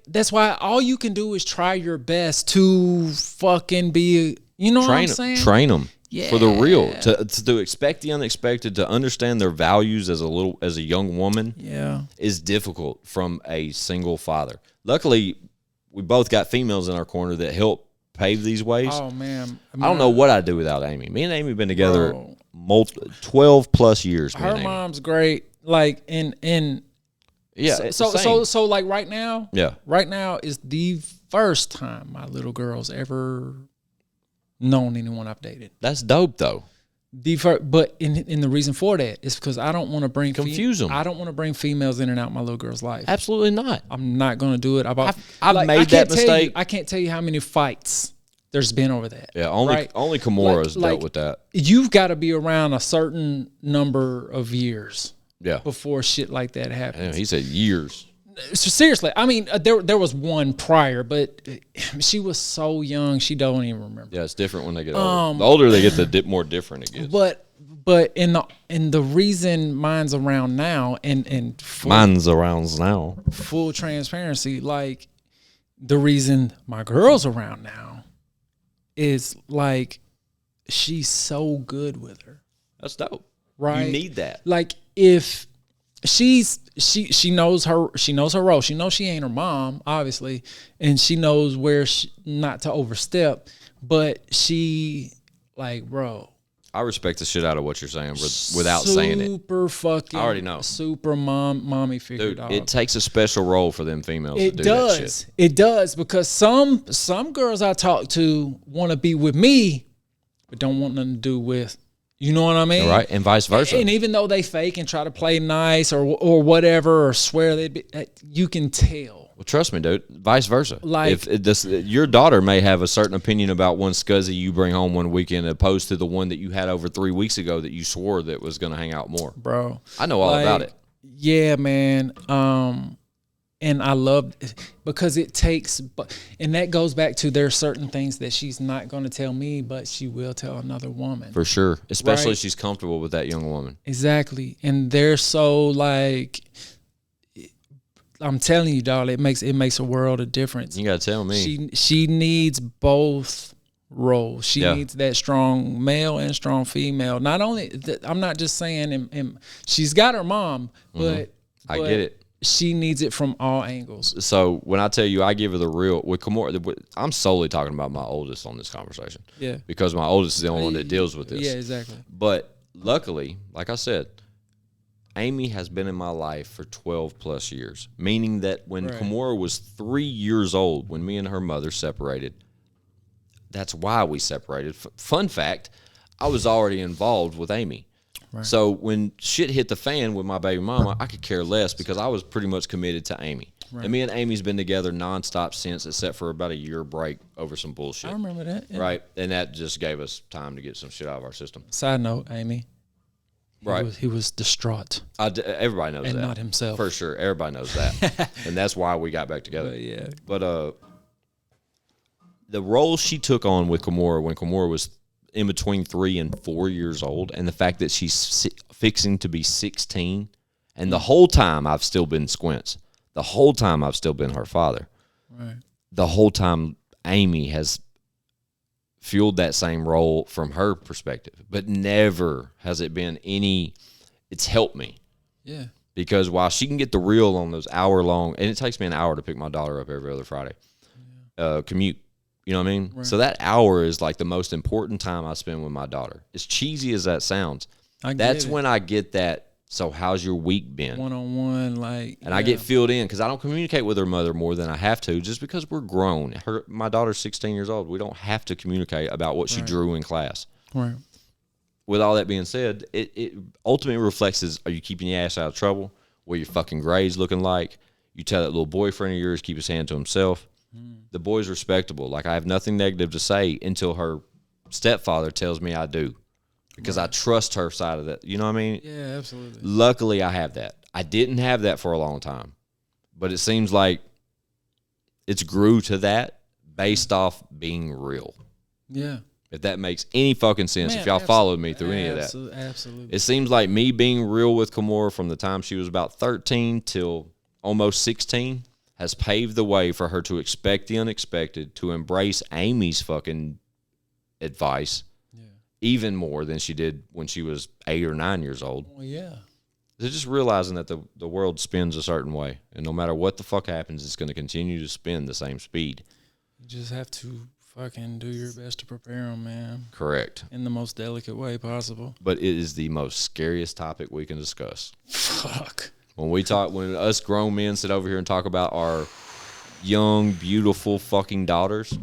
that's why all you can do is try your best to fucking be, you know what I'm saying? Train them. Yeah. For the real, to expect the unexpected, to understand their values as a young woman, is difficult from a single father. Luckily, we both got females in our corner that help pave these ways. Oh man, I don't know what I'd do without Amy. Me and Amy have been together 12 plus years. Her mom's great. Like and yeah. So like right now is the first time my little girl's ever known anyone I've dated. That's dope though. But in the reason for that is because I don't want to bring confuse them. I don't want to bring females in and out my little girl's life. Absolutely not. I'm not going to do it. I've made that mistake. I can't tell you how many fights there's been over that. Yeah, only Kimora's dealt with that. You've got to be around a certain number of years. Yeah. Before shit like that happens. Damn, he said years. So seriously, I mean, there was one prior, but she was so young, she don't even remember. Yeah, it's different when they get older. The older they get, the more different it gets. But in the reason mine's around now, and mine's around now. Full transparency, like the reason my girl's around now is like she's so good with her. That's dope. Right? You need that. Like if she knows her role. She knows she ain't her mom, obviously, and she knows where not to overstep. But she, like, bro, I respect the shit out of what you're saying without saying it. Super fucking. I already know. Super mommy figure. Dude, dog. it takes a special role for them females to do that shit. It does because some girls I talk to want to be with me, but don't want nothing to do with. You know what I mean? Right, and vice versa. And even though they fake and try to play nice or whatever or swear they'd be, you can tell. Well, trust me, dude. Vice versa. Like your daughter may have a certain opinion about one scuzzy you bring home one weekend, opposed to the one that you had over 3 weeks ago that you swore that was going to hang out more. Bro, I know all about it. Yeah, man. And I love because it takes, and that goes back to there are certain things that she's not going to tell me, but she will tell another woman. For sure. Especially right? if she's comfortable with that young woman. Exactly. And they're so like, I'm telling you, dog, it makes a world of difference. You got to tell me. She needs both roles. She needs that strong male and strong female. Not only, I'm not just saying, she's got her mom, but I get it. She needs it from all angles. So when I tell you I give her the real with Kimora, I'm solely talking about my oldest on this conversation. Yeah. Because my oldest is the only one that deals with this. Yeah, exactly. But luckily, like I said, Amy has been in my life for 12 plus years, meaning that when Kimora was 3 years old, when me and her mother separated, that's why we separated. Fun fact, I was already involved with Amy. Right. So when shit hit the fan with my baby mama, I could care less because I was pretty much committed to Amy. Right. And me and Amy's been together nonstop since, except for about a year break over some bullshit. I remember that. Yeah. Right. And that just gave us time to get some shit out of our system. Side note, Amy. Right. He was distraught. Everybody knows that. And not himself. For sure. Everybody knows that. And that's why we got back together. Yeah. But the role she took on with Kimora when Kimora was in between 3 and 4 years old, and the fact that she's fixing to be 16, and the whole time I've still been Squints. The whole time I've still been her father. Right. The whole time Amy has fueled that same role from her perspective, but never has it been it's helped me. Yeah. Because while she can get the reel on those hour-long, and it takes me an hour to pick my daughter up every other Friday, commute. You know what I mean? Right. So that hour is like the most important time I spend with my daughter. As cheesy as that sounds, that's when I get that, so how's your week been? One-on-one, like. And I get filled in because I don't communicate with her mother more than I have to just because we're grown. My daughter's 16 years old. We don't have to communicate about what she drew in class. Right. with all that being said, it ultimately reflects is, are you keeping your ass out of trouble? What your fucking grades looking like? You tell that little boyfriend of yours keep his hand to himself. The boy's respectable. Like, I have nothing negative to say until her stepfather tells me I do, because I trust her side of that. You know what I mean? Yeah, absolutely. Luckily, I have that. I didn't have that for a long time, but it seems like it's grew to that based off being real. Yeah. If that makes any fucking sense, Man, if y'all followed me through any of that. Absolutely. It seems like me being real with Kimora from the time she was about 13 till almost 16 has paved the way for her to expect the unexpected, to embrace Amy's fucking advice even more than she did when she was 8 or 9 years old. Well, yeah. They're just realizing that the world spins a certain way, and no matter what the fuck happens, it's going to continue to spin the same speed. You just have to fucking do your best to prepare them, man. Correct. In the most delicate way possible. But it is the most scariest topic we can discuss. Fuck. When us grown men sit over here and talk about our young, beautiful fucking daughters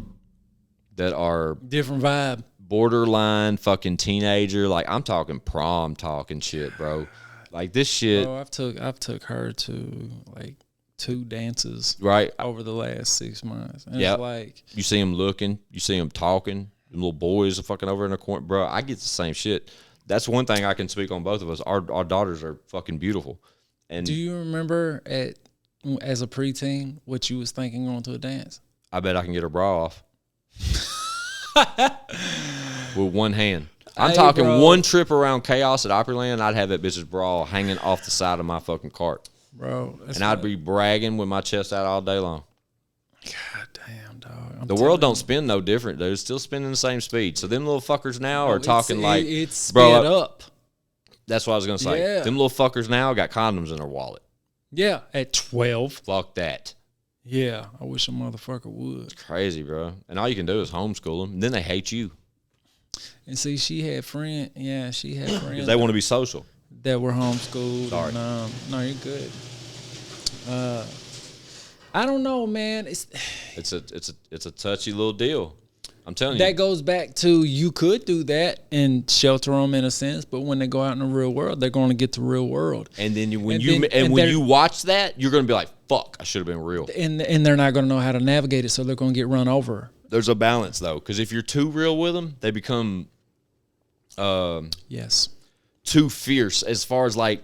that are Different vibe. borderline fucking teenager, like I'm talking prom talking shit, bro. Like this shit. Bro, I've took her to like 2 dances Right. over the last 6 months. And Yep. it's like, You see them looking, you see them talking. Them little boys are fucking over in the corner, bro. I get the same shit. That's one thing I can speak on both of us. Our daughters are fucking beautiful. And do you remember as a preteen what you was thinking going to a dance? I bet I can get her bra off with one hand. I'm Hey, talking bro. one trip around Chaos at Opryland, I'd have that bitch's bra hanging off the side of my fucking cart. Bro. And I'd be bragging with my chest out all day long. God damn, dog. The world don't spin no different, dude. It's still spinning the same speed. So them little fuckers now are talking it's sped bro, up. That's what I was going to say. Yeah. Them little fuckers now got condoms in their wallet. Yeah, at 12. Fuck that. Yeah, I wish a motherfucker would. Crazy, bro. And all you can do is homeschool them. And then they hate you. And see, she had friends. Yeah, she had friends. Because they want to be social. that were homeschooled. Sorry. And, no, you're good. I don't know, man. It's a touchy little deal. I'm telling That you. goes back to you could do that and shelter them in a sense, but when they go out in the real world, they're going to get the real world. And then when And you watch that, you're going to be like, "Fuck, I should have been real." And they're not going to know how to navigate it, so they're going to get run over. There's a balance though, because if you're too real with them, they become Yes. too fierce. As far as like,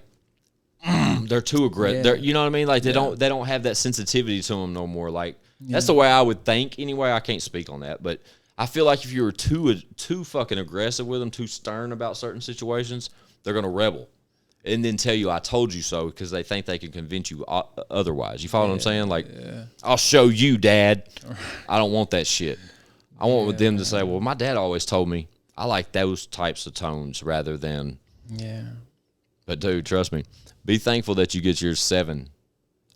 they're too aggressive. Yeah. You know what I mean? Like they don't have that sensitivity to them no more. Like that's the way I would think. Anyway, I can't speak on that, but I feel like if you were too fucking aggressive with them, too stern about certain situations, they're gonna rebel, and then tell you "I told you so" because they think they can convince you otherwise. You follow what I'm saying? Like, I'll show you, Dad. I don't want that shit. I want them to say, "Well, my dad always told me." I like those types of tones rather than. Yeah. But dude, trust me. Be thankful that you get yours 7.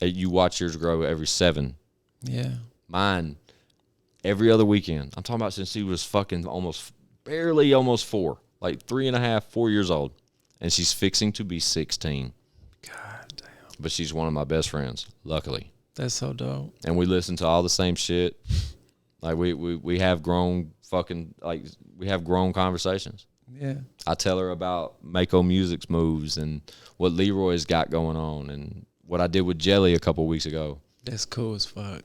You watch yours grow every 7. Yeah. Mine, every other weekend. I'm talking about since he was fucking almost 4, like 3.5, 4 years old. And she's fixing to be 16. God damn. But she's one of my best friends, luckily. That's so dope. And we listen to all the same shit. Like we have grown fucking, like we have grown conversations. Yeah. I tell her about Mako Music's moves and what Leroy's got going on and what I did with Jelly a couple weeks ago. That's cool as fuck.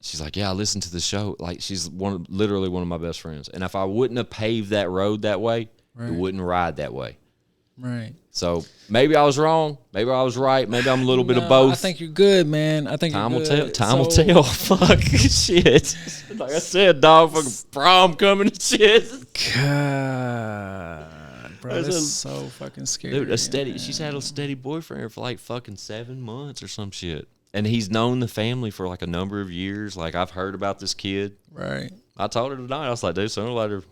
She's like, yeah, I listened to the show. Like, she's literally one of my best friends. And if I wouldn't have paved that road that way, Right. it wouldn't ride that way. Right. So maybe I was wrong. Maybe I was right. Maybe I'm a little bit of No, both. I think you're good, man. I think Time you're will good. tell. Time will tell. Fuck. Shit. Like I said, dog, fucking prom coming and shit. God. Bro, That's that's a- so fucking scary. Dude, she's had a steady boyfriend for like fucking 7 months or some shit. And he's known the family for like a number of years. Like, I've heard about this kid. Right. I told her tonight, I was like, dude, sooner or later,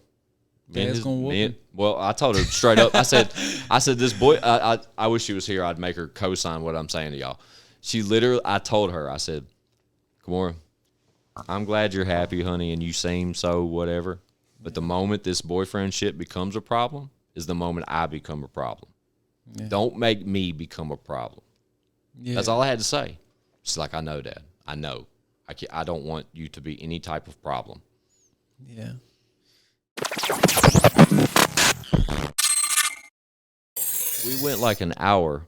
Dad's gonna whoop him. well, I told her straight up. I said, this boy, I wish she was here. I'd make her co-sign what I'm saying to y'all. She literally, I told her, I said, Kimora, I'm glad you're happy, honey, and you seem so whatever. But the moment this boyfriend shit becomes a problem is the moment I become a problem. Yeah. Don't make me become a problem. Yeah. That's all I had to say. She's like, I know, Dad. I know. I don't want you to be any type of problem. Yeah. We went like an hour,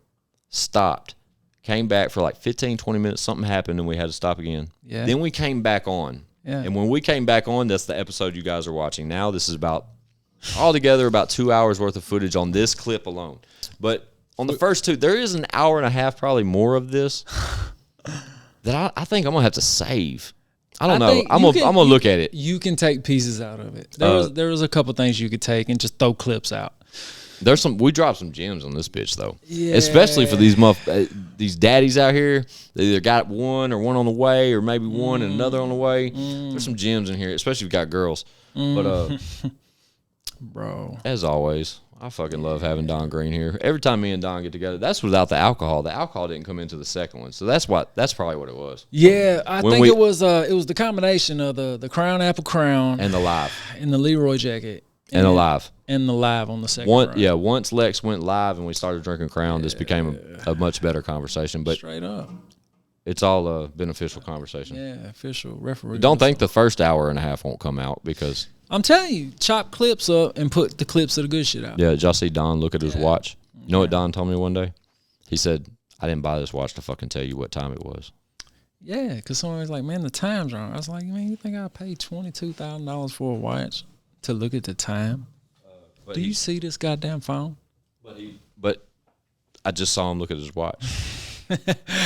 stopped, came back for like 15, 20 minutes. Something happened and we had to stop again. Yeah. Then we came back on. Yeah. And when we came back on, that's the episode you guys are watching now. This is altogether about 2 hours worth of footage on this clip alone. But on the first two, there is an hour and a half, probably more of this that I think I'm going to have to save. I don't know. I'm gonna look at it. You can take pieces out of it. There was a couple things you could take and just throw clips out. We dropped some gems on this bitch though. Yeah. Especially for these daddies out here. They either got one on the way, or maybe one and another on the way. There's some gems in here, especially if you got girls. But bro, as always, I fucking love having Don Green here. Every time me and Don get together, that's without the alcohol. The alcohol didn't come into the second one, so that's probably what it was. Yeah, I think it was the combination of the Crown Apple Crown and the live and the Leroy jacket and the live on the second run. Yeah, once Lex went live and we started drinking Crown, this became a much better conversation. But straight up, it's all a beneficial conversation. Yeah, official referee. Don't think the first hour and a half won't come out because I'm telling you, chop clips up and put the clips of the good shit out. Yeah, did y'all see Don look at his watch? You know what Don told me one day? He said, I didn't buy this watch to fucking tell you what time it was. Yeah, because someone was like, man, the time's wrong. I was like, man, you think I paid $22,000 for a watch to look at the time? Do you see this goddamn phone? But I just saw him look at his watch.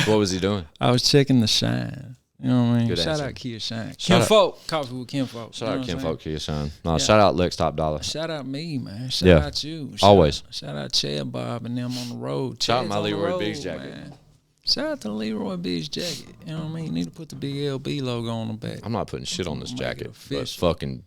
What was he doing? I was checking the shine. You know what I mean? Good Shout answer. out Kia Shine. Shout Kim out- Folk. Coffee with Kim Folk. Shout out Kim Folk, Kia Shine. No, Yeah. shout out Lex TopDollar. Shout out me, man. Shout Yeah. out you. Always. Shout out Chad Bob and them on the road. Shout out Chad's my on the Leroy road, Biggs jacket. man. Shout out to the Leroy Biggs jacket. You know what I mean? You need to put the big LB logo on the back. I'm not putting shit on this Make it jacket, but official. fucking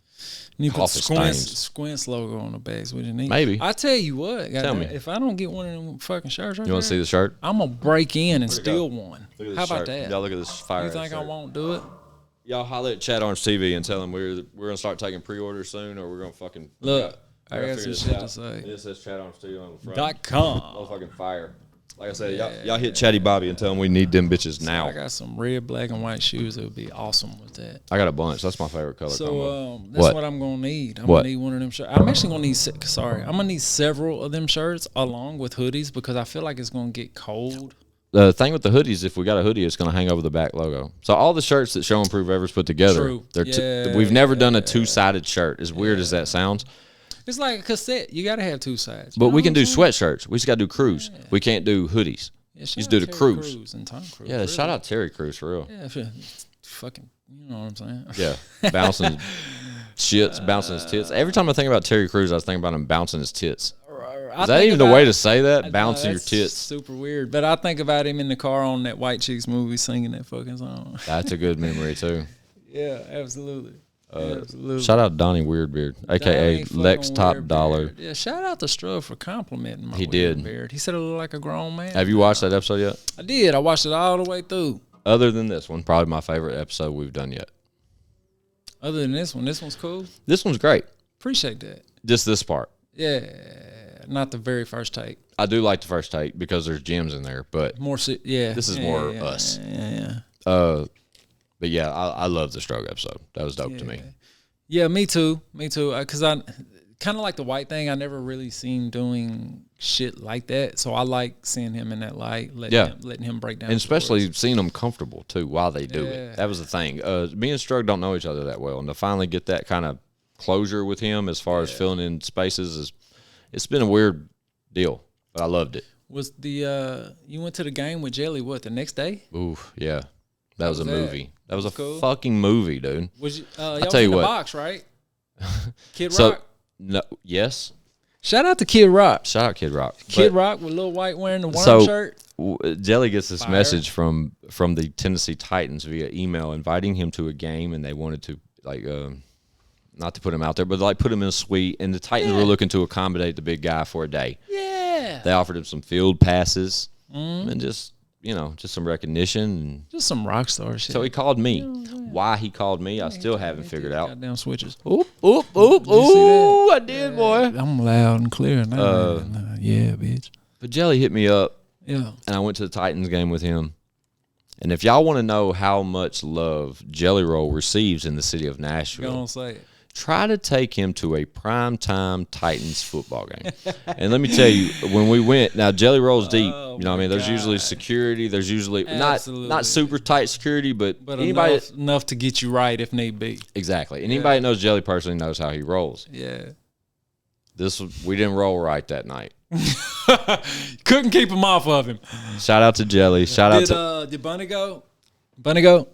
You need to put office stains. Squints logo on the back. What you need? Maybe. I tell you what. Tell me. If I don't get one of them fucking shirts right You want to see the shirt? I'm going to break in and it steal go? one. Look at this How about shirt. that? Y'all look at this fire. You think I won't do it? Y'all holler at ChadArmesTV and tell them we're gonna start taking pre-orders soon, or we're gonna fucking Look, we I got figure some this shit to out. say. It says ChadArmesTV on the front. .com. Motherfucking fire. Like I said, y'all hit Chatty Bobby and tell him we need them bitches now. I got some red, black, and white shoes that would be awesome with that. I got a bunch. That's my favorite color combo. So that's what I'm gonna need. I'm gonna need one of them shirts. I'm actually gonna need. I'm gonna need several of them shirts along with hoodies because I feel like it's gonna get cold. The thing with the hoodies, if we got a hoodie, it's gonna hang over the back logo. So all the shirts that Show and Prove Ever's put together, True. we've never done a two-sided shirt. As weird as that sounds. It's like a cassette. You gotta have two sides. But we can do sweatshirts. We just gotta do crews. We can't do hoodies. Yeah, Just do the cruise. and Tom Cruise. Yeah, really. shout out Terry Crews for real. Yeah, fucking. You know what I'm saying? Yeah, bouncing shits, bouncing his tits. Every time I think about Terry Crews, I was thinking about him bouncing his tits. Is that even the way to say that? Bouncing your tits. Super weird. But I think about him in the car on that White Chicks movie singing that fucking song. That's a good memory too. Yeah, absolutely. Absolutely. Shout out Donnie Weirdbeard, aka Dang, Lex fucking Top weird Dollar. beard. Yeah, shout out to Strug for complimenting my He weird did. beard. He said I look like a grown man. Have you watched that episode yet? I did. I watched it all the way through. Other than this one, probably my favorite episode we've done yet. Other than this one's cool. This one's great. Appreciate that. Just this part. Yeah, not the very first take. I do like the first take because there's gems in there, but More, yeah. this is more us. Yeah. But yeah, I love the Stroke episode. That was dope to me. Yeah, me too. Me too. Because I kind of like the White thing. I never really seen doing shit like that. So I like seeing him in that light, letting him break down. And especially stories. seeing them comfortable too while they do it. That was the thing. Me and Strug don't know each other that well, and to finally get that kind of closure with him as far as filling in spaces it's been a weird deal, but I loved it. Was the you went to the game with Jelly the next day? Ooh, yeah. That was a that? movie. That was a cool. fucking movie, dude. Was you, I'll y'all tell was you in the what. box, right? Kid So Rock. no, yes. Shout out to Kid Rock. Shout out Kid Rock. Kid Rock with Lil White wearing the worm So- shirt. Jelly gets this Fire. message from the Tennessee Titans via email inviting him to a game, and they wanted to not to put him out there, but like put him in a suite. And the Titans were looking to accommodate the big guy for a day. Yeah. They offered him some field passes and just some recognition. And Just some rock star shit. so he called me. Why he called me, I still haven't figured out. Goddamn switches. Oop, oop, oop, ooh! I did, boy. I'm loud and clear now. Yeah, bitch. But Jelly hit me up. Yeah. And I went to the Titans game with him. And if y'all want to know how much love Jelly Roll receives in the city of Nashville, Go on, say it. Try to take him to a primetime Titans football game. And let me tell you, when we went, now Jelly Roll's deep. You know what I mean? There's usually security. There's usually not super tight security, but anybody enough to get you right if need be. Exactly. And anybody that knows Jelly personally knows how he rolls. Yeah. We didn't roll right that night. Couldn't keep him off of him. Shout out to Jelly. Did Bunny go? Bunny go?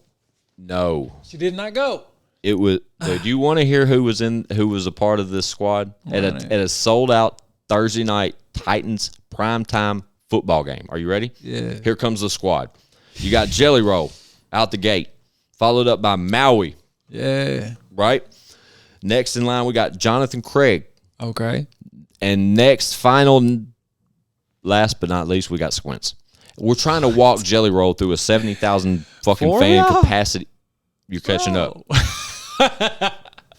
No. She did not go. It was. Do you want to hear who was a part of this squad at a sold out Thursday night Titans primetime football game? Are you ready? Yeah. Here comes the squad. You got Jelly Roll out the gate, followed up by Maui. Yeah. Right. Next in line we got Jonathan Craig. Okay. And last but not least, we got Squints. We're trying to walk Jelly Roll through a 70,000 fucking fan capacity. You're catching up.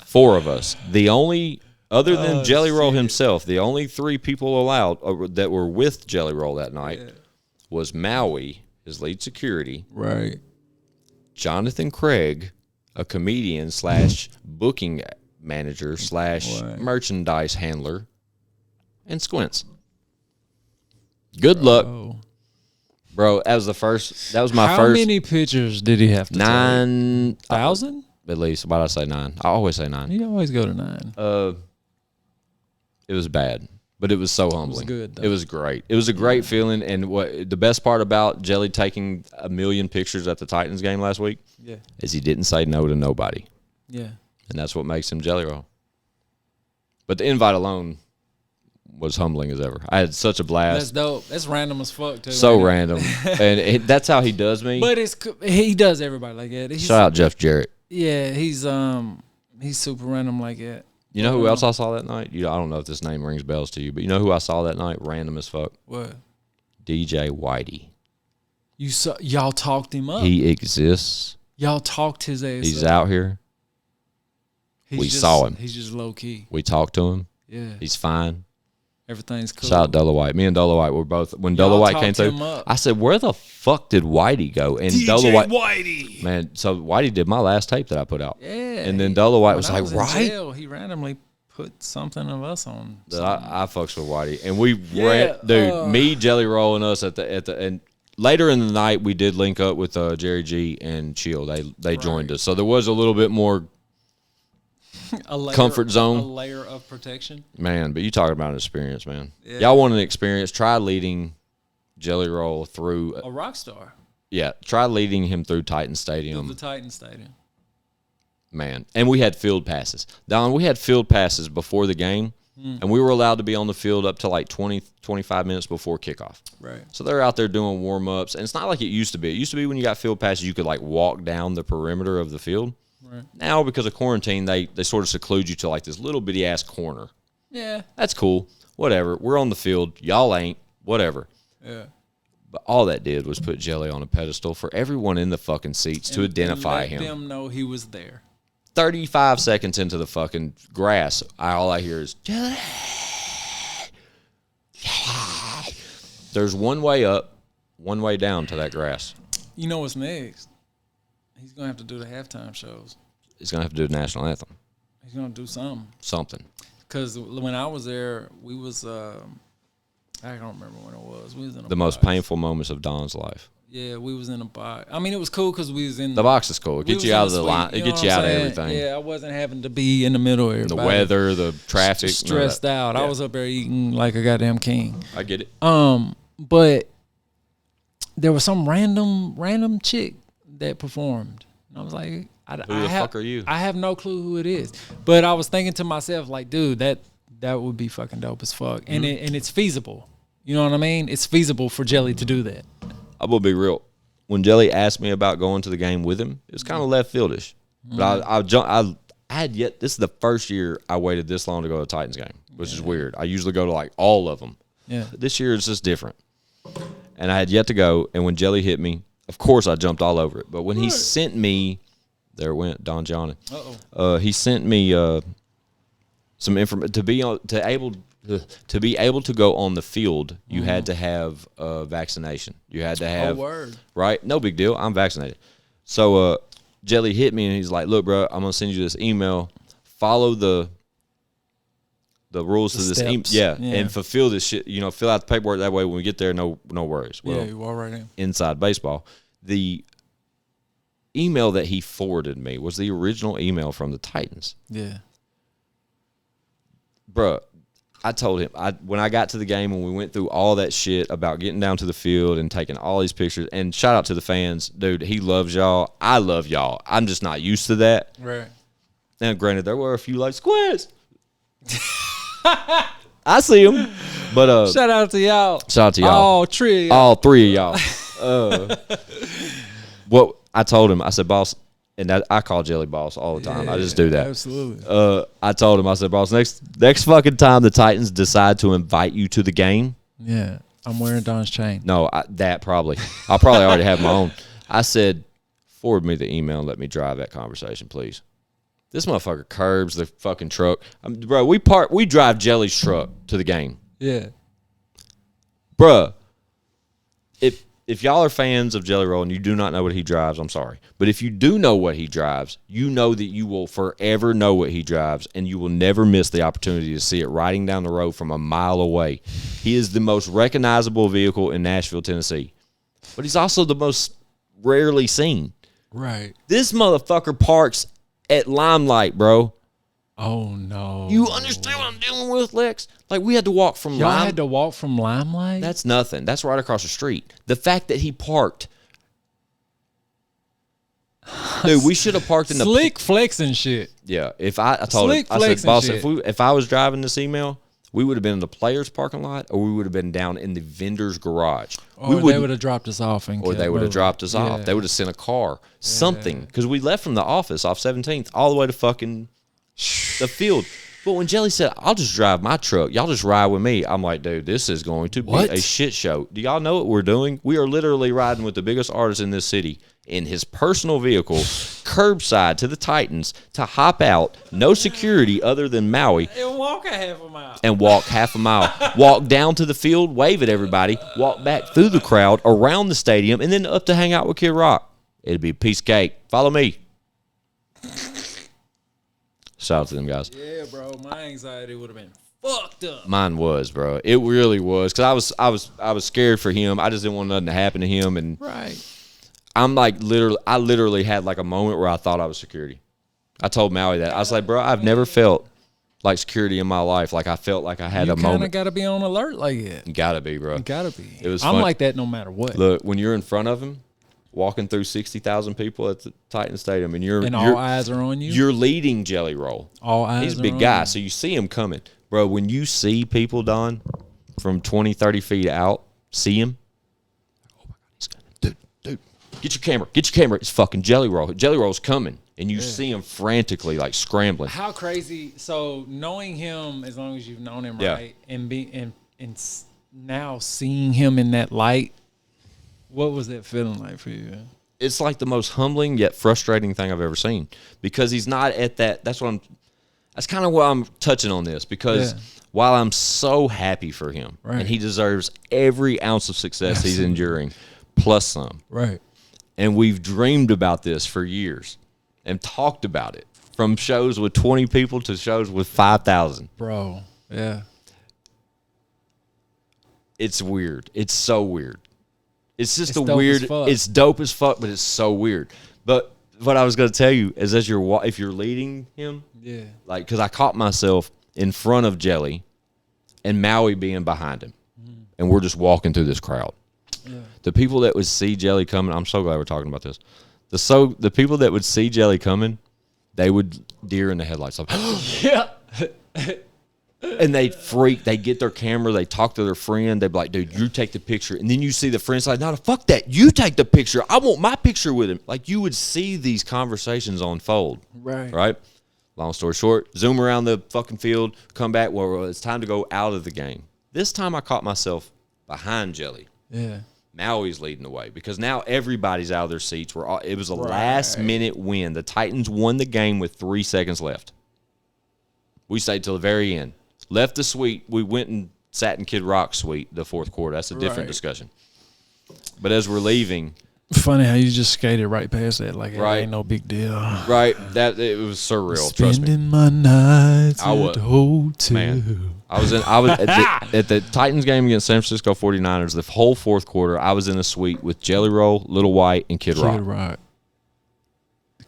4 of us. The only, other than Jelly Roll himself, the only 3 people allowed that were with Jelly Roll that night was Maui, his lead security. Right. Jonathan Craig, a comedian / booking manager / merchandise handler, and Squints. Good luck. Bro, that was my first. How many pictures did he have to 9,000? At least. Why did I say 9? I always say 9. You always go to 9. It was bad, but it was so humbling. It was good, though. It was great. It was a great feeling, and what the best part about Jelly taking 1 million pictures at the Titans game last week is he didn't say no to nobody. Yeah. And that's what makes him Jelly Roll. But the invite alone was humbling as ever. I had such a blast. That's dope. That's random as fuck, too. So random. And that's how he does me. But he does everybody like that. Shout out Jeff Jarrett. Yeah, he's super random like that. You know who else I saw that night? I don't know if this name rings bells to you, but you know who I saw that night? Random as fuck. What? DJ Whitey. Y'all talked him up. He exists. Y'all talked his ass He's up. out here. We saw him. He's just low key. We talked to him. Yeah. He's fine. Everything's cool. Shout out Dullah White. Me and Dullah White were both, when Dullah White came through, I said, where the fuck did Whitey go? And DJ Whitey. Man, so Whitey did my last tape that I put out. Yeah. And then Dullah White was like, in jail, he randomly put something of us on. I fucks with Whitey. And we ran, me, Jelly Roll, and us and later in the night, we did link up with Jerry G and Chill. They joined us. So there was a little bit more comfort zone. A layer of protection. Man, but you talking about an experience, man. Yeah. Y'all want an experience, try leading Jelly Roll through. A rock star. Yeah, try leading him through Titan Stadium. Through the Titan Stadium. Man, and we had field passes. Don, we had field passes before the game, and we were allowed to be on the field up to like 20, 25 minutes before kickoff. Right. So they're out there doing warm-ups, and it's not like it used to be. It used to be when you got field passes, you could like walk down the perimeter of the field. Right. Now, because of quarantine, they sort of seclude you to like this little bitty-ass corner. Yeah. That's cool. Whatever. We're on the field. Y'all ain't. Whatever. Yeah. But all that did was put Jelly on a pedestal for everyone in the fucking seats to identify him. Let them know he was there. 35 seconds into the fucking grass, all I hear is, Jelly. There's one way up, one way down to that grass. You know what's next? He's going to have to do the halftime shows. He's going to have to do the national anthem. He's going to do something. Something. Because when I was there, we was, I don't remember when it was. We was in a the most painful moments of Don's life. Yeah, we was in a box. I mean, it was cool because we was in the box is cool. It gets you out of the line. It gets you out of everything. Yeah, I wasn't having to be in the middle of everybody. The weather, the traffic, stressed out. Yeah. I was up there eating like a goddamn king. I get it. But there was some random chick that performed. And I was like, who the fuck are you? I have no clue who it is. But I was thinking to myself, like, dude, that would be fucking dope as fuck. And and it's feasible. You know what I mean? It's feasible for Jelly to do that. I will be real. When Jelly asked me about going to the game with him, it was kind of left fieldish. But I had yet. This is the first year I waited this long to go to a Titans game, which is weird. I usually go to like all of them. Yeah. But this year it's just different. And I had yet to go. And when Jelly hit me, of course I jumped all over it. But when he sent me, there went Don Johnny. He sent me some information to be able to go on the field. You had to have a vaccination. You had to have right. No big deal. I'm vaccinated. So Jelly hit me and he's like, "Look, bro, I'm gonna send you this email. follow the rules to this. Steps. And fulfill this shit. You know, fill out the paperwork that way. When we get there, no worries. Well, you walk right in. Inside baseball, the email that he forwarded me was the original email from the Titans. Yeah. Bruh, I told him, when I got to the game and we went through all that shit about getting down to the field and taking all these pictures, and shout out to the fans. Dude, he loves y'all. I love y'all. I'm just not used to that. Right. Now, granted, there were a few like, Squints. I see him. But shout out to y'all. Shout out to y'all. All three. All three of y'all. What I told him, I said, boss, and I call Jelly boss all the time. I just do that. Absolutely. I told him, I said, boss, next fucking time the Titans decide to invite you to the game. Yeah. I'm wearing Don's chain. No, that probably. I'll probably already have my own. I said, forward me the email and let me drive that conversation, please. This motherfucker curbs the fucking truck. Bro, we drive Jelly's truck to the game. Yeah. Bruh, if y'all are fans of Jelly Roll and you do not know what he drives, I'm sorry. But if you do know what he drives, you know that you will forever know what he drives, and you will never miss the opportunity to see it riding down the road from a mile away. He is the most recognizable vehicle in Nashville, Tennessee. But he's also the most rarely seen. Right. This motherfucker parks at Limelight, bro. Oh, no. You understand what I'm dealing with, Lex? Like, we had to walk from Y'all had to walk from Limelight? That's nothing. That's right across the street. The fact that he parked. Dude, we should have parked in the... Slick flexing shit. Yeah. I told him, I said, boss, if I was driving this email, we would have been in the players' parking lot, or we would have been down in the vendor's garage. Or they would have dropped us off. Or they would have dropped us off. They would have sent a car. Something. Because we left from the office off 17th all the way to fucking the field. But when Jelly said, I'll just drive my truck, y'all just ride with me, I'm like, dude, this is going to be a shit show. Do y'all know what we're doing? We are literally riding with the biggest artist in this city in his personal vehicle, curbside to the Titans, to hop out, no security other than Maui. And walk a half a mile. And walk half a mile. Walk down to the field, wave at everybody, walk back through the crowd, around the stadium, and then up to hang out with Kid Rock. It'd be a piece of cake. Follow me. Shout out to them guys. Yeah, bro. My anxiety would have been fucked up. Mine was, bro. It really was. Because I was scared for him. I just didn't want nothing to happen to him. And right. I'm like, I literally had like a moment where I thought I was security. I told Maui that. I was like, bro, I've never felt like security in my life. Like I felt like I had a moment. You kind of got to be on alert like that. You got to be, bro. You got to be. It was I'm fun. like that no matter what. Look, when you're in front of him, walking through 60,000 people at the Titan Stadium, and all eyes are on you. You're leading Jelly Roll. All eyes. He's a big guy, so you see him coming, bro. When you see people, Don, from 20, 30 feet out, see him. Oh my God, he's coming, dude, get your camera. It's fucking Jelly Roll. Jelly Roll's coming, and you see him frantically like scrambling. How crazy! So knowing him as long as you've known him, right, and now seeing him in that light. What was that feeling like for you? It's like the most humbling yet frustrating thing I've ever seen, because he's not at that. That's kind of why I'm touching on this, because while I'm so happy for him, and he deserves every ounce of success he's enduring, plus some. Right. And we've dreamed about this for years and talked about it, from shows with 20 people to shows with 5,000. Bro, yeah. It's weird. It's so weird. It's just it's dope as fuck, but it's so weird. But what I was going to tell you is, if you're leading him, like, because I caught myself in front of Jelly and Maui being behind him, and we're just walking through this crowd. Yeah. The people that would see Jelly coming, I'm so glad we're talking about this. The people that would see Jelly coming, they would deer in the headlights. Like, yeah. And they freak. They get their camera. They talk to their friend. They be like, dude, you take the picture. And then you see the friend's like, no, fuck that. You take the picture. I want my picture with him. Like, you would see these conversations unfold. Right? Long story short, zoom around the fucking field, come back. Well, it's time to go out of the game. This time I caught myself behind Jelly. Yeah. Maui's leading the way, because now everybody's out of their seats. It was a last-minute win. The Titans won the game with 3 seconds left. We stayed till the very end. Left the suite. We went and sat in Kid Rock's suite the fourth quarter. That's a different discussion. But as we're leaving, Funny how you just skated right past that, like it Right. ain't no big deal. Right, that it was surreal. Trust me. Spending my nights I at was- the hotel. Man, I was at the Titans game against San Francisco 49ers. The whole fourth quarter, I was in a suite with Jelly Roll, Little White, and Kid Rock. Kid Rock.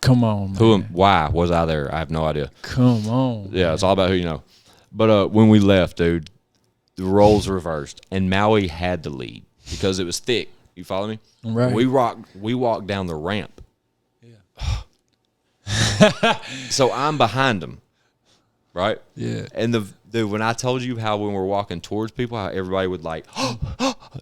Come on, man. Why was I there? I have no idea. Come on. Yeah, it's all about who you know. But when we left, dude, the roles reversed, and Maui had the lead because it was thick. You follow me? Right. We walked down the ramp. Yeah. So I'm behind him, right? Yeah. And when I told you how when we're walking towards people, how everybody would like,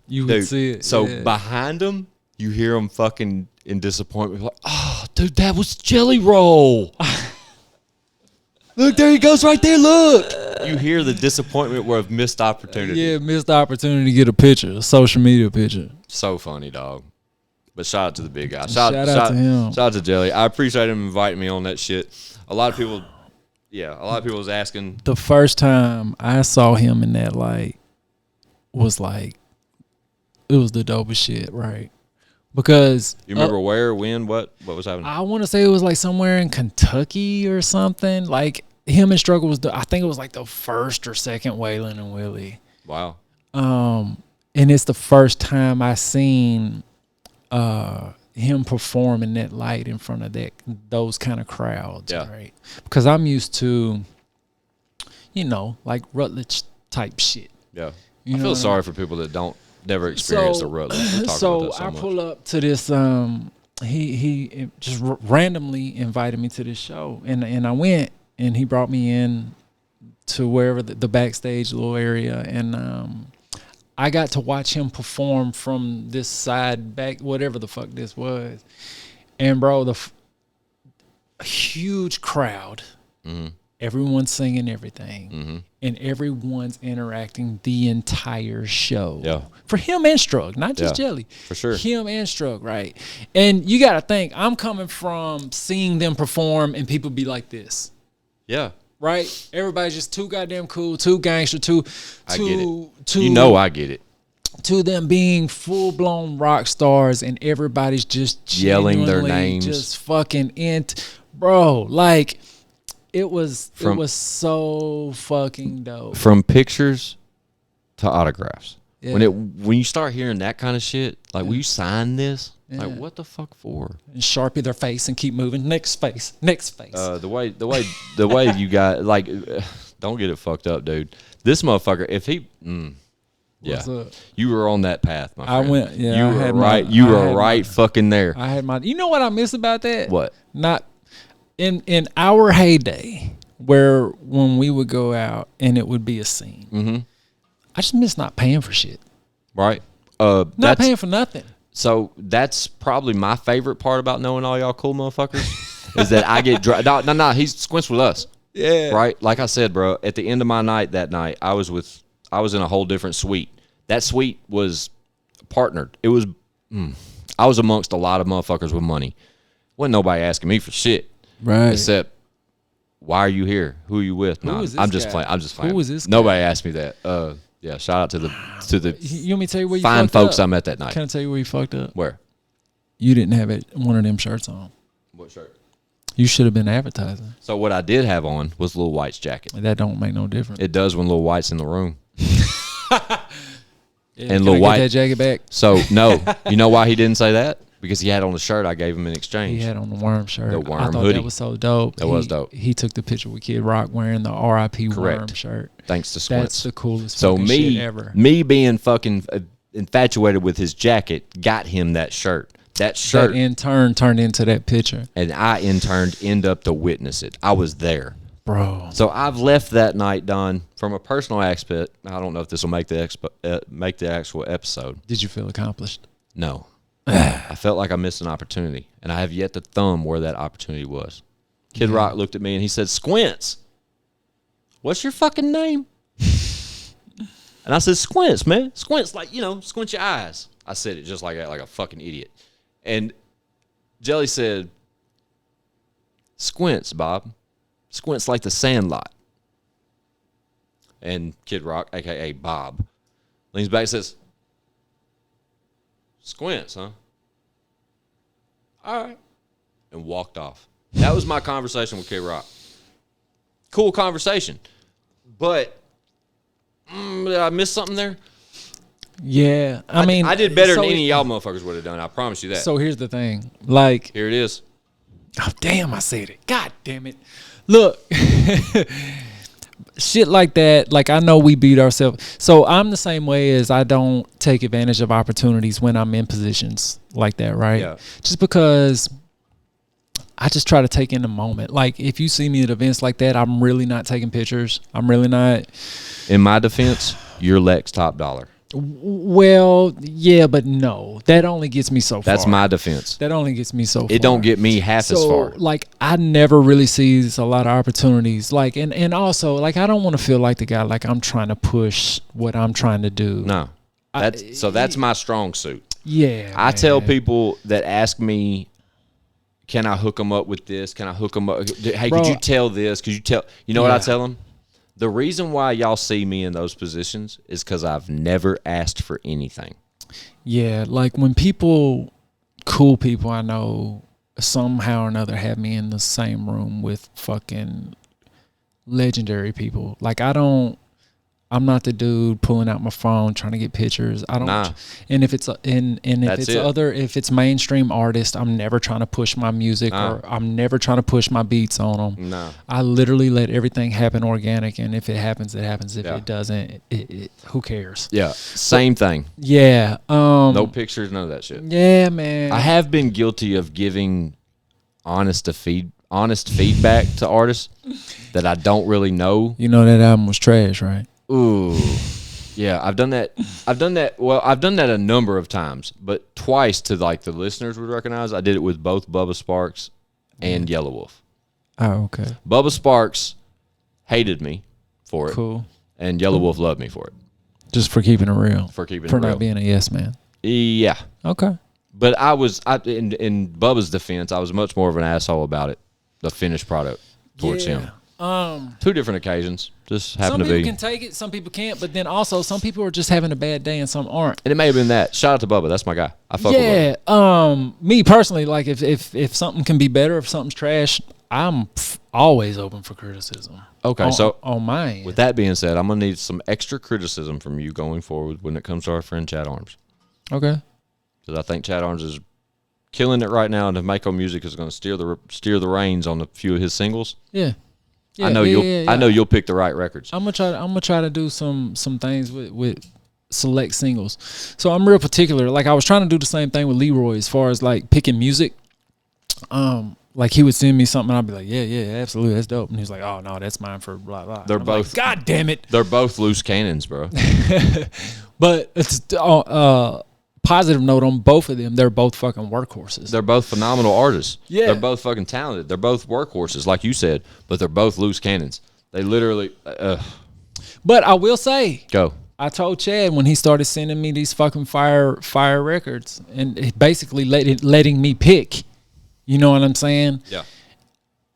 You dude. would see it. So yeah. behind him, you hear him fucking in disappointment, like, oh, dude, that was Jelly Roll. Look, there he goes right there. Look. You hear the disappointment of missed opportunity. Yeah, missed the opportunity to get a picture, a social media picture. So funny, dog. But shout out to the big guy. Shout out to him. Shout out to Jelly. I appreciate him inviting me on that shit. A lot of people was asking. The first time I saw him in that light was like, it was the dopest shit, right? Because You remember where, when, what was happening? I want to say it was like somewhere in Kentucky or something. Like him and Struggle was I think it was like the first or second Waylon and Willie. Wow. And it's the first time I seen him perform in that light in front of those kind of crowds, Yeah. right? Because I'm used to, like Rutledge type shit. Yeah. You I know feel what I sorry for people that never experienced the Rutledge. We talk about that so I much. pull up to this. He just randomly invited me to this show, and I went, and he brought me in to wherever the backstage little area, and I got to watch him perform from this side back, whatever the fuck this was, and bro, a huge crowd. Mm-hmm. Everyone's singing everything, Mm-hmm. and everyone's interacting the entire show. Yeah. For him and Strug, not just Yeah, Jelly. for sure. Him and Strug, right? And you got to think, I'm coming from seeing them perform and people be like this, Yeah. right? Everybody's just too goddamn cool, too gangster, too. I get it. Too, You know I get it. to them being full-blown rock stars and everybody's just Yelling their genuinely names. just fucking bro, like it was From- so fucking dope. From pictures to autographs. Yeah. When you start hearing that kind of shit, like, will you sign this? Yeah. Like, what the fuck for? And Sharpie their face and keep moving. Next face. The way you got, like, don't get it fucked up, dude. This motherfucker, if he, yeah, What's up? you were on that path, my I friend. went- yeah, you I were had right. my- you I were had right, my- fucking there. I had my. You know what I miss about that? What? Not in our heyday, when we would go out and it would be a scene. Mm-hmm. I just miss not paying for shit. Right. Not paying for nothing. So that's probably my favorite part about knowing all y'all cool motherfuckers is that I get no. He's Squints with us. Yeah. Right. Like I said, bro. At the end of my night that night, I was in a whole different suite. That suite was partnered. It was. I was amongst a lot of motherfuckers with money. Wasn't nobody asking me for shit. Right. Except, why are you here? Who are you with? Who Nah, is this I'm just guy? playing. I'm just playing. Who was this guy? Nobody asked me that. Yeah. Shout out to the You want me to tell you where you fine fucked folks up? I met that night. Can I tell you where you fucked up? Where? You didn't have one of them shirts on. What shirt? You should have been advertising. So what I did have on was Lil White's jacket. That don't make no difference. It does when Lil White's in the room. Yeah, and can Lil I White- get that jacket back? So no, you know why he didn't say that? Because he had on the shirt I gave him in He exchange. had on the worm shirt. The worm I thought hoodie. that was so dope. That was dope. He took the picture with Kid Rock wearing the RIP Correct. worm shirt. Thanks to Squints. That's the coolest So fucking shit ever. me being fucking infatuated with his jacket got him that shirt. That shirt, That in turn turned into that picture. and I in turn end up to witness it. I was there. Bro. So I've left that night, Don, from a personal aspect. I don't know if this will make the actual episode. Did you feel accomplished? No. I felt like I missed an opportunity, and I have yet to thumb where that opportunity was. Kid Rock looked at me and he said, "Squints, what's your fucking name?" And I said, "Squints, man. Squints, like, squint your eyes." I said it just like that, like a fucking idiot. And Jelly said, "Squints, Bob. Squints like the Sandlot." And Kid Rock, a.k.a. Bob, leans back and says, "Squints, huh? All right. And walked off. That was my conversation with Kid Rock. Cool conversation. But did I miss something there? Yeah. I mean, I did better than any of y'all motherfuckers would have done. I promise you that. So here's the thing. Like, here it is. Oh, damn, I said it. God damn it. Look, shit like that, like I know we beat ourselves. So I'm the same way as I don't take advantage of opportunities when I'm in positions like that, right? Yeah. Just because I just try to take in the moment. Like if you see me at events like that, I'm really not taking pictures. I'm really not. In my defense, you're Lex TopDollar. Well, yeah, but no. That only gets me so far. That's my defense. That only gets me so far. It don't get me half as far. Like, I never really sees a lot of opportunities. Like, and also, like, I don't want to feel like the guy, like, I'm trying to push what I'm trying to do. No. That's my strong suit. Yeah. I tell people that ask me, can I hook them up with this? Can I hook them up? Hey, Bro, could you tell this? Could you tell? You know what I tell them? The reason why y'all see me in those positions is because I've never asked for anything. Yeah, like when people, cool people I know, somehow or another have me in the same room with fucking legendary people. Like I'm not the dude pulling out my phone trying to get pictures. I don't. Nah. And if it's if it's mainstream artists, I'm never trying to push my music or I'm never trying to push my beats on them. No. I literally let everything happen organic, and if it happens, it happens. If it doesn't, who cares? Yeah. Same thing. Yeah. No pictures, none of that shit. Yeah, man. I have been guilty of giving honest feedback to artists that I don't really know. You know that album was trash, right? Ooh, yeah, I've done that. Well, I've done that a number of times, but twice to like the listeners would recognize. I did it with both Bubba Sparks and Yellow Wolf. Oh, okay. Bubba Sparks hated me for it. Cool. And Yellow Wolf loved me for it. Just for keeping it real. For not being a yes man. Yeah. Okay. But in Bubba's defense, I was much more of an asshole about it, the finished product towards him. Two different occasions. Just happened to be. Some people can take it, some people can't, but then also some people are just having a bad day and some aren't. And it may have been that. Shout out to Bubba. That's my guy. I fuck with Bubba. Me personally, like if something can be better, if something's trash, I'm always open for criticism. Okay, so on my end. With that being said, I'm gonna need some extra criticism from you going forward when it comes to our friend Chad Arms. Okay. Because I think Chad Arms is killing it right now, and if Mako Music is going to steer the reins on a few of his singles. Yeah. I know you'll pick the right records. I'm gonna try to do some things with select singles. So I'm real particular. Like I was trying to do the same thing with Leroy as far as like picking music. Like he would send me something and I'd be like, yeah, absolutely, that's dope. And he's like, oh no, that's mine for blah blah. They're both like, God damn it. They're both loose cannons, bro. But it's positive note on both of them, they're both fucking workhorses. They're both phenomenal artists. Yeah. They're both fucking talented. They're both workhorses, like you said, but they're both loose cannons. They literally But I will say, go. I told Chad when he started sending me these fucking fire records and basically letting me pick. You know what I'm saying? Yeah.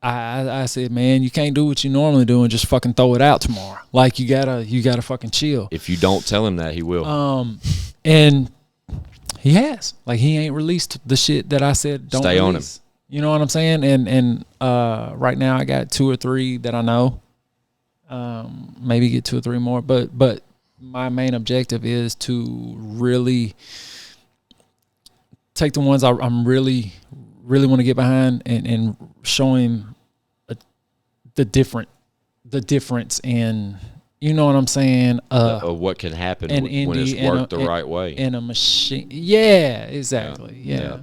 I said, man, you can't do what you normally do and just fucking throw it out tomorrow. Like you gotta fucking chill. If you don't tell him that, he will. And he has. Like he ain't released the shit that I said don't stay release. on him. You know what I'm saying? And right now I got 2 or 3 that I know. Maybe get 2 or 3 more. But my main objective is to really take the ones I'm really want to get behind and show him the difference in, you know what I'm saying? What can happen when it's worked the right way. In a machine. Yeah, exactly. Yeah.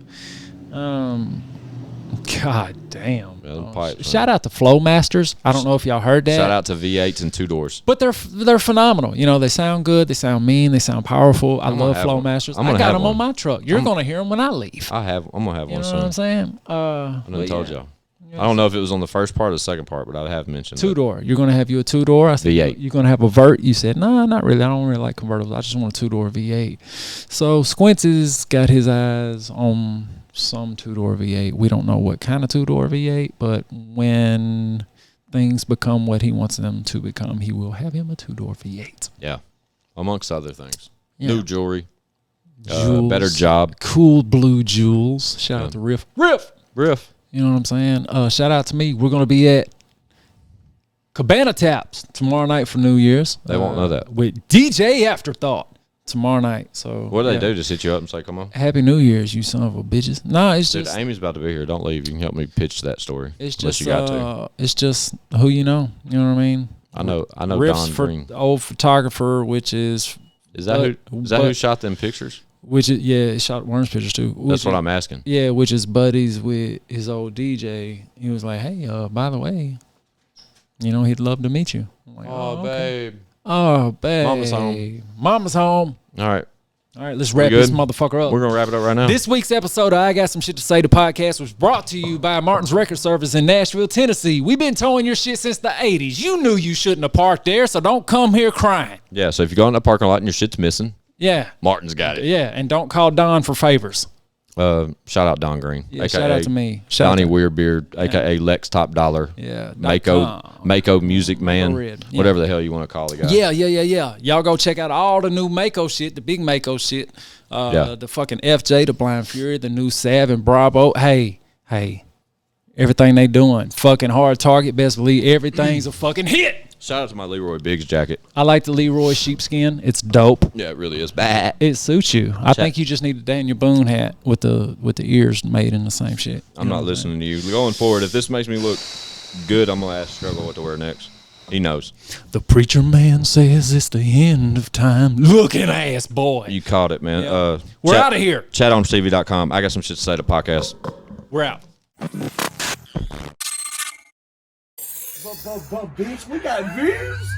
God damn. Shout out to Flowmasters. I don't know if y'all heard that. Shout out to V8s and 2 doors. But they're phenomenal. You know, they sound good. They sound mean. They sound powerful. I love Flowmasters. I got them on my truck. You're going to hear them when I leave. I'm going to have one soon. You know what I'm saying? I done told y'all. I don't know if it was on the first part or the second part, but I have mentioned 2-door. You're going to have you a 2-door? I said, V8. You're going to have a Vert? You said, no, not really. I don't really like convertibles. I just want a 2-door V8. So Squints has got his eyes on some 2-door V8. We don't know what kind of 2-door V8, but when things become what he wants them to become, he will have him a 2-door V8. Yeah, amongst other things. Yeah. New jewelry, Better job. Cool Blue Jewels. Shout out to Riff. Riff. You know what I'm saying? Shout out to me. We're going to be at Cabana Taps tomorrow night for New Year's. They won't know that. With DJ Afterthought tomorrow night. So what do they do? Just hit you up and say, come on? Happy New Year's, you son of a bitches. Nah, it's Dude, just... Amy's about to be here. Don't leave. You can help me pitch that story. It's unless just, you got to. It's just who you know. You know what I mean? I know Riffs Don for Green. old photographer, which is... Is that who shot them pictures? Which is, yeah, he shot Worms pictures too. That's what I'm asking. Yeah, which is buddies with his old DJ. He was like, hey, by the way, you know, he'd love to meet you. I'm like, babe. Oh, babe. Mama's home. Mama's home. All right. All right, let's wrap this motherfucker up. We're going to wrap it up right now. This week's episode of I Got Some Shit to Say, the podcast, was brought to you by Martin's Record Service in Nashville, Tennessee. We've been towing your shit since the 80s. You knew you shouldn't have parked there, so don't come here crying. Yeah, so if you go in the parking lot and your shit's missing, yeah, Martin's got it. Yeah, and don't call Don for favors. Shout out Don Green. Yeah, AKA shout out to me. Donnie Weirbeard, a.k.a. Lex TopDollar. Yeah. Mako Music Man. Yeah. Whatever the hell you want to call the guy. Yeah. Y'all go check out all the new Mako shit, the big Mako shit. The fucking FJ, the Blind Fury, the new Sav and Bravo. Hey. Everything they doing. Fucking hard target. Best believe everything's a fucking hit. Shout out to my Leroy Biggs jacket. I like the Leroy sheepskin. It's dope. Yeah, it really is. Bad. It suits you. I think you just need a Daniel Boone hat with the ears made in the same shit. I'm not listening to you. Going forward, if this makes me look good, I'm going to ask Struggle what to wear next. He knows. The preacher man says it's the end of time. Looking ass boy. You caught it, man. Yeah. We're out of here. ChadArmesTV.com. I got some shit to say to podcast. We're out. But bitch, we got views.